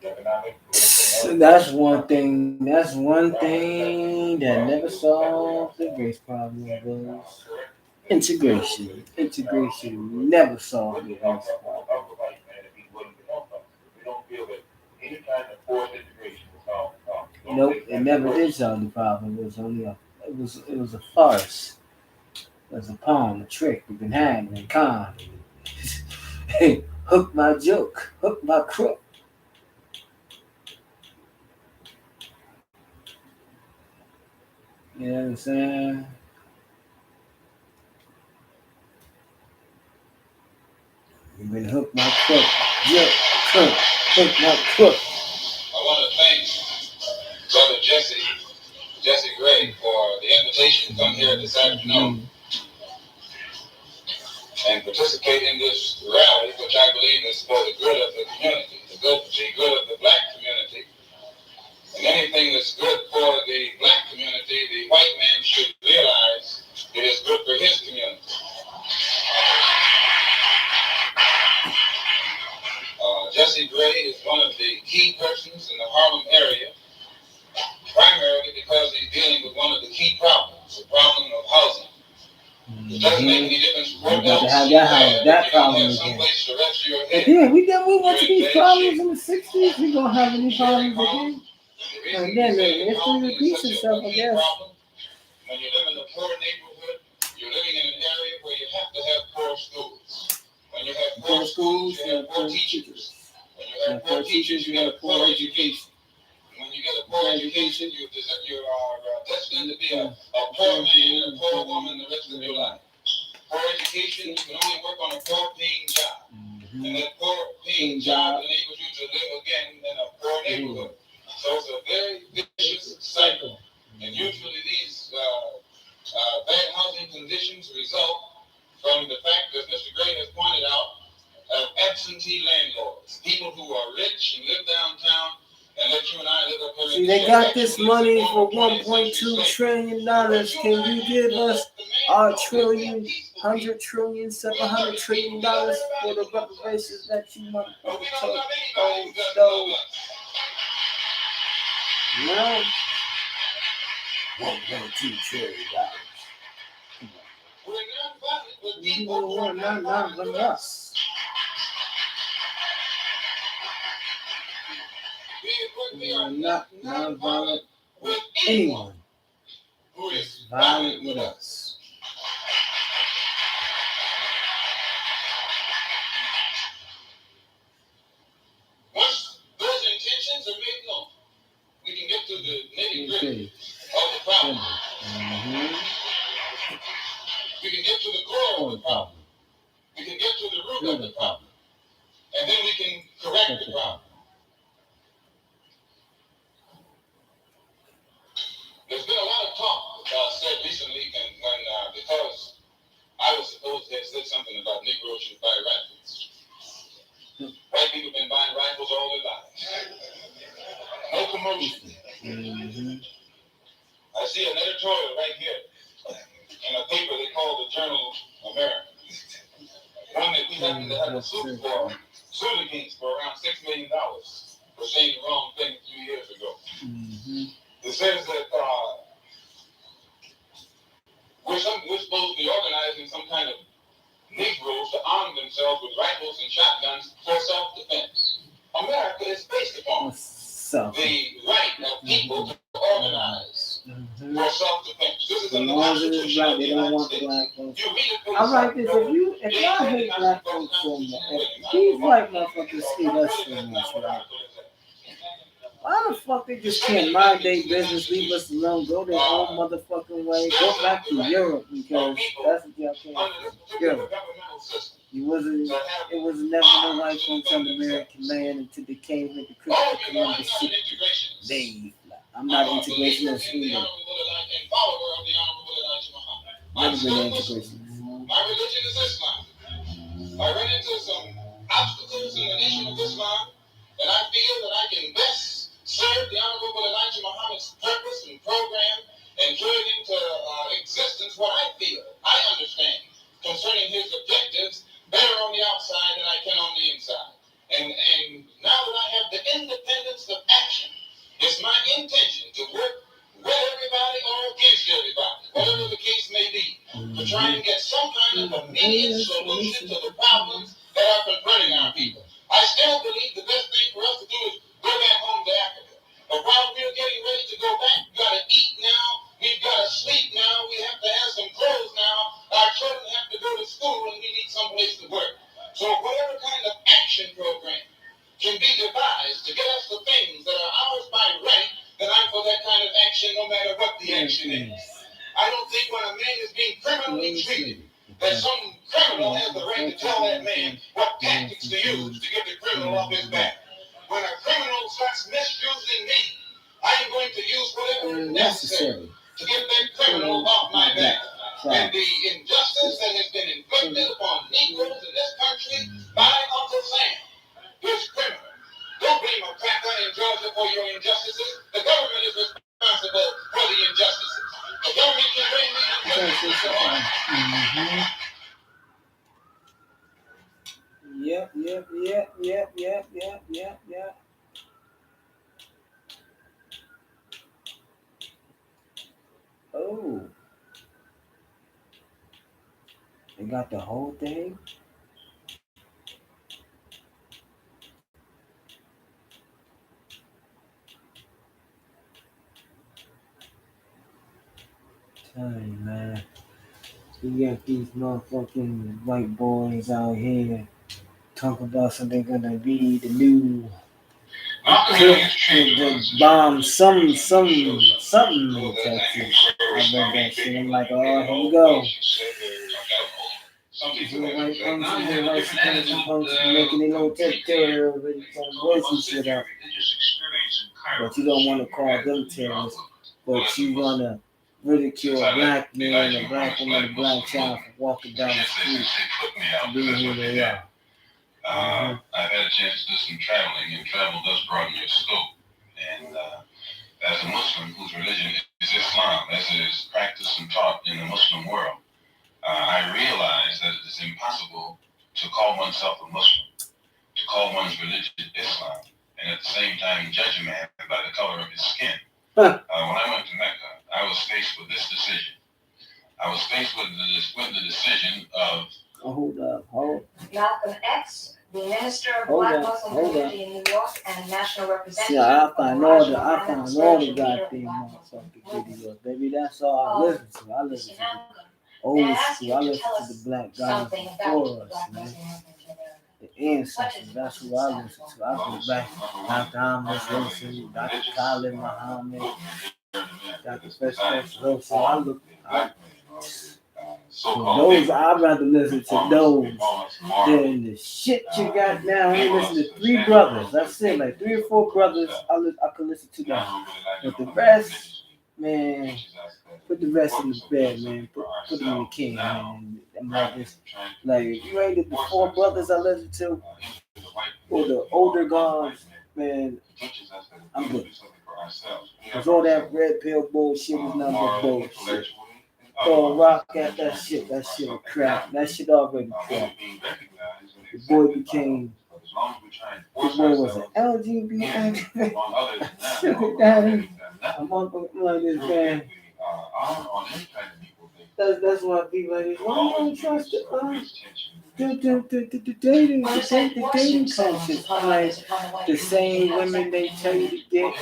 the economic, political, That's one thing. That's one thing that never solved the race problem was integration. Integration never solved the race problem. of the white man if he's willing to help us. We don't feel that any kind of forced integration will solve the problem. Nope, it never did solve the problem. It was only it was a farce. It was a poem, a trick. You can hang and con. Hey, hook my joke, hook my crook. You know what I'm saying? Crook. I want to thank Brother Jesse Gray, for the invitation to come here this afternoon and participate in this rally, which I believe is for the good of the community, the good of the black community. And anything that's good for the black community, the white man should realize it is good for his community. Jesse Gray is one of the key persons in the Harlem area, primarily because he's dealing with one of the key problems, the problem of housing. It doesn't make any difference what else you have. That You problem don't have again. someplace to rest your head. And then we went to these problems in the 60s. We gonna have any problems again? And then the history repeats itself, I guess. When you live in a poor neighborhood, you're living in an area where you have to have poor schools. When you have poor schools, you have poor teachers. When you have poor teachers, you have poor education. When you get a poor education, you are destined to be a poor man, a poor woman the rest of your life. Poor education, you can only work on a poor paying job. And that poor paying job enables you to live again in a poor neighborhood. So it's a very vicious cycle. And usually these bad housing conditions result from the fact, as Mr. Gray has pointed out, of absentee landlords, people who are rich and live downtown, and let you and I live up here. See, they got this money for $1.2 trillion. Can you give us our trillion, 100 trillion, 700 trillion dollars for the reparations that you motherfuckers took? No. $1.2 trillion. You know what? Not from us. We are not violent with anyone who is violent with us. Once those intentions are made known, we can get to the nitty-gritty of the problem. We can get to the core of the problem. We can get to the root of the problem. And then we can correct the problem. There's been a lot of talk said recently when because I was supposed to have said something about Negroes should buy rifles. White people have been buying rifles all their lives. No commotion. I see an editorial right here in a paper they call the Journal American. One that we happened to have a suit against for around $6 million for saying the wrong thing a few years ago. It says that we're supposed to be organizing some kind of Negroes to arm themselves with rifles and shotguns for self-defense. America is based upon the right of people to organize for self-defense. This is in the Constitution of the United States. I like this. If y'all hate black folks so much, if these white motherfuckers hate us so much, right? Why the fuck they just can't mind their business, leave us alone, go their own motherfucking way, go back to Europe, because that's what y'all came from. Europe. It was never no white folks on American land until they came into Christopher Columbus shit. I'm not integrationist either. Never been integrationist. My religion is Islam. I run into some obstacles in the nation of Islam, and I feel that I can best serve the Honorable Elijah Muhammad's purpose and program and bring into existence what I feel, I understand, concerning his objectives better on the outside than I can on the inside. And now that I have the independence of action, it's my intention to work with everybody or against everybody, whatever the case may be, to try and get some kind of immediate solution to the problems that are confronting our people. I still believe the best thing for us to do is go back home to Africa. But while we're getting ready to go back, we've got to eat now, we've got to sleep now, we have to have some clothes now, our children have to go to school, and we need someplace to work. So whatever kind of action program can be devised to get us the things that are ours by right, then I'm for that kind of action no matter what the action is. I don't think when a man is being criminally treated, that some criminal has the right to tell that man what tactics to use to get the criminal off his back. when a criminal starts misusing me, I am going to use whatever is necessary to get that criminal off my back. And the injustice that has been inflicted upon Negroes in this country by Uncle Sam is criminal. Don't blame a cracker in Georgia for your injustices. The government is responsible for the injustices. The government can bring me injustices. Yep. Oh, they got the whole thing. Tell you, man. You got these motherfucking white boys out here talk about something gonna be the new the bomb something in Texas. I read that shit. I'm like, oh, here we go. White supremacy folks making their little territory, voicing shit up. But you don't want to call them terrorists. But you want to ridicule a black man, a black woman, a black child for walking down the street and being who they are. I've had a chance to do some traveling, and travel does broaden your scope. And as a Muslim whose religion is Islam, as it is practiced and taught in the Muslim world, I realize that it is impossible to call oneself a Muslim, to call one's religion Islam, and at the same time judge a man by the color of his skin. When I went to Mecca, I was faced with this decision. I was faced with the decision of... Hold up. Malcolm X, the minister of Black Muslim community in New York and national representative. Yeah, I found all the goddamn motherfucking videos, baby. That's all I listen to. I listen to the old school. I listen to the black guys before us, man. The ancestors. That's who I listen to. I go back Dr. Ahmed Wilson, Dr. Khalid Muhammad, Dr. Fresh Wilson. Those, I'd rather listen to those than the shit you got now. I listen to 3 brothers. That's it, like 3 or 4 brothers. I could listen to them. But the rest, man, put the rest in the bed, man. Put them in the can, man. I'm like this. Like, if you ain't the 4 brothers I listen to, or the older guys, man, I'm good. Because all that red pill bullshit was nothing but bullshit. Oh, rock at that shit was crap. That shit already crap. The boy became, the boy was an LGBT activist. I'm like this man. That's why people like this. Why don't you trust the dating culture? Like the same women they tell you to get.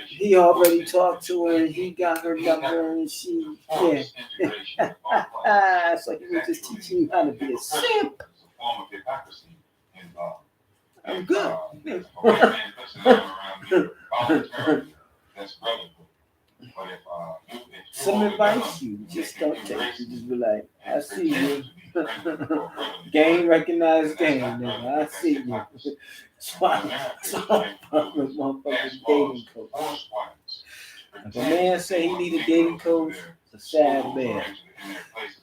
He already talked to her, and he got her number, and she, yeah. So he was just teaching you how to be a simp. I'm good. Some advice you just don't take. You just be like, I see you. Game recognized game, nigga. I see you. Motherfucking dating coach. If a man say he need a dating coach, it's a sad man.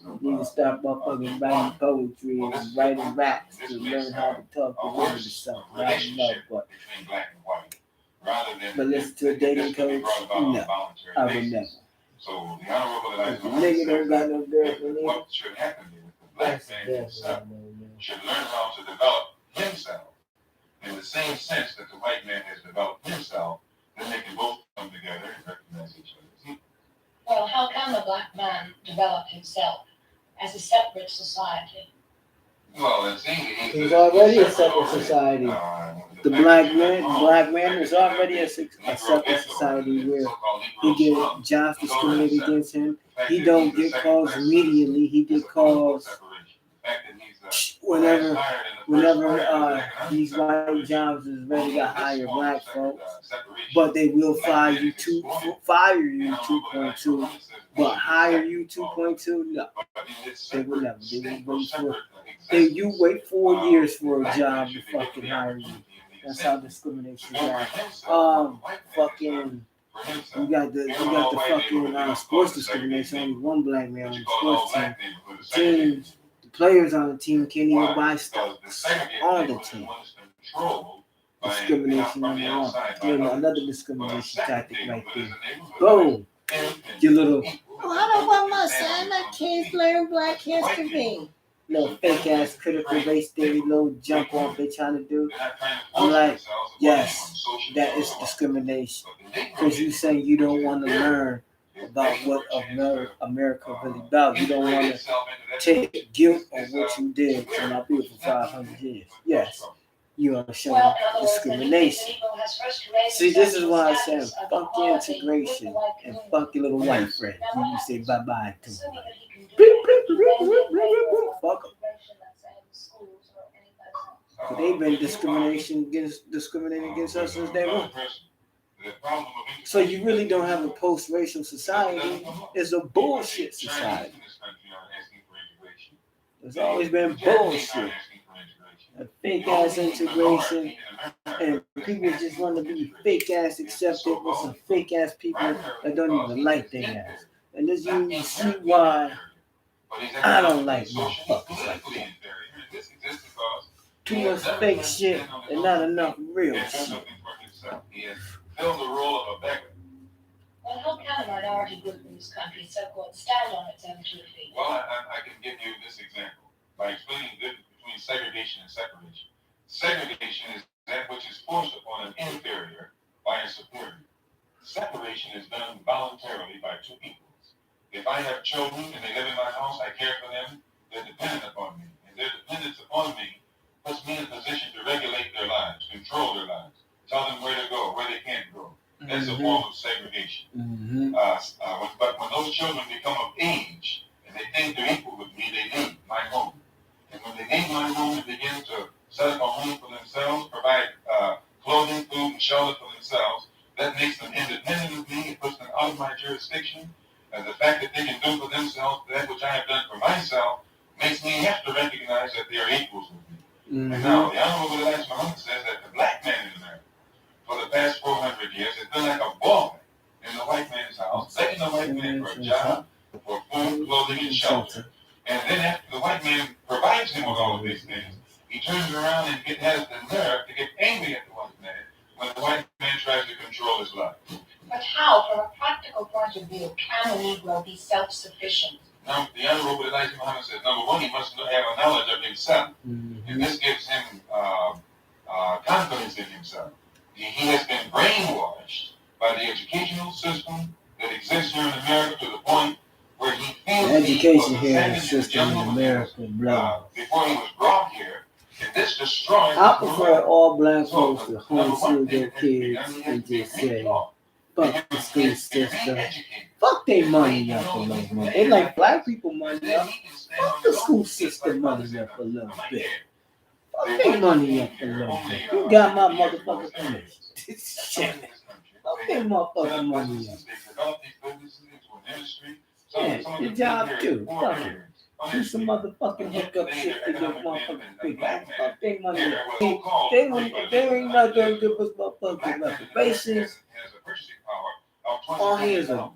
You need to start motherfucking writing poetry and writing raps to learn how to talk to women or something. I don't know, but listen to a dating coach? No, I would never. So the honorable if the nigga don't got no girlfriend, what should happen is the black man himself should learn how to develop himself in the same sense that the white man has developed himself. Then they can both come together and recognize each other. Well, how can the black man develop himself as a separate society? Well, he's already a separate society. The black man is already a separate society where he get jobs discriminated against him. He don't get calls immediately. He get calls whenever these white jobs is ready to hire black folks. But they will fire you 2.2, but hire you 2.2. No, they will never. They will wait for. You wait 4 years for a job to fucking hire you. That's how discrimination is. Fucking. You got the fucking sports discrimination. Only one black man on the sports team. Teams, the players on the team can't even buy stocks on the team. Discrimination number one. Another discrimination tactic right there. Boom. Your little. Oh, I don't want my son. My kids learn Black history. Little fake ass critical race theory, little jump off they trying to do. I'm like, yes, that is discrimination. Because you saying you don't want to learn about what America really about. You don't want to take guilt on what you did to my people for 500 years. Yes, you are showing discrimination. See, this is why I said fuck your integration and fuck your little white friend. You say bye-bye to them. Fuck them. But they've been discriminating against us since day one. So you really don't have a post-racial society. It's a bullshit society. There's always been bullshit. A fake ass integration, and people just want to be fake ass accepted with some fake ass people that don't even like their ass. And this you see why I don't like motherfuckers like that. Too much fake shit and not enough real shit. Well, how can a minority group in this country so-called stand on its own 2 feet? Well, I can give you this example by explaining the difference between segregation and separation. Segregation is that which is forced upon an inferior by a superior. Separation is done voluntarily by two equals. If I have children and they live in my house, I care for them, they're dependent upon me. And their dependence upon me puts me in a position to regulate their lives, control their lives, tell them where to go, where they can't go. That's a form of segregation. But when those children become of age and they think they're equal with me, they leave my home. And when they leave my home and begin to set up a home for themselves, provide clothing, food, and shelter for themselves, that makes them independent of me. It puts them out of my jurisdiction. And the fact that they can do for themselves that which I have done for myself makes me have to recognize that they are equals with me. And now, the Honorable Elijah Muhammad says that the black man in America, for the past 400 years, has been like a boy in the white man's house, begging the white man for a job, for food, clothing, and shelter. And then after the white man provides him with all of these things, he turns around and has the nerve to get angry at the white man when the white man tries to control his life. But how, from a practical point of view, can a Negro be self-sufficient? Now, the Honorable Elijah Muhammad says, number one, he must have a knowledge of himself. And this gives him confidence in himself. He has been brainwashed by the educational system that exists here in America to the point where he feels the education here in the system in America, before he was brought here, and this destroys. I prefer all black folks to homeschool their kids and just say, fuck the school system. Fuck their money up a little bit. They like black people money up. Fuck the school system money up a little bit. Fuck their money up a little bit. You got my motherfucking permission. Shit. Fuck their motherfucking money up. Yeah, your job too. Fuck it. Do some motherfucking hookup shit to your motherfucking people. Fuck their money up. They ain't not gonna give us motherfucking reparations. All he is all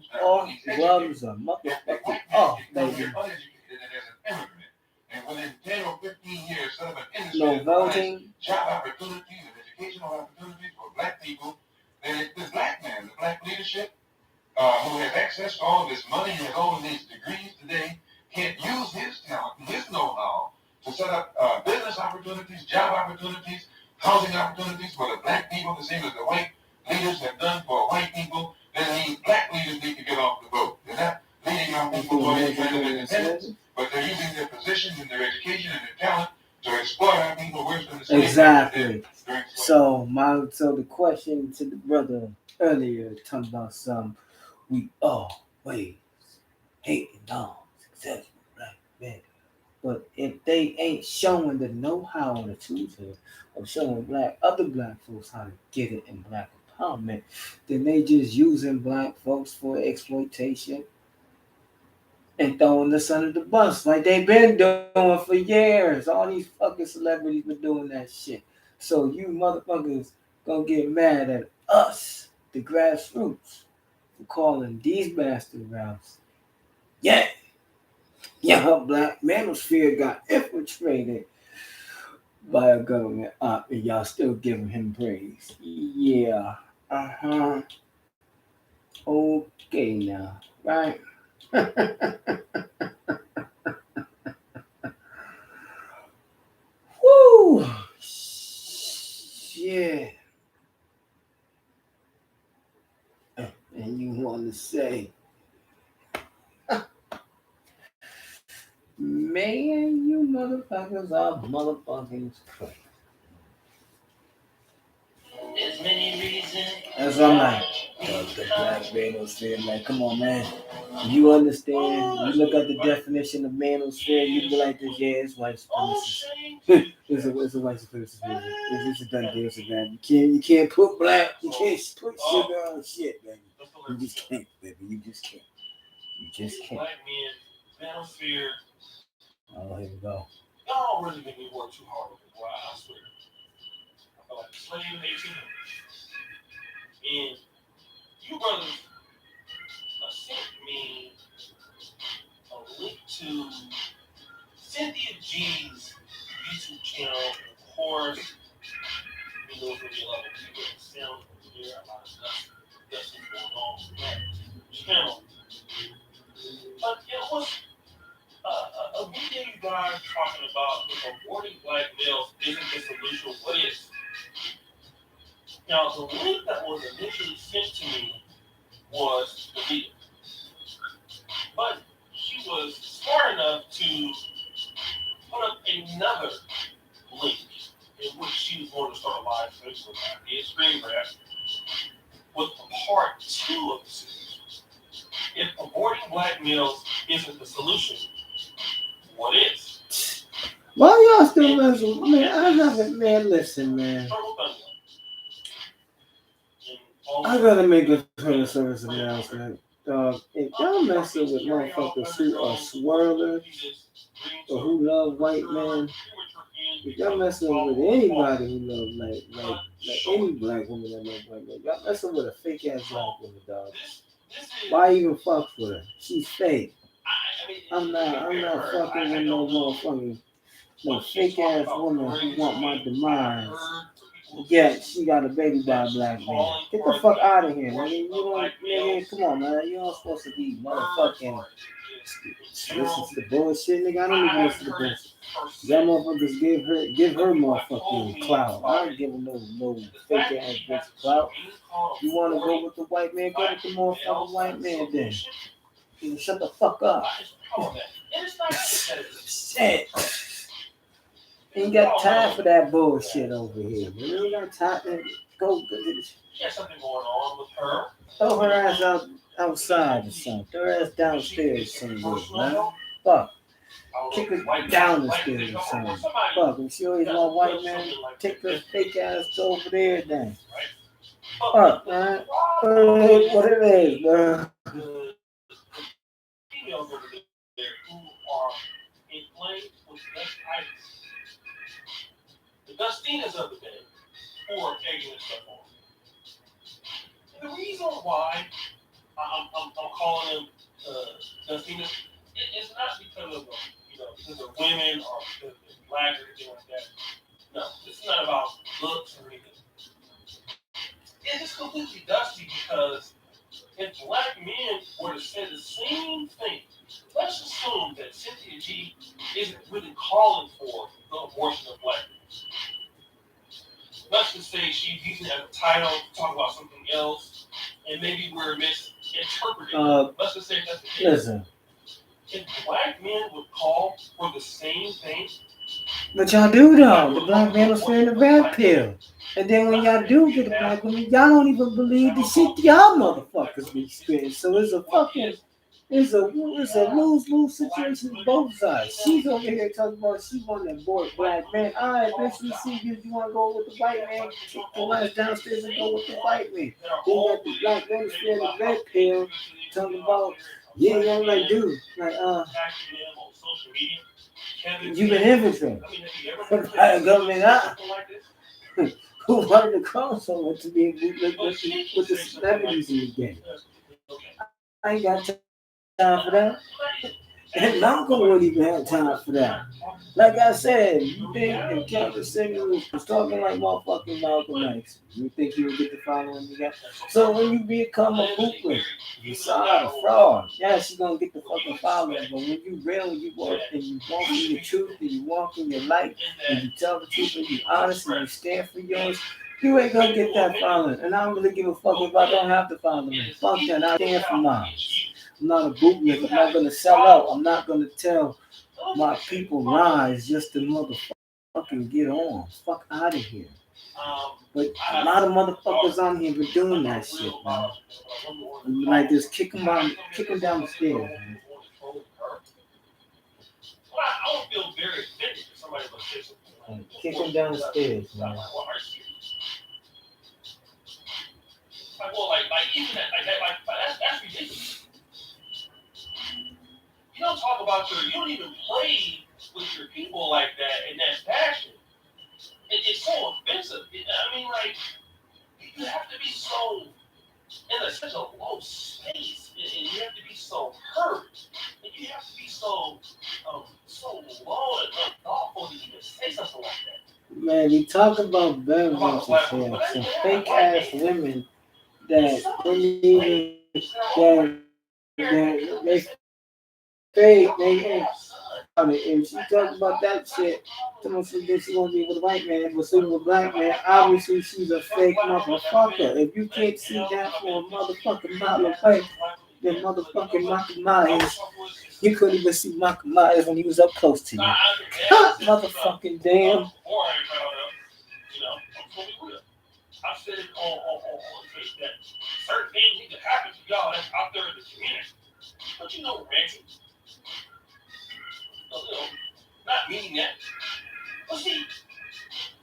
gloves are motherfucking off, baby. And within 10 or 15 years, set up an industry no voting, job opportunities and educational opportunities for black people. And the black man, the black leadership, who has access to all of this money and has all of these degrees today, can't use his talent and his know-how to set up business opportunities, job opportunities, housing opportunities for the black people, the same as the white leaders have done for white people. Then these black leaders need to get off the boat. They're not leading our people to any kind of independence, but they're using their position and their education and their talent to exploit our people worse than the slaves. Exactly. So the question to the brother earlier talking about we always hating on successful black men. But if they ain't showing the know-how or the tools of showing other black folks how to get it in black empowerment, then they just using black folks for exploitation and throwing us under the bus like they've been doing for years. All these fucking celebrities been doing that shit. So you motherfuckers gonna get mad at us, the grassroots, for calling these bastard routes. Yeah, yeah, black manosphere got infiltrated by a government op, and y'all still giving him praise. Yeah, uh-huh. Okay now, right? Woo! Yeah. And you want to say, man, you motherfuckers are motherfucking crazy. There's many reasons. That's what I'm like. The black manosphere, like, come on, man. You understand? You look at the definition of manosphere, you be like, this, yeah, it's white supremacist. it's a white supremacist movement. It's a done deal, so man. You can't put black, you can't put sugar on shit, baby. You just can't, baby. You just can't. You just can't. Black men, manosphere. Oh, here we go. Y'all really make me work too hard with it, boy. I swear. I feel like a slave in 1800s. And you brothers sent me a link to Cynthia G's YouTube channel. Of course, you know, for the 11 people that sound here, a lot of stuff that's going on with that channel. But it was a video you guys talking about if aborting black males isn't the solution, what is? Now, the link that was initially sent to me was the video. But she was smart enough to put up another link in which she was going to start a live Facebook live, screen grab, with part 2 of the series. If aborting black males isn't the solution, what is? Why y'all still messing with me? I haven't, man. Listen, man. I gotta make a total service announcement. If y'all messing with motherfuckers who are swirlers or who love white men, if y'all messing with anybody who love like any black woman that love white men, y'all messing with a fake ass black woman, dog. Why even fuck with her? She's fake. I'm not fucking with no motherfucking no fake ass woman who want my demise. Yeah, she got a baby by a black man. Get the fuck out of here, nigga. You don't, nigga, come on, man. You don't supposed to be motherfucking listen to the bullshit, nigga. I don't even listen to bullshit. Y'all motherfuckers give her motherfucking clout. I don't give her no fake ass bitch clout. You wanna go with the white man, go with the motherfucking white man then. You shut the fuck up. Shit. Ain't got time for that bullshit over here. You ain't got time to go. Something going on with her. Throw her ass outside or something. Throw her ass downstairs somewhere, man. Fuck. Kick her down the stairs or something. Fuck. If she always want white man, take her fake ass to over there then. Fuck, man. What it is, bro. Females over there who are inflamed with less itis. The Dustinas of the day who are taking this stuff on. And the reason why I'm calling them Dustinas is not because of because they're women or because they're black or anything like that. No, it's not about looks or anything. It's just completely dusty because if black men were to say the same thing, let's assume that Cynthia G isn't really calling for the abortion of black men. Let's just say she's using it as a title to talk about something else, and maybe we're misinterpreting. Let's just say that's the case. Listen. If black men would call for the same thing, but y'all do though. The black man was wearing the red pill. And then when y'all do get a black woman, y'all don't even believe the shit y'all motherfuckers be spitting. So it's a lose-lose situation with both sides. She's over here talking about she want to abort black man. All right, bitch, we see you want to go with the white man. Take your ass downstairs and go with the white man. Then you got the black man wearing the red pill talking about, yeah, like, dude, like, you been infiltrated by the government, huh? who wanted the crossover to be with the celebrities in the game. I ain't got time for that. And Malcolm wouldn't even have time for that. Like I said, you think if Kevin Samuels was talking like motherfucking Malcolm X, you think he would get the following you got? So when you become a bootleg, you saw a fraud. Yes, you're gonna get the fucking following, but when you real, you work and you walk in your truth and you walk in your light and you tell the truth and you honest and you stand for yours, you ain't gonna get that following. And I don't really give a fuck if I don't have the following. Fuck that, I stand for mine. I'm not a bootleg. I'm not gonna sell out. I'm not gonna tell my people lies just to motherfucking get on. Fuck out of here. But a lot of motherfuckers on here been doing that shit, man. Like just kick them down the stairs, man. I don't feel very offended if somebody was saying Kick them down the stairs, man. Like even that's ridiculous. You don't talk about you don't even play with your people like that in that fashion. It's so offensive. I mean, like, you have to be so in such a low space, and you have to be so hurt, and you have to be so low and unthoughtful to even say something like that. Man, we talk about vengeance and shit. Some fake ass women that don't even they fake. They ain't. If she talk about that shit, someone said that she won't be with a white man, but sleeping with a black man, obviously she's a fake motherfucker. If you can't see that for a motherfucking mile away, then motherfucking Michael Myers, you couldn't even see Michael Myers when he was up close to you. Motherfucking damn. I've said it on that certain things need to happen to y'all that's out there in the community. But renting. Not meaning that. But see,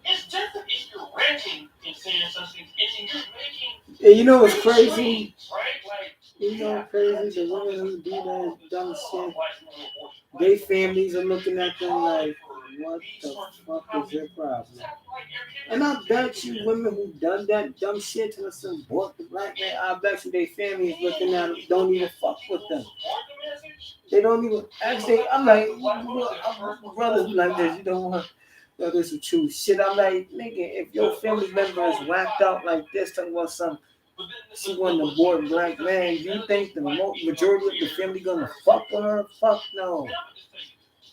it's different if you're renting and saying something and you're making. Yeah, you know what's crazy? Right? Like, you know what's crazy? The women who do that dumb shit, their families are looking at them like, what the fuck is your problem? And I bet you women who done that dumb shit to us and bought the black man, I bet you their families looking at them, don't even fuck with them. They don't even, actually, I'm like, brothers like this, you don't want to, this is true shit. I'm like, nigga, if your family member is whacked out like this, talking about some, she wasn't a born black man, you think the majority of the family gonna fuck with her? Fuck no.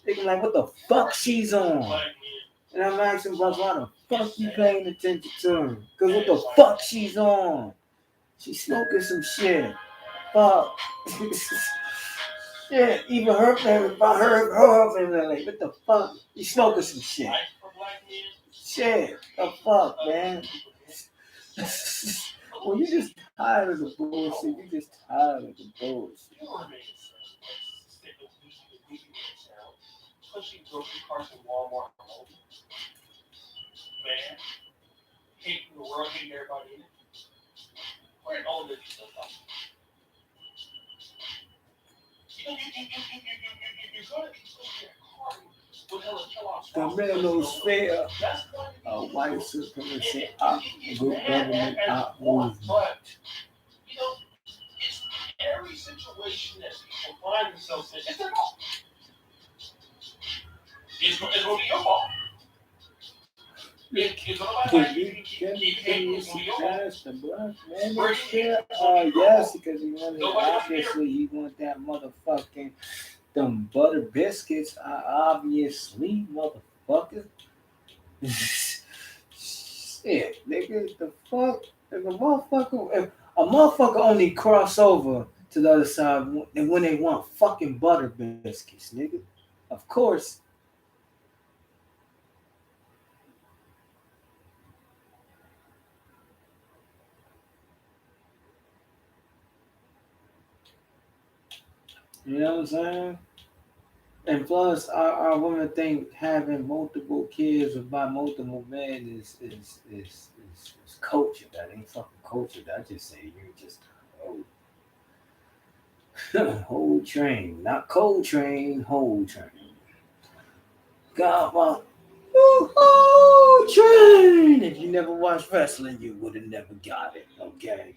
They can like, what the fuck she's on? And I'm asking brothers, why the fuck you paying attention to her? Cause what the fuck she's on? She's smoking some shit. Fuck. Shit, even her family, her family, like, what the fuck? You smoking some shit. Shit, the fuck, man. Well, you just tired of the bullshit. You just tired of the bullshit. Pushing grocery carts in Walmart. Man, hating the world, hating everybody in it. We're an old lady stuff. The man knows fair. White supremacy, good government, movement. It's every situation that people find themselves in. It's their fault. It's going to be your fault. Yes, because he wanted, obviously he want that motherfucking them butter biscuits. Obviously, motherfucker. Shit, nigga, the fuck, if a motherfucker only cross over to the other side when they want fucking butter biscuits, nigga. Of course. You know what I'm saying? And plus, our women think having multiple kids or by multiple men is culture. That ain't fucking culture. I just say you're just whole train, not cold train, whole train. God, well, woo-hoo! Coltrane! If you never watched wrestling, you would have never got it. Okay.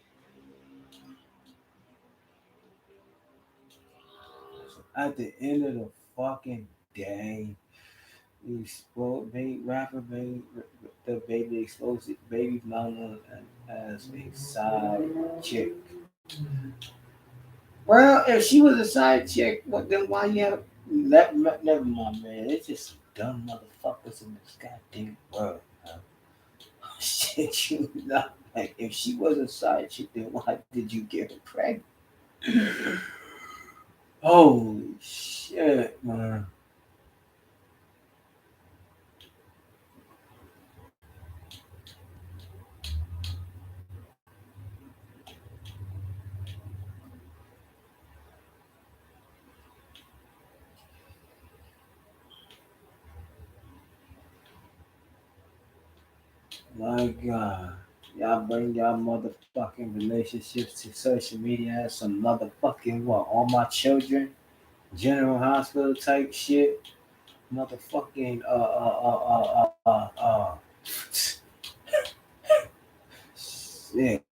At the end of the fucking day, the baby explosive baby mama as a side chick. Well, if she was a side chick, well, then why you have never mind, man. It's just dumb motherfuckers in this goddamn world. Man. Shit, you not like if she was a side chick, then why did you get her pregnant? Holy shit, man. My God. Y'all bring y'all motherfucking relationships to social media as some motherfucking what? All my children? General hospital type shit? Motherfucking shit.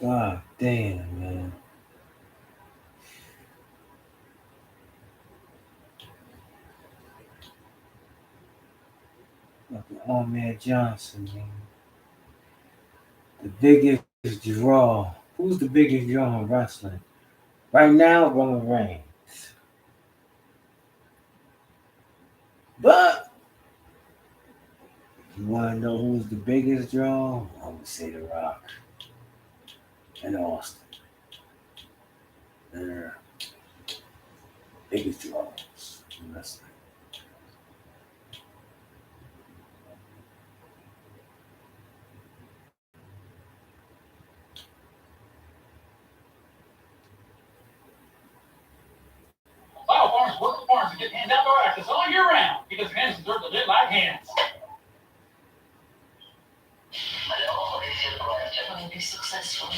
God damn, man. Fucking Ahmed Johnson, man. The biggest draw. Who's the biggest draw in wrestling? Right now, Roman Reigns. But you want to know who's the biggest draw? I'm going to say The Rock and Austin. They're biggest draws in wrestling. Flower farms, working farms, and get hands outdoor access all year round because hands deserve to live like hands. Hello, this is your question. Will you be successful?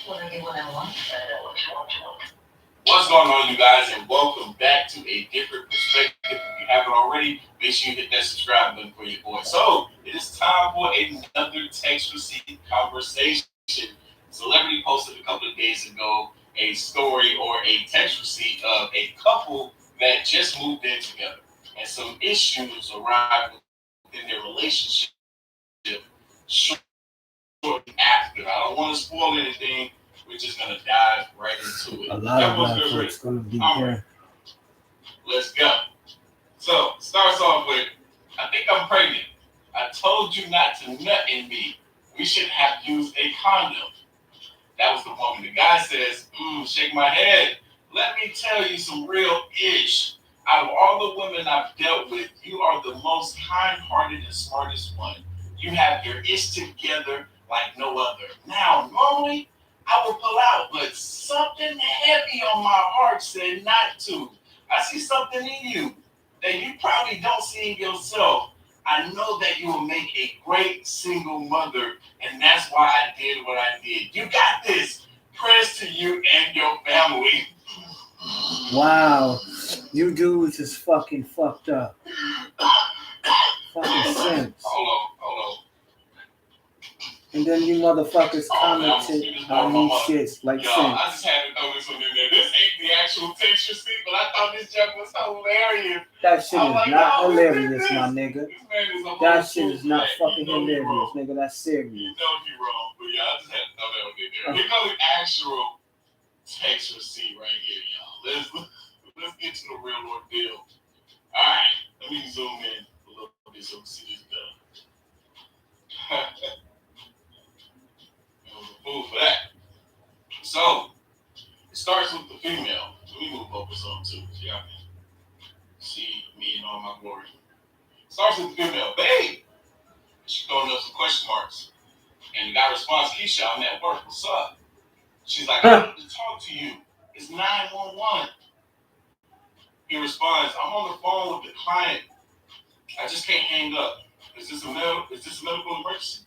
Will I get what I want? I know what you want. What's going on, you guys, and welcome back to A Different Perspective. If you haven't already, make sure you hit that subscribe button for your boy. So, it is time for another text receipt conversation. Celebrity posted a couple of days ago a story or a text receipt of a couple that just moved in together, and some issues arrived within their relationship shortly after. I don't want to spoil anything. We're just gonna dive right into it. A lot of black folks gonna be here. Let's go. So starts off with, I think I'm pregnant. I told you not to nut in me. We should have used a condom. That was the woman. The guy says, shake my head. Let me tell you some real ish. Out of all the women I've dealt with, you are the most kind-hearted and smartest one. You have your ish together like no other. Now, normally, I would pull out, but something heavy on my heart said not to. I see something in you that you probably don't see in yourself. I know that you will make a great single mother, and that's why I did what I did. You got this. Prayers to you and your family. Wow. You dudes is fucking fucked up. Fucking sense. Hold on. And then you motherfuckers commented on these shits like Yo, sense. I just had to throw this one in there. This ain't the actual text receipt, but I thought this joke was hilarious. That shit is like, not no, hilarious, my nigga. This man is a That shit is not fool, fucking you know you're hilarious, wrong. nigga. That's serious. You know you're wrong, but yeah, I just had to throw that one in there. Here goes the actual text receipt right here, y'all. Let's get to the real ordeal. All right, let me zoom in a little bit so we can see this done. It was a fool for that. So it starts with the female. Let me move over some too, so y'all can see me in all my glory. Starts with the female. Babe, she's throwing up some question marks. And the guy responds, Keisha, I'm at work. What's up? She's like, I need to talk to you. It's 911. He responds, I'm on the phone with the client. I just can't hang up. Is this a medical emergency?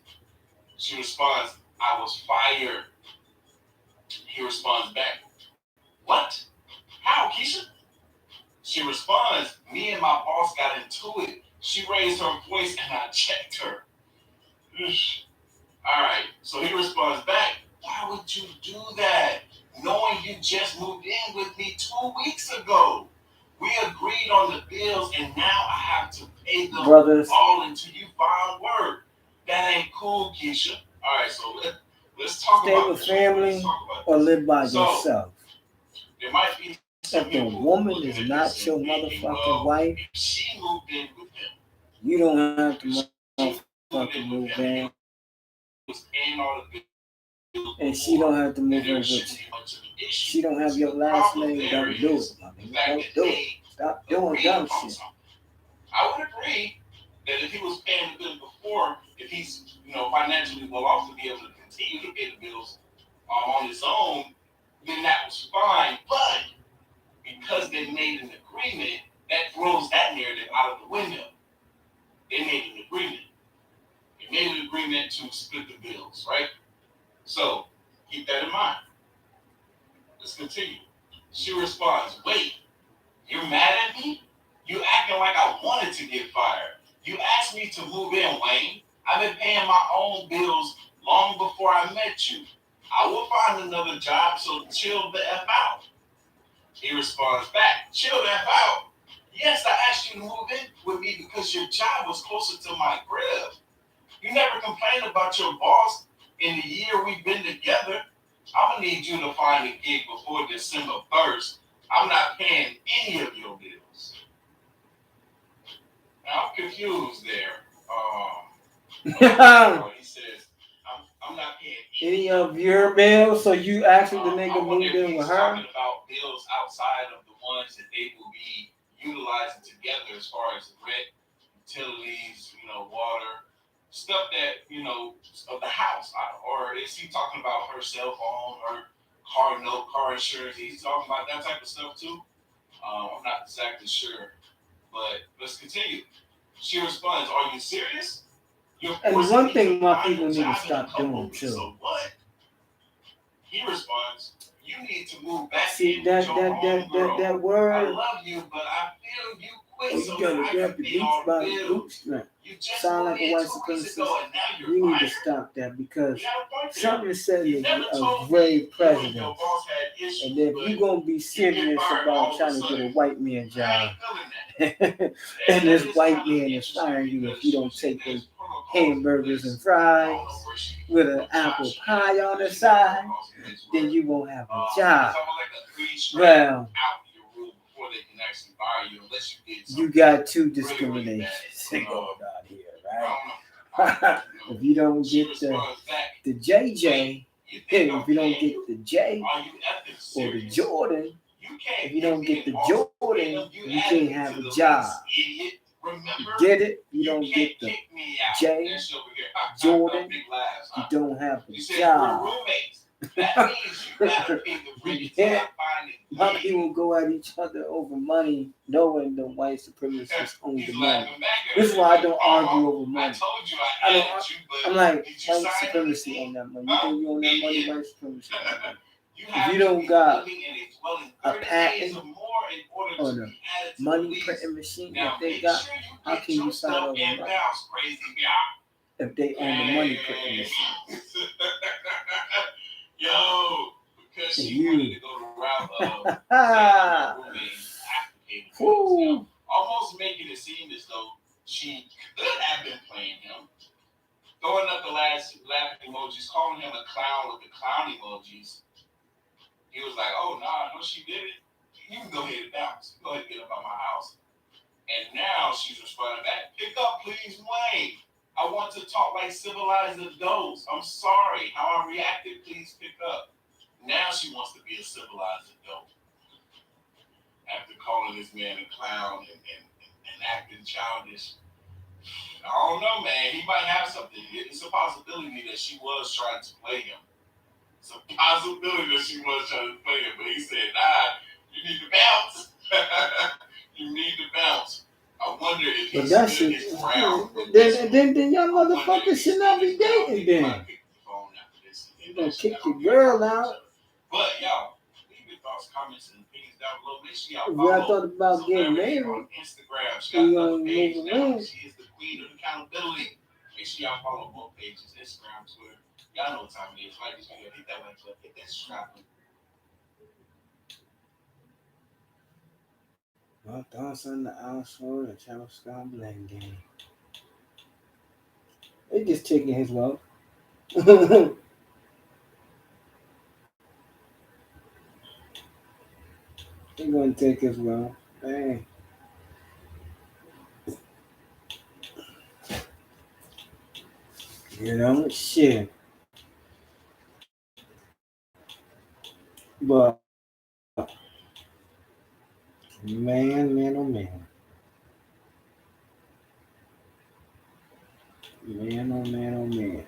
She responds, I was fired. He responds back, what? How, Keisha? She responds, me and my boss got into it. She raised her voice and I checked her. All right, so he responds back, why would you do that? Knowing you just moved in with me 2 weeks ago. We agreed on the bills and now I have to pay them Brothers, all until you find work. That ain't cool, Keisha. All right, so let's talk stay about with this. family or live by yourself. There might be If the woman is not your motherfucking wife, she moved in with him. you don't have to motherfucking move in. And she don't have to move in with you. She don't have your last name. Don't do it, my nigga. Don't do it. Stop doing dumb shit. I would agree that if he was paying the bill before, if he's financially well off to be able to continue to pay the bills on his own, then that was fine. But because they made an agreement, that throws that narrative out of the window. They made an agreement. They made an agreement to split the bills, right? So keep that in mind. Let's continue. She responds, wait, you're mad at me? You acting like I wanted to get fired. You asked me to move in, Wayne. I've been paying my own bills long before I met you. I will find another job, so chill the F out. He responds back, chill the F out? Yes, I asked you to move in with me because your job was closer to my crib. You never complained about your boss in the year we've been together. I'm going to need you to find a gig before December 1st. I'm not paying any of your bills. Now, I'm confused there. He says, I'm not paying any of your bills, so you actually the nigga moved in with her? Talking about bills outside of the ones that they will be utilizing together as far as rent, utilities, water, stuff that, of the house. Or is he talking about her cell phone, her car note, car insurance? He's talking about that type of stuff too? I'm not exactly sure. But let's continue. She responds, are you serious? And one thing my people need to stop doing too. So what? He responds, you need to move back See in that with your that word. I love you, but I feel you quit. You gotta grab the beach by the bootstrap. Sound like a white supremacist. We need to stop that because something said a great president. And if you're gonna be serious about trying to get a white man job, and this white man is firing you if you don't take those hamburgers and fries with an apple pie on the side, then you won't have a job. Well, you got two discriminations going on here, right? If you don't get the JJ, if you don't get the J or the Jordan, if you don't get the Jordan, you can't have a job. You get it? You don't get the J, Jordan, you don't have a job. Yeah. My people go at each other over money, knowing the white supremacists own the money. This is why I don't argue over money. I'm like, white supremacy on that money. You think you own that money? White supremacy on that money. If you don't got a patent or the money printing machine that they got, how can you fight over money if they own the money printing machine? Yo, because she wanted to go the route of almost making it seem as though she could have been playing him, throwing up the last laughing emojis, calling him a clown with the clown emojis. He was like, oh, nah, no, she did it. You can go ahead and bounce. Go ahead and get up out my house. And now she's responding back, pick up, please, Wayne. I want to talk like civilized adults. I'm sorry. How I reacted, please pick up. Now she wants to be a civilized adult. After calling this man a clown and acting childish. I don't know, man. He might have something. It's a possibility that she was trying to play him. It's a possibility that she was trying to play him. But he said, nah, you need to bounce. You need to bounce. I wonder if he's Then y'all motherfuckers should not be dating then. You gonna kick your girl out. But y'all, leave your thoughts, comments, and opinions down below. Make sure y'all If follow. y'all thought about getting married, on Instagram. She you got gonna another page move now. around. She is the queen of accountability. Make sure y'all follow both pages, Instagram, Twitter. Y'all know what time it is. Like this video, hit that like button, hit that subscribe button. My thoughts on the household and Channel Sky Blend game. They just taking his wealth. They gonna take his wealth. Hey. You know, shit. But man, oh man. Man, oh man, oh man.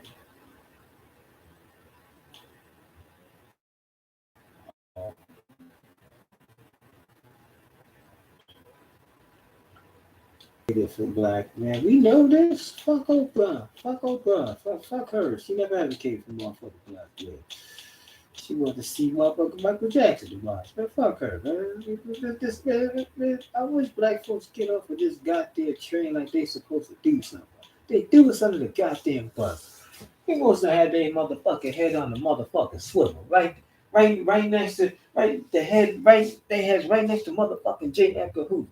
For black man, we know this. Fuck Oprah. Fuck Oprah. Fuck her. She never advocated for motherfucking black man. She wanted to see motherfucking Michael Jackson to watch. Man, fuck her. Man, I wish black folks get off of this goddamn train like they supposed to do something. They do something to the goddamn bus. They supposed to have their motherfucking head on the motherfucking swivel, right next to the head they heads right next to motherfucking J. Edgar Hoover.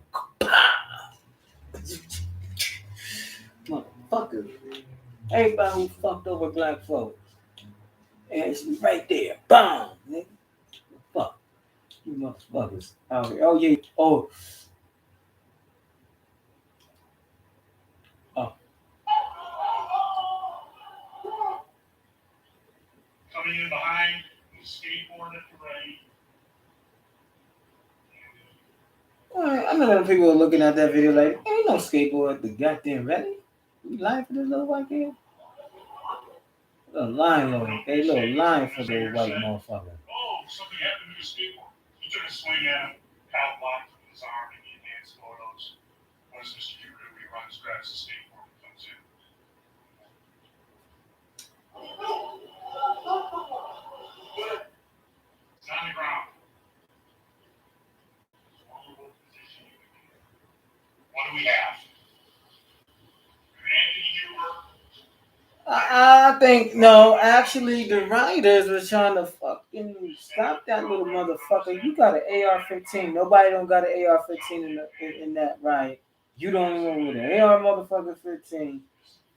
Motherfucker. Everybody who fucked over black folks. And it's right there. Bomb, nigga. Fuck. You motherfuckers. Oh yeah. Oh. Coming in behind, skateboard at the right. I know them people are looking at that video like, ain't no skateboard at the goddamn ready. You lying for this little white kid? Little line, they little line for the white motherfucker. Oh, something happened to his skateboard. He took a swing at him, pound blocked with his arm, and he enhanced photos. Once Mr. Jupiter reruns, grabs the skateboard, and comes in. It's on the ground. What do we have? Anthony Huber. I think no, actually the writers were trying to fucking stop that little motherfucker. You got an AR-15. Nobody don't got an AR-15 in that riot. You don't know with an AR motherfucker 15,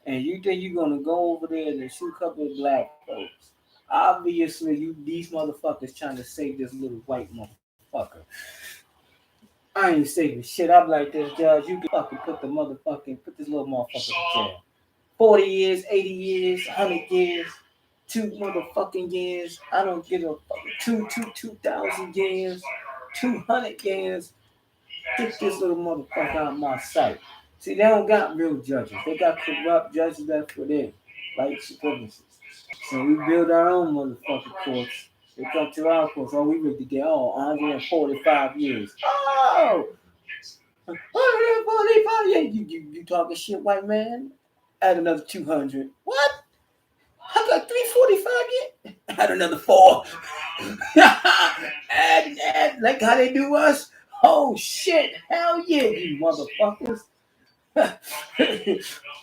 and you think you're gonna go over there and shoot a couple of black folks. Obviously, these motherfuckers trying to save this little white motherfucker. I ain't saving shit. I'm like this, Judge. You can fucking put this little motherfucker in jail. 40 years, 80 years, 100 years, 2 motherfucking years. I don't give a fuck. 2,000 years, 200 years. Get this little motherfucker out of my sight. See, they don't got real judges. They got corrupt judges that's for them. White supremacists. So we build our own motherfucking courts. They come to our courts. Oh, we ready to get 145 years. Oh! 145 years. You talking shit, white man? Add another 200. What? I got 345 yet? Add another 4. add, like how they do us? Oh shit. Hell yeah, you motherfuckers.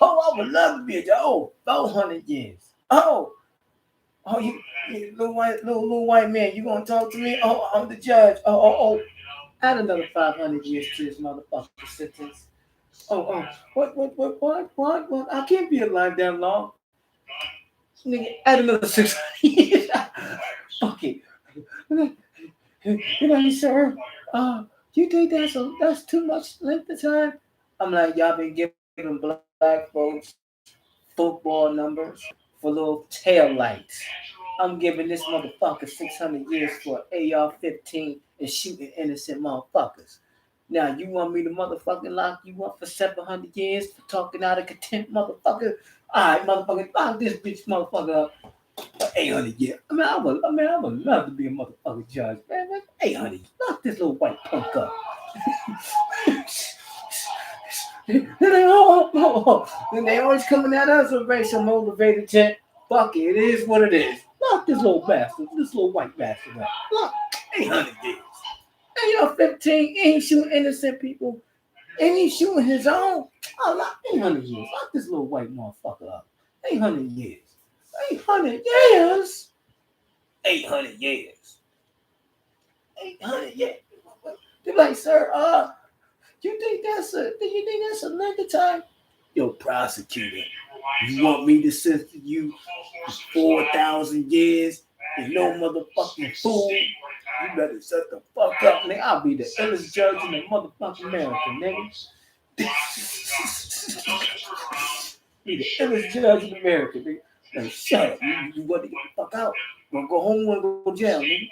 Oh, I would love to be a judge. Oh, 400 years. Oh, you little white man, you gonna talk to me? Oh, I'm the judge. Oh. Add another 500 years to this motherfucker sentence. Oh, what? I can't be alive that long. Nigga, add another 600 years. Fuck it. You know, sir, you think that's too much length of time? I'm like, y'all been giving black folks football numbers for little tail lights. I'm giving this motherfucker 600 years for AR-15 and shooting innocent motherfuckers. Now, you want me to motherfucking lock you up for 700 years for talking out of contempt, motherfucker? All right, motherfucker, lock this bitch motherfucker up for 800 years. I mean, I would love to be a motherfucking judge, man. 800, lock this little white punk up. Then they always coming at us with racial motivated chant. Fuck it, it is what it is. Lock this little bastard, this little white bastard up. Look, 800 years. And 15, ain't shooting innocent people. And he's shooting his own. Oh, lock 800 years. Lock this little white motherfucker up. 800 years. 800 years? 800 years. 800 years. They're like, sir, do you think that's a length of time? Yo, prosecutor, you want me to sentence you 4,000 years and no motherfucking fool? You better shut the fuck up, nigga. I'll be the illest judge in the motherfucking America, nigga. Be the illest judge in America, nigga. Like, shut up. You want to get the fuck out? You want to go home? You want to go to jail, nigga?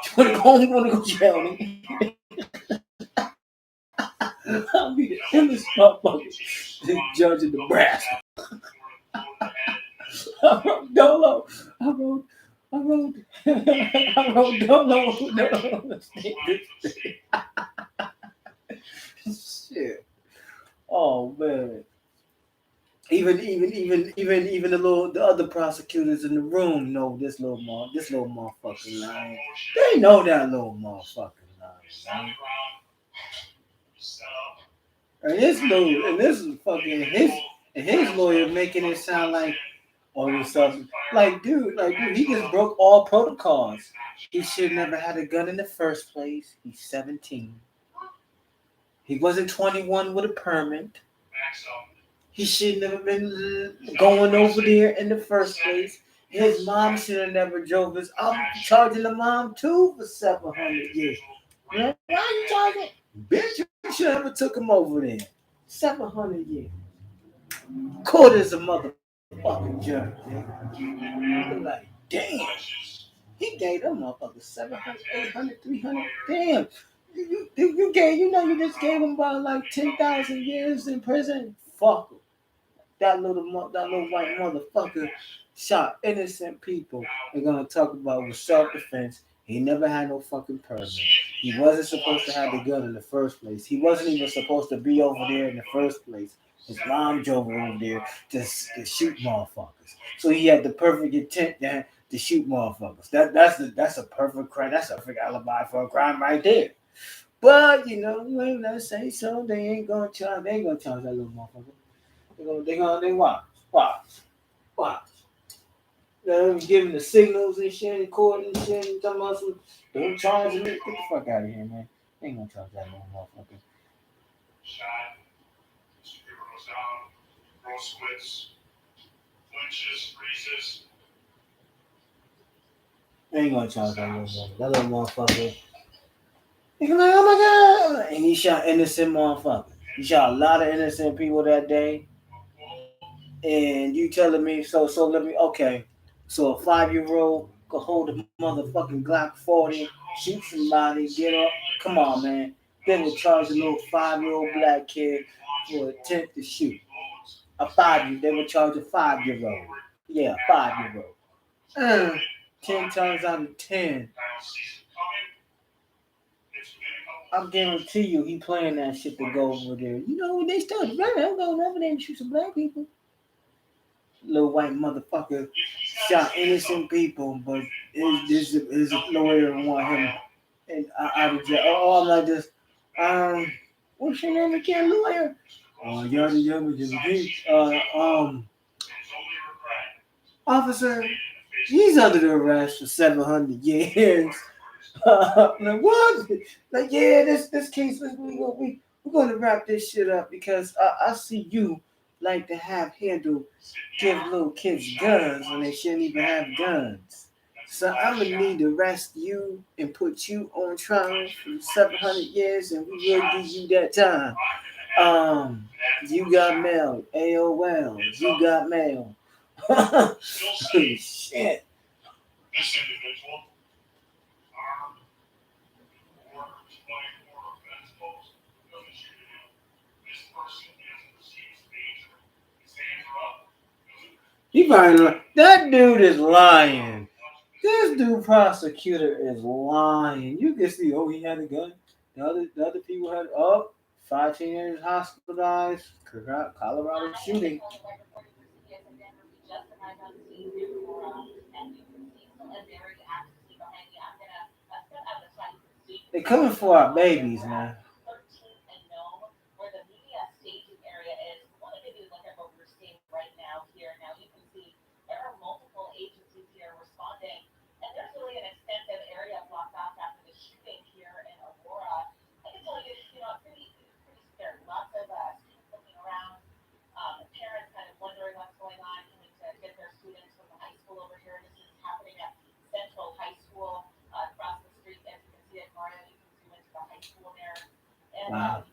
You want to go home? You want to go to jail, nigga? I'll be the illest motherfucker judge in Nebraska. I wrote Dolo. I wrote Dolo. Shit. Oh man. Even the other prosecutors in the room know this little motherfucking lying. They know that little motherfucking lying. And this is fucking his lawyer making it sound like all this stuff. Like dude, he just broke all protocols. He should never had a gun in the first place. He's 17. He wasn't 21 with a permit. He should never been going over there in the first place. His mom should have never drove his. I'm charging the mom too for 700 years. Why are you charging? Bitch, you should have never took him over there. 700 years. Court is a motherfucking judge, nigga. Like, damn. He gave them motherfuckers 700, 800, 300. Damn. You just gave him about like 10,000 years in prison. Fuck him. That little white motherfucker shot innocent people. They're gonna talk about with self-defense. He never had no fucking permit. He wasn't supposed to have the gun in the first place. He wasn't even supposed to be over there in the first place. His mom drove over there to shoot motherfuckers. So he had the perfect intent to shoot motherfuckers. That's a perfect crime. That's a perfect alibi for a crime right there. But you ain't gonna say so. They ain't gonna charge. They ain't gonna charge that little motherfucker. They watch. They're giving the signals and shit in court and shit. And talking about some, don't charge him. Get the fuck out of here, man. They ain't gonna charge that little motherfucker. Shot, goes down, roll splits, flinches, freezes. They ain't gonna charge that little motherfucker. That little motherfucker. He's like, oh my god! And he shot innocent motherfuckers. He shot a lot of innocent people that day. And you telling me, so let me, okay. So a 5-year-old could hold a motherfucking Glock 40, shoot somebody, get up. Come on, man. Then would charge a little 5-year-old black kid for attempt to shoot. They would charge a 5-year-old. Yeah, 5-year-old. 10 times out of 10. I guarantee you he playing that shit to go over there. When they started running, I'm going over there and shoot some black people. Little white motherfucker shot innocent people, but his lawyer want him out of jail. Oh, I'm like this. What's your name again, lawyer? Officer, he's under the arrest for 700 years. Like what? Like this case. We're gonna wrap this shit up because I see you like to have handle give little kids guns when they shouldn't even have guns. So I'm gonna need to arrest you and put you on trial for 700 years, and we will give you that time. You got mail. AOL. You got mail. Shit. This individual, armed, or 24 offense post, doesn't shoot at him. This person hasn't received danger. His hands are up. He probably that dude is lying. This dude prosecutor is lying. You can see, he had a gun. The other people had 5 teenagers hospitalized. Colorado shooting. They coming for our babies, man. Wow.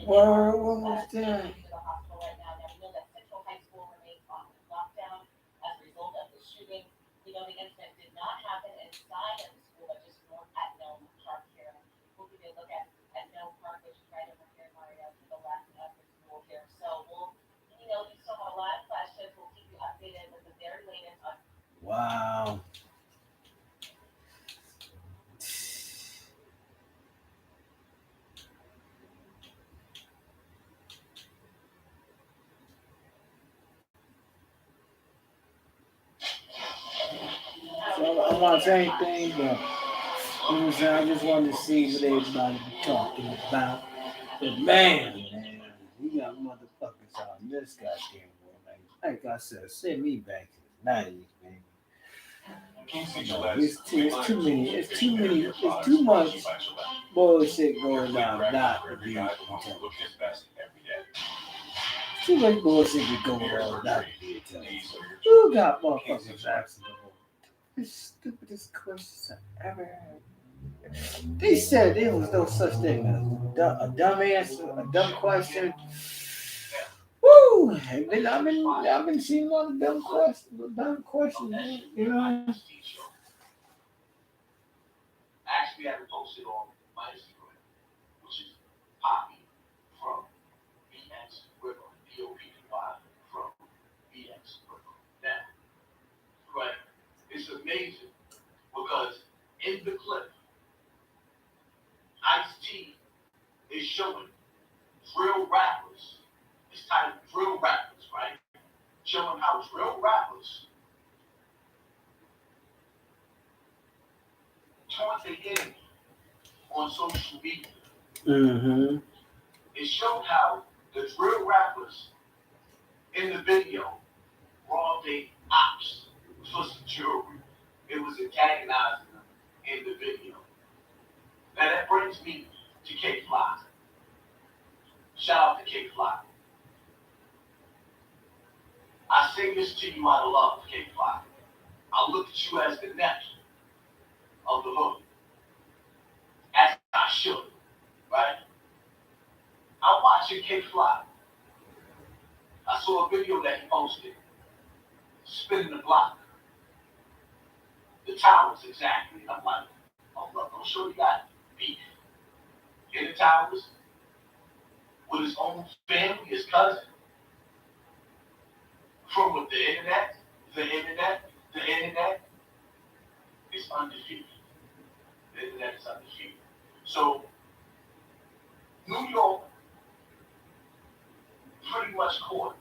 Where was that? Wow. So I'm not saying anything, but you know what I'm saying? I just wanted to see what everybody be talking about. But man, we got motherfuckers on this goddamn world. Like I said, send me back to the 90s, baby. It's too many. It's too many. It's too much bullshit going on not to be intelligent. Too much bullshit be going on not to be intelligent. Who got motherfuckers asking the stupidest questions I ever heard? They said there was no such thing as a dumb answer, a dumb question. Woo! I've been seeing a lot of dumb questions, you know. Actually, I posted on my Instagram, which is Poppy from BX River, POPPY from BX River. Now, right, it's amazing because in the clip, Ice-T is showing drill rappers. It's titled Drill Rappers, right? Showing how drill rappers taunt the enemy on social media. Mm-hmm. It showed how the drill rappers in the video robbed their ops for some jewelry. It was antagonizing them in the video. Now that brings me to K Fly. Shout out to K Fly. I say this to you out of love, K Fly. I look at you as the nephew of the hood, as I should, right? I'm watching K Fly. I saw a video that he posted, spinning the block, the towers exactly. And I'm like, oh look, I'm sure he got beef in the towers with his own family, his cousin, from with the internet is undefeated. The internet is undefeated. So New York pretty much caught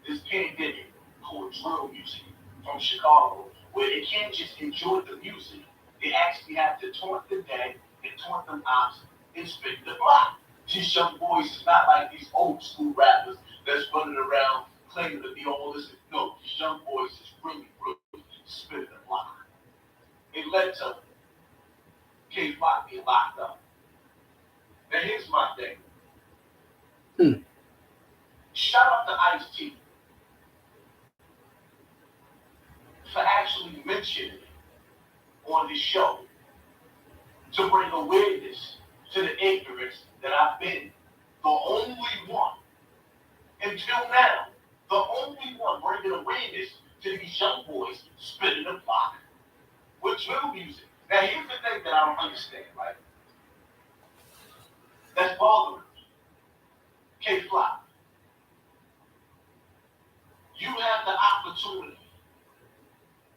this pandemic called drill music from Chicago, where they can't just enjoy the music. They actually have to taunt the dead and taunt them ops and spin the block. These young boys is not like these old school rappers that's running around claiming to be all this. No, these young boys is really spinning the block. It led to K Block being locked up. Now here's my thing. Shout out to Ice-T for actually mentioning on the show to bring awareness to the ignorance that I've been the only one until now, the only one bringing awareness to these young boys spinning the block with drill music. Now here's the thing that I don't understand, right? That's bothering me. K Fly.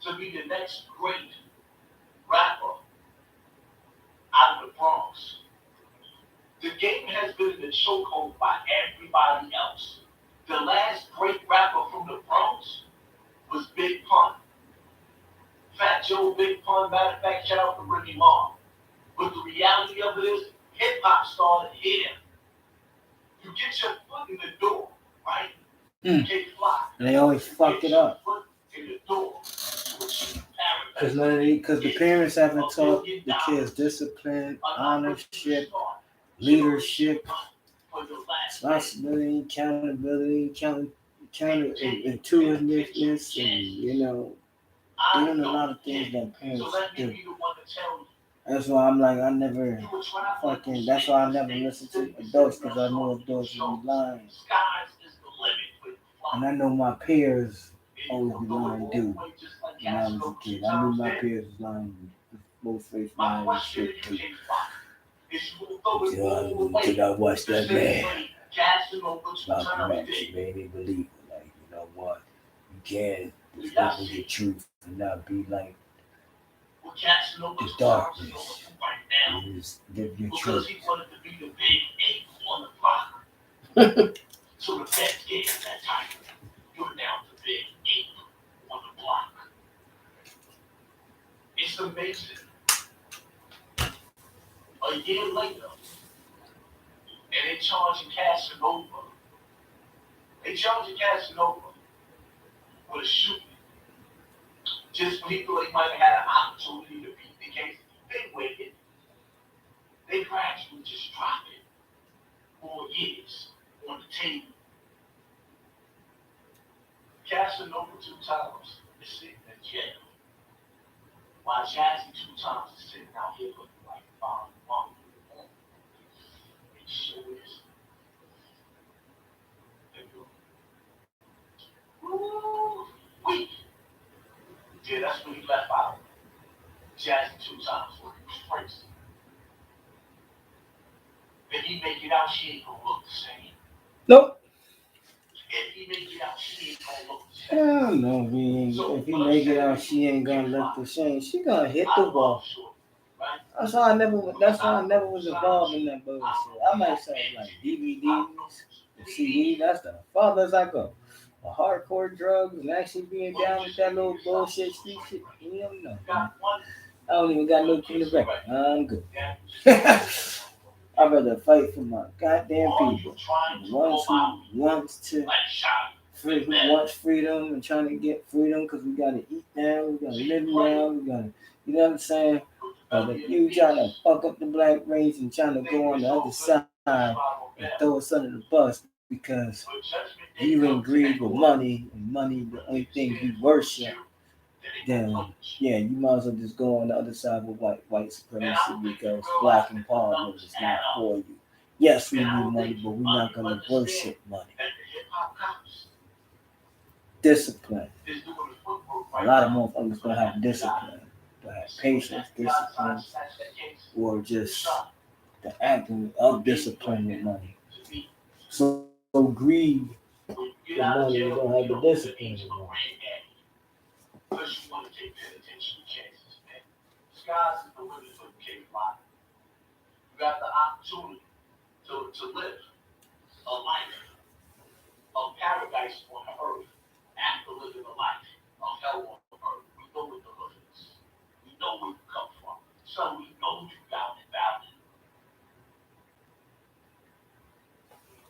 to be the next great rapper out of the Bronx. The game has been in the chokehold by everybody else. The last great rapper from the Bronx was Big Pun. Fat Joe, Big Pun, matter of fact, shout out to Ricky Long. But the reality of it is, hip hop started here. You get your foot in the door, right? You can't fly. And they always fuck it up. Foot in the door. Because the parents haven't taught the kids discipline, ownership, leadership, responsibility, accountability, intuitiveness, and doing a lot of things that parents do. That's why I'm like, I never fucking. That's why I never listen to adults, because I know adults will be lying, and I know my peers always be lying too. When I was a kid, I knew my peers was lying, both face lying and shit too. Until I watched that man, Malcolm X, it made me believe, like, you know what, you can discover the truth and not be like the darkness. You just live your truth. So the best game at that time, you're now the big ape on the block. It's amazing. A year later, and they charging Casanova. They charging Casanova with a shooting. Just people they might have had an opportunity to beat the case. They waited. They gradually just dropped it 4 years on the table. Casanova 2 times is sitting in jail, while Jazzy 2 times is sitting out here looking like fine mom. It sure is. Woo! Weak. Yeah, that's when he left out. Jazzy 2 times when he was crazy. If he make it out, she ain't gonna look the same. Nope. If he make it out, she ain't gonna look the same. Hell no, if he make it out, she ain't gonna look the same. She gonna hit the wall. That's why I never was involved in that bullshit. I might sell like DVDs, the CD. That's the farthest I go. The hardcore drugs and actually being down with that little bullshit street shit. You don't know, man. I don't even got no criminal record. I'm good. I'd rather fight for my goddamn people. The ones who wants freedom and trying to get freedom, because we gotta eat now, we gotta live now, we gotta, you know what I'm saying? But if you trying to fuck up the black race and trying to go on the other side and throw us under the bus because you in greed with money, and money the only thing you worship, then yeah, you might as well just go on the other side with white supremacy, because black empowerment is not for you. Yes, we need money, but we're not gonna worship money. Discipline. A lot of motherfuckers don't have discipline. Don't have patience, discipline, or just the acting of discipline with money. So greed for money, you don't have the discipline with money. Because you want to take that attention chances, man. Skies is the limit for the cave life. You got the opportunity to live a life of paradise on earth after living a life of hell on earth. We know what the hood is. We know where you come from. So we know you down and valid.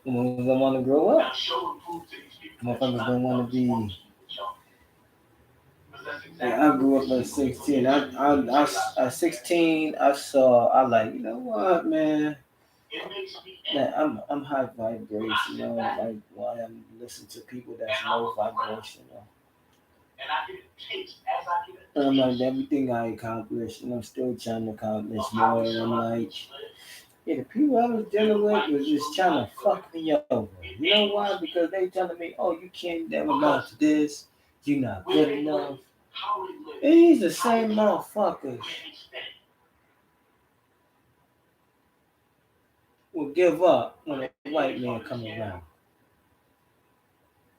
Motherfuckers don't want to grow up. Now show and prove to these people. Motherfuckers don't want to be. I grew up at 16. At 16, I like, you know what, man? I'm high vibration, you know, like why I'm listening to people that's low vibration, you know. And I'm like, everything I accomplished, and I'm still trying to accomplish more. And I'm like, yeah, the people I was dealing with was just trying to fuck me over. You know why? Because they telling me, oh, you can't never amount to this. You're not good enough. These the same motherfuckers will give up when a white man come around.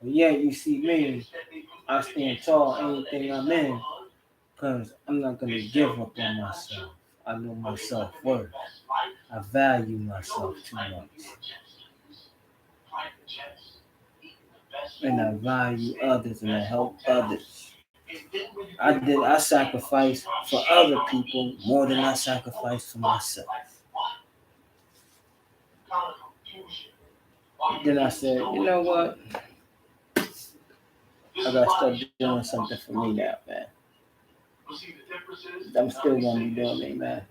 But yeah, you see me, I stand tall anything I'm in. Because I'm not going to give up on myself. I know my self-worth. I value myself too much. And I value others and I help others. I sacrifice for other people more than I sacrifice for myself. Then I said, you know what? I gotta start doing something for me now, man. I'm still gonna be doing me, man.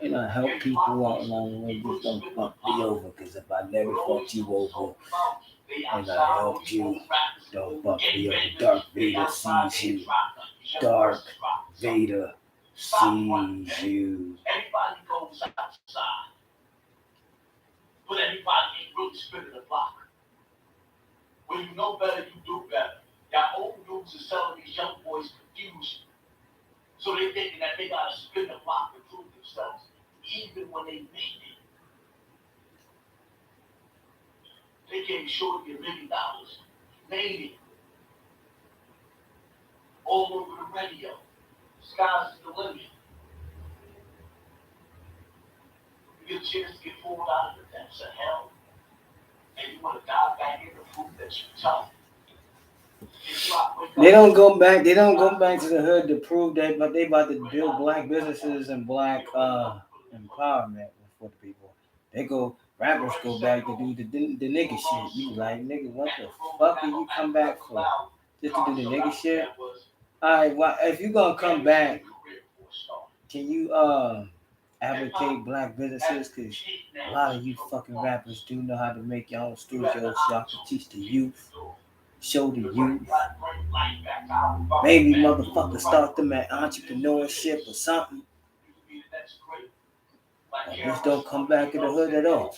And I help people out along the way. Just don't fuck me over, because if I never fucked you over and I helped you, don't fuck me over. Dark Vader sees you. Dark Vader sees you. Everybody goes outside, but everybody ain't really spinning the block. When you know better, you do better. Y'all old dudes are selling these young boys confusion. So they thinking that they gotta spin the block to prove themselves, even when they made it. They came short of $1 million. Made it. All over the radio. Sky's the limit. You get a chance to get pulled out of the depths of hell. And you want to dive back in to prove that you're tough. They don't go back. They don't go back to the hood to prove that, but they about to build black businesses and black empowerment for the people. They go. Rappers go back to do the nigga shit. You like, nigga, what the fuck are you come back for? Just to do the nigga shit? Alright, well, if you gonna come back, can you advocate black businesses? Cause a lot of you fucking rappers do know how to make your own studios. Y'all can teach the youth. Show the youth. Maybe motherfuckers start them at entrepreneurship or something. I just don't come back in the hood at all.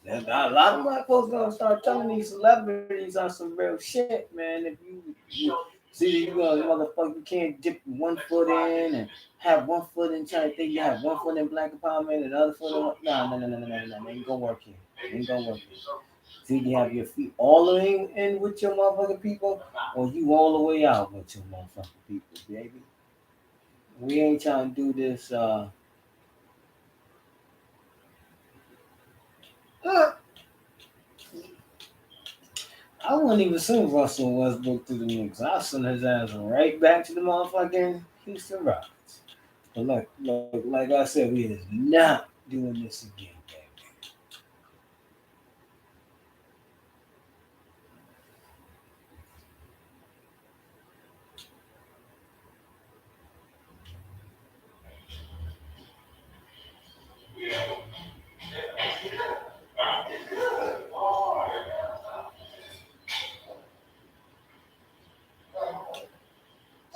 A lot of black folks gonna start telling these celebrities on some real shit, man. If you see you gonna motherfucker, you can't dip one foot in and have one foot in trying to think you have one foot in black empowerment and the other foot in no. Ain't gonna work here. Ain't gonna work here. See, you have your feet all the way in with your motherfucking people, or you all the way out with your motherfucking people, baby. We ain't trying to do this. I wouldn't even send Russell Westbrook to the Knicks. I'll send his ass right back to the motherfucking Houston Rockets. But look, like I said, we is not doing this again, baby.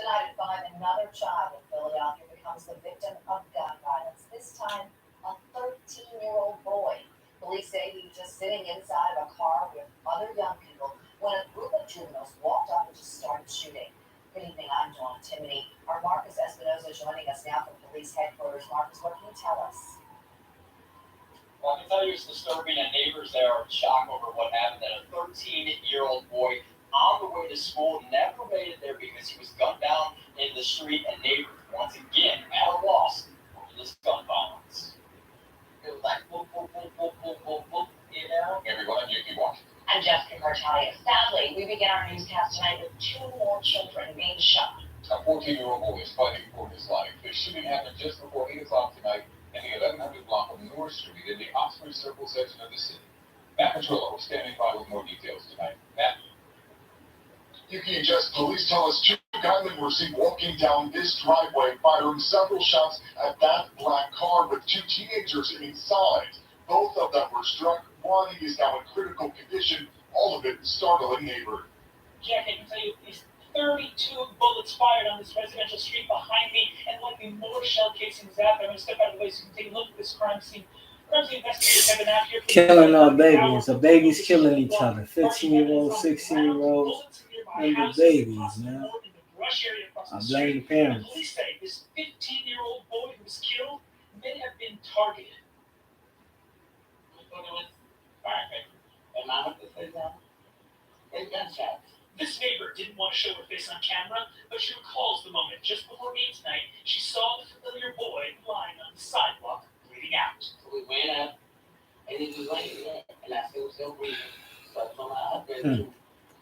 Tonight at 5, another child in Philadelphia becomes the victim of gun violence. This time, a 13-year-old boy. Police say he was just sitting inside of a car with other young people when a group of juveniles walked up and just started shooting. Good evening, I'm Dawn Timoney. Our Marcus Espinosa joining us now from police headquarters. Marcus, what can you tell us? Well, I can tell you it's disturbing, and neighbors there are in shock over what happened. That a 13-year-old boy on the way to school never made it there because he was gunned down in the street, and neighbors once again at a loss over this gun violence. It was like whoop, whoop, whoop, whoop, whoop, whoop, whoop, you know? Everyone, you keep watching. I'm Jessica Cartalia. Sadly, we begin our newscast tonight with 2 more children being shot. A 14-year-old boy is fighting for his life. The shooting happened just before 8 o'clock tonight in the 1100 block of North Street in the Oxford Circle section of the city. Matt Petrillo standing by with more details tonight. Matt? UPHS police tell us 2 gunmen were seen walking down this driveway, firing several shots at that black car with 2 teenagers inside. Both of them were struck. One is now in critical condition. All of it startling neighbor. Jack, I can tell you these 32 bullets fired on this residential street behind me, and likely more shell casings out there. I'm going to step out of the way so you can take a look at this crime scene. Investigators have been out here Killing our babies. The babies killing each other. 15-year-olds, 16-year-olds, and the babies, man. I blame the parents. Police say this 15-year-old boy who was killed may have been targeted. This neighbor didn't want to show her face on camera, but she recalls the moment just before game tonight. She saw the familiar boy lying on the sidewalk, bleeding out. We went up, and he was laying there, and I still breathing. So I told my husband to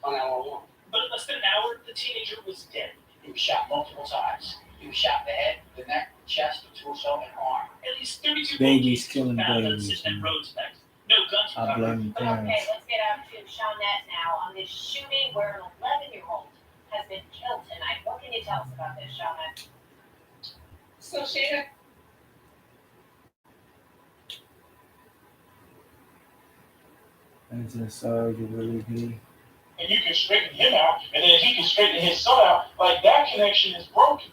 call 911. But in less than an hour, the teenager was dead. He was shot multiple times. He was shot in the head, the neck, chest, the torso, and arm. At least 32 Babies were killing found babies. on road tonight. No guns I blame the Okay, parents. let's get out to Shawnette now on this shooting where an 11-year-old has been killed tonight. What can you tell us about this, Shawnette? So Shayna, I'm just sorry to really be. And you can straighten him out, and then he can straighten his son out. Like, that connection is broken.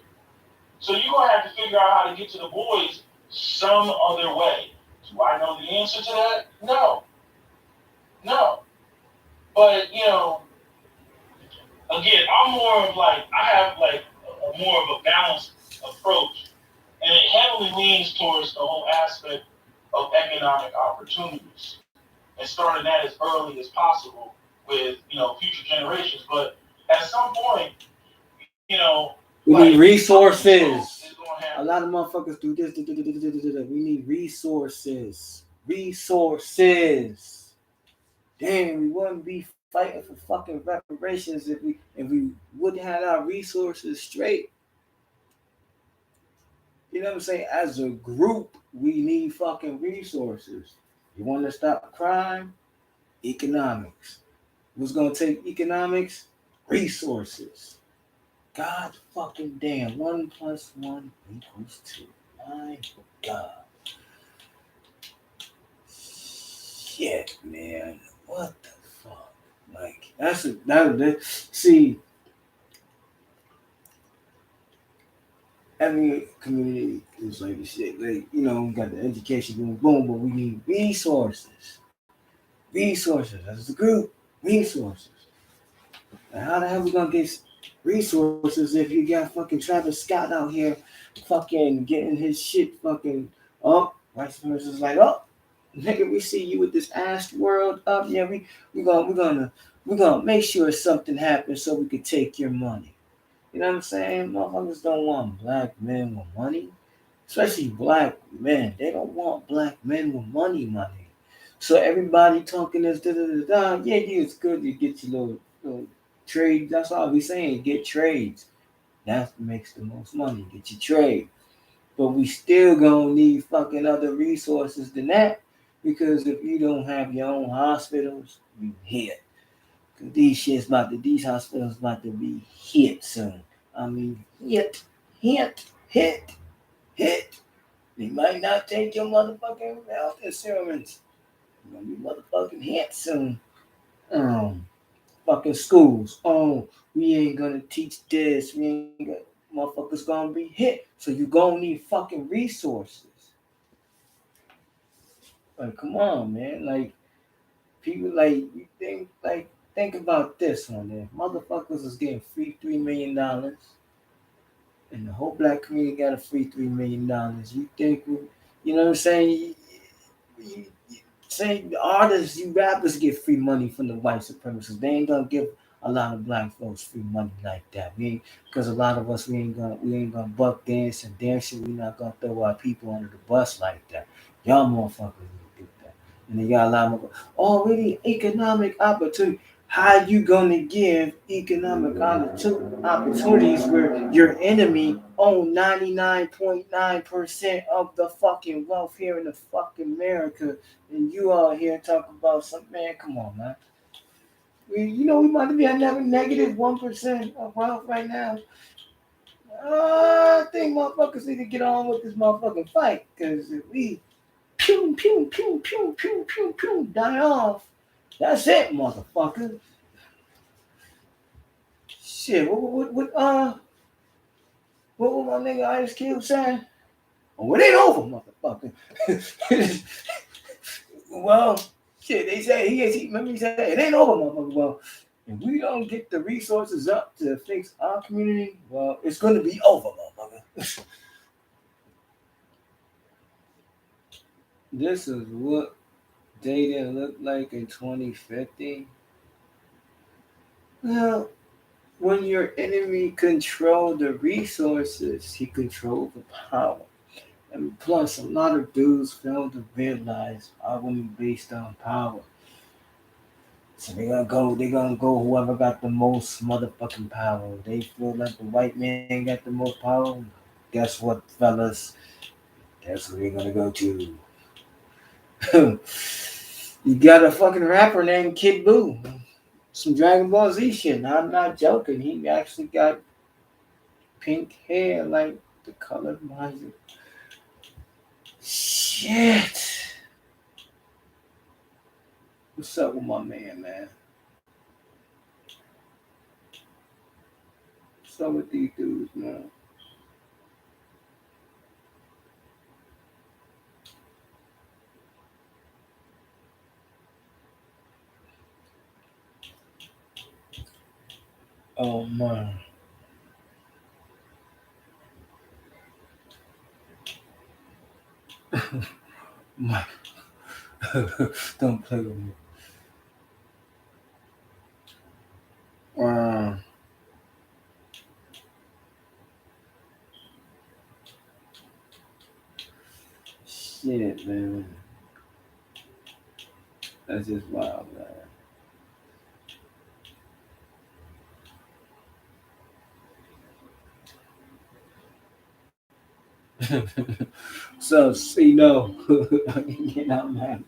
So you're going to have to figure out how to get to the boys some other way. Do I know the answer to that? No. But, again, I'm more of like, I have like a more of a balanced approach. And it heavily leans towards the whole aspect of economic opportunities. And starting that as early as possible with, future generations. But at some point, we need resources. A lot of motherfuckers do this. We need resources. Damn, we wouldn't be fighting for fucking reparations if we wouldn't have our resources straight. You know what I'm saying? As a group, we need fucking resources. You want to stop crime? Economics. What's gonna take economics? Resources. God fucking damn. 1 + 1 = 2. My God. Shit, man. What the fuck? Like, see, every community is like this shit. Like, we got the education boom, but we need resources. Resources. As a group, resources. And how the hell we gonna get resources if you got fucking Travis Scott out here fucking getting his shit fucking up? Vice versa is like, oh, nigga, we see you with this ass world up. Yeah, we're gonna make sure something happens so we could take your money. You know what I'm saying? Motherfuckers don't want black men with money. Especially black men. They don't want black men with money. So everybody talking this da. Yeah, it's good to get your little trade. That's all we saying. Get trades. That makes the most money. Get your trade. But we still gonna need fucking other resources than that. Because if you don't have your own hospitals, you hit. Cause these hospitals about to be hit soon. I mean, hit. They might not take your motherfucking health insurance. You're gonna be motherfucking hit soon. Fucking schools. Oh, we ain't gonna teach this. We ain't gonna, motherfuckers gonna be hit. So you gonna need fucking resources. Like, come on, man. Like, people you think about this one. If motherfuckers is getting free $3 million, and the whole black community got a free $3 million. You think, you know what I'm saying? You say the artists, you rappers get free money from the white supremacists. They ain't gonna give a lot of black folks free money like that. Because a lot of us we ain't gonna buck dance and dance shit. We not gonna throw our people under the bus like that. Y'all motherfuckers need to do that. And then y'all a lot more. Oh, we need economic opportunity. How you gonna give economic opportunities where your enemy own 99.9% of the fucking wealth here in the fucking America, and you all here talking about some man? Come on, man. We might be at negative 1% of wealth right now. I think motherfuckers need to get on with this motherfucking fight, because if we pew die off, that's it, motherfucker. Shit, what my nigga Ice Cube saying? Oh, it ain't over, motherfucker. Well, shit, they say remember he said it ain't over, motherfucker. Well, if we don't get the resources up to fix our community, well, it's gonna be over, motherfucker. This is what dating looked like in 2050. Well, when your enemy control the resources, he controls the power. And plus, a lot of dudes fail to realize our women based on power. So they gonna go whoever got the most motherfucking power. They feel like the white man got the most power. Guess what, fellas? That's who they're gonna go to. You got a fucking rapper named Kid Buu. Some Dragon Ball Z shit. I'm not joking. He actually got pink hair like the color of my shit. What's up with my man? What's up with these dudes, man? Oh man. Mike, don't play with me. Um, shit, man. That's just wild, man. So, get out, man.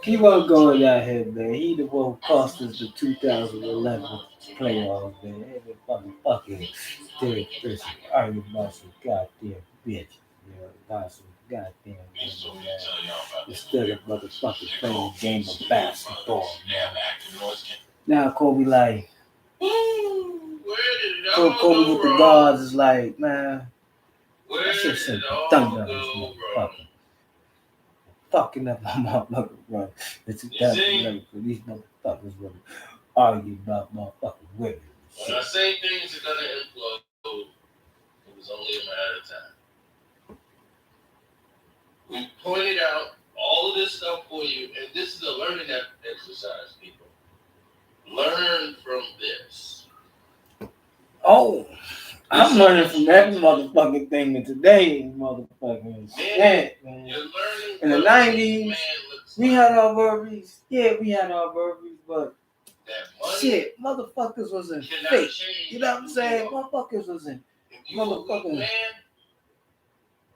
Keep on going out here, man. He the one who cost us the 2011 playoffs, man. Every fucking Derek Christian arguing about some goddamn bitch. You know, about some goddamn women, man. Instead of motherfucking playing a game of basketball, man. Now Kobe like, Kobe with the guards is like, man, that shit should be thunder on this motherfucker. Fucking up my motherfucker, bro. The 2011 for these motherfuckers would argue about motherfucking women. When I say things are gonna implode, it was only a matter of time. We pointed out all of this stuff for you, and this is a learning exercise, people. Learn from this. Oh, I'm learning from every motherfucking thing in today's motherfucking shit, man. In the 90s, we had our worries. Yeah, we had our worries, but shit, motherfuckers wasn't fake. You know what I'm saying? Motherfuckers wasn't motherfucking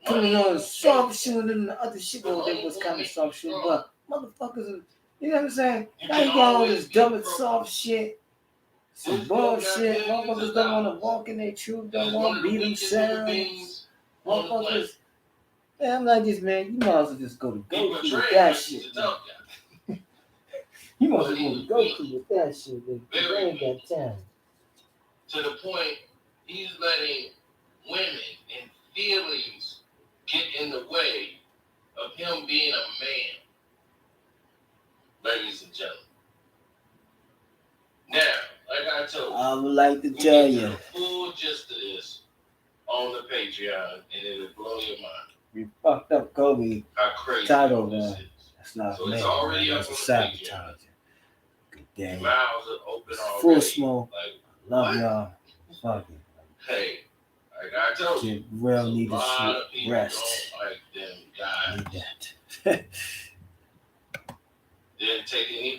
coming on soft shit and the other shit over there was kind of soft shit, but motherfuckers, you know what I'm saying? Now you got all this dumb and soft shit. Some bullshit. Motherfuckers don't want to walk in their truth, don't want to be themselves. Motherfuckers. Man, I'm like this, man. You might as well just go to Goku with that shit. You might as well go to Goku with that shit, man. They ain't got time. To the point, he's letting women and feelings get in the way of him being a man, ladies and gentlemen. Now, like I told you, I would like to tell you. The full gist of this on the Patreon, and it'll blow your mind. We fucked up Kobe title, man. That's not so a man. It's already That's up a on sabotage. Good damn. Mouths are open already. Full smoke. Like, love what? y'all. Fuck it. Hey, like I told you, real need to sleep. Rest. Don't like them guys. Need that. Didn't take any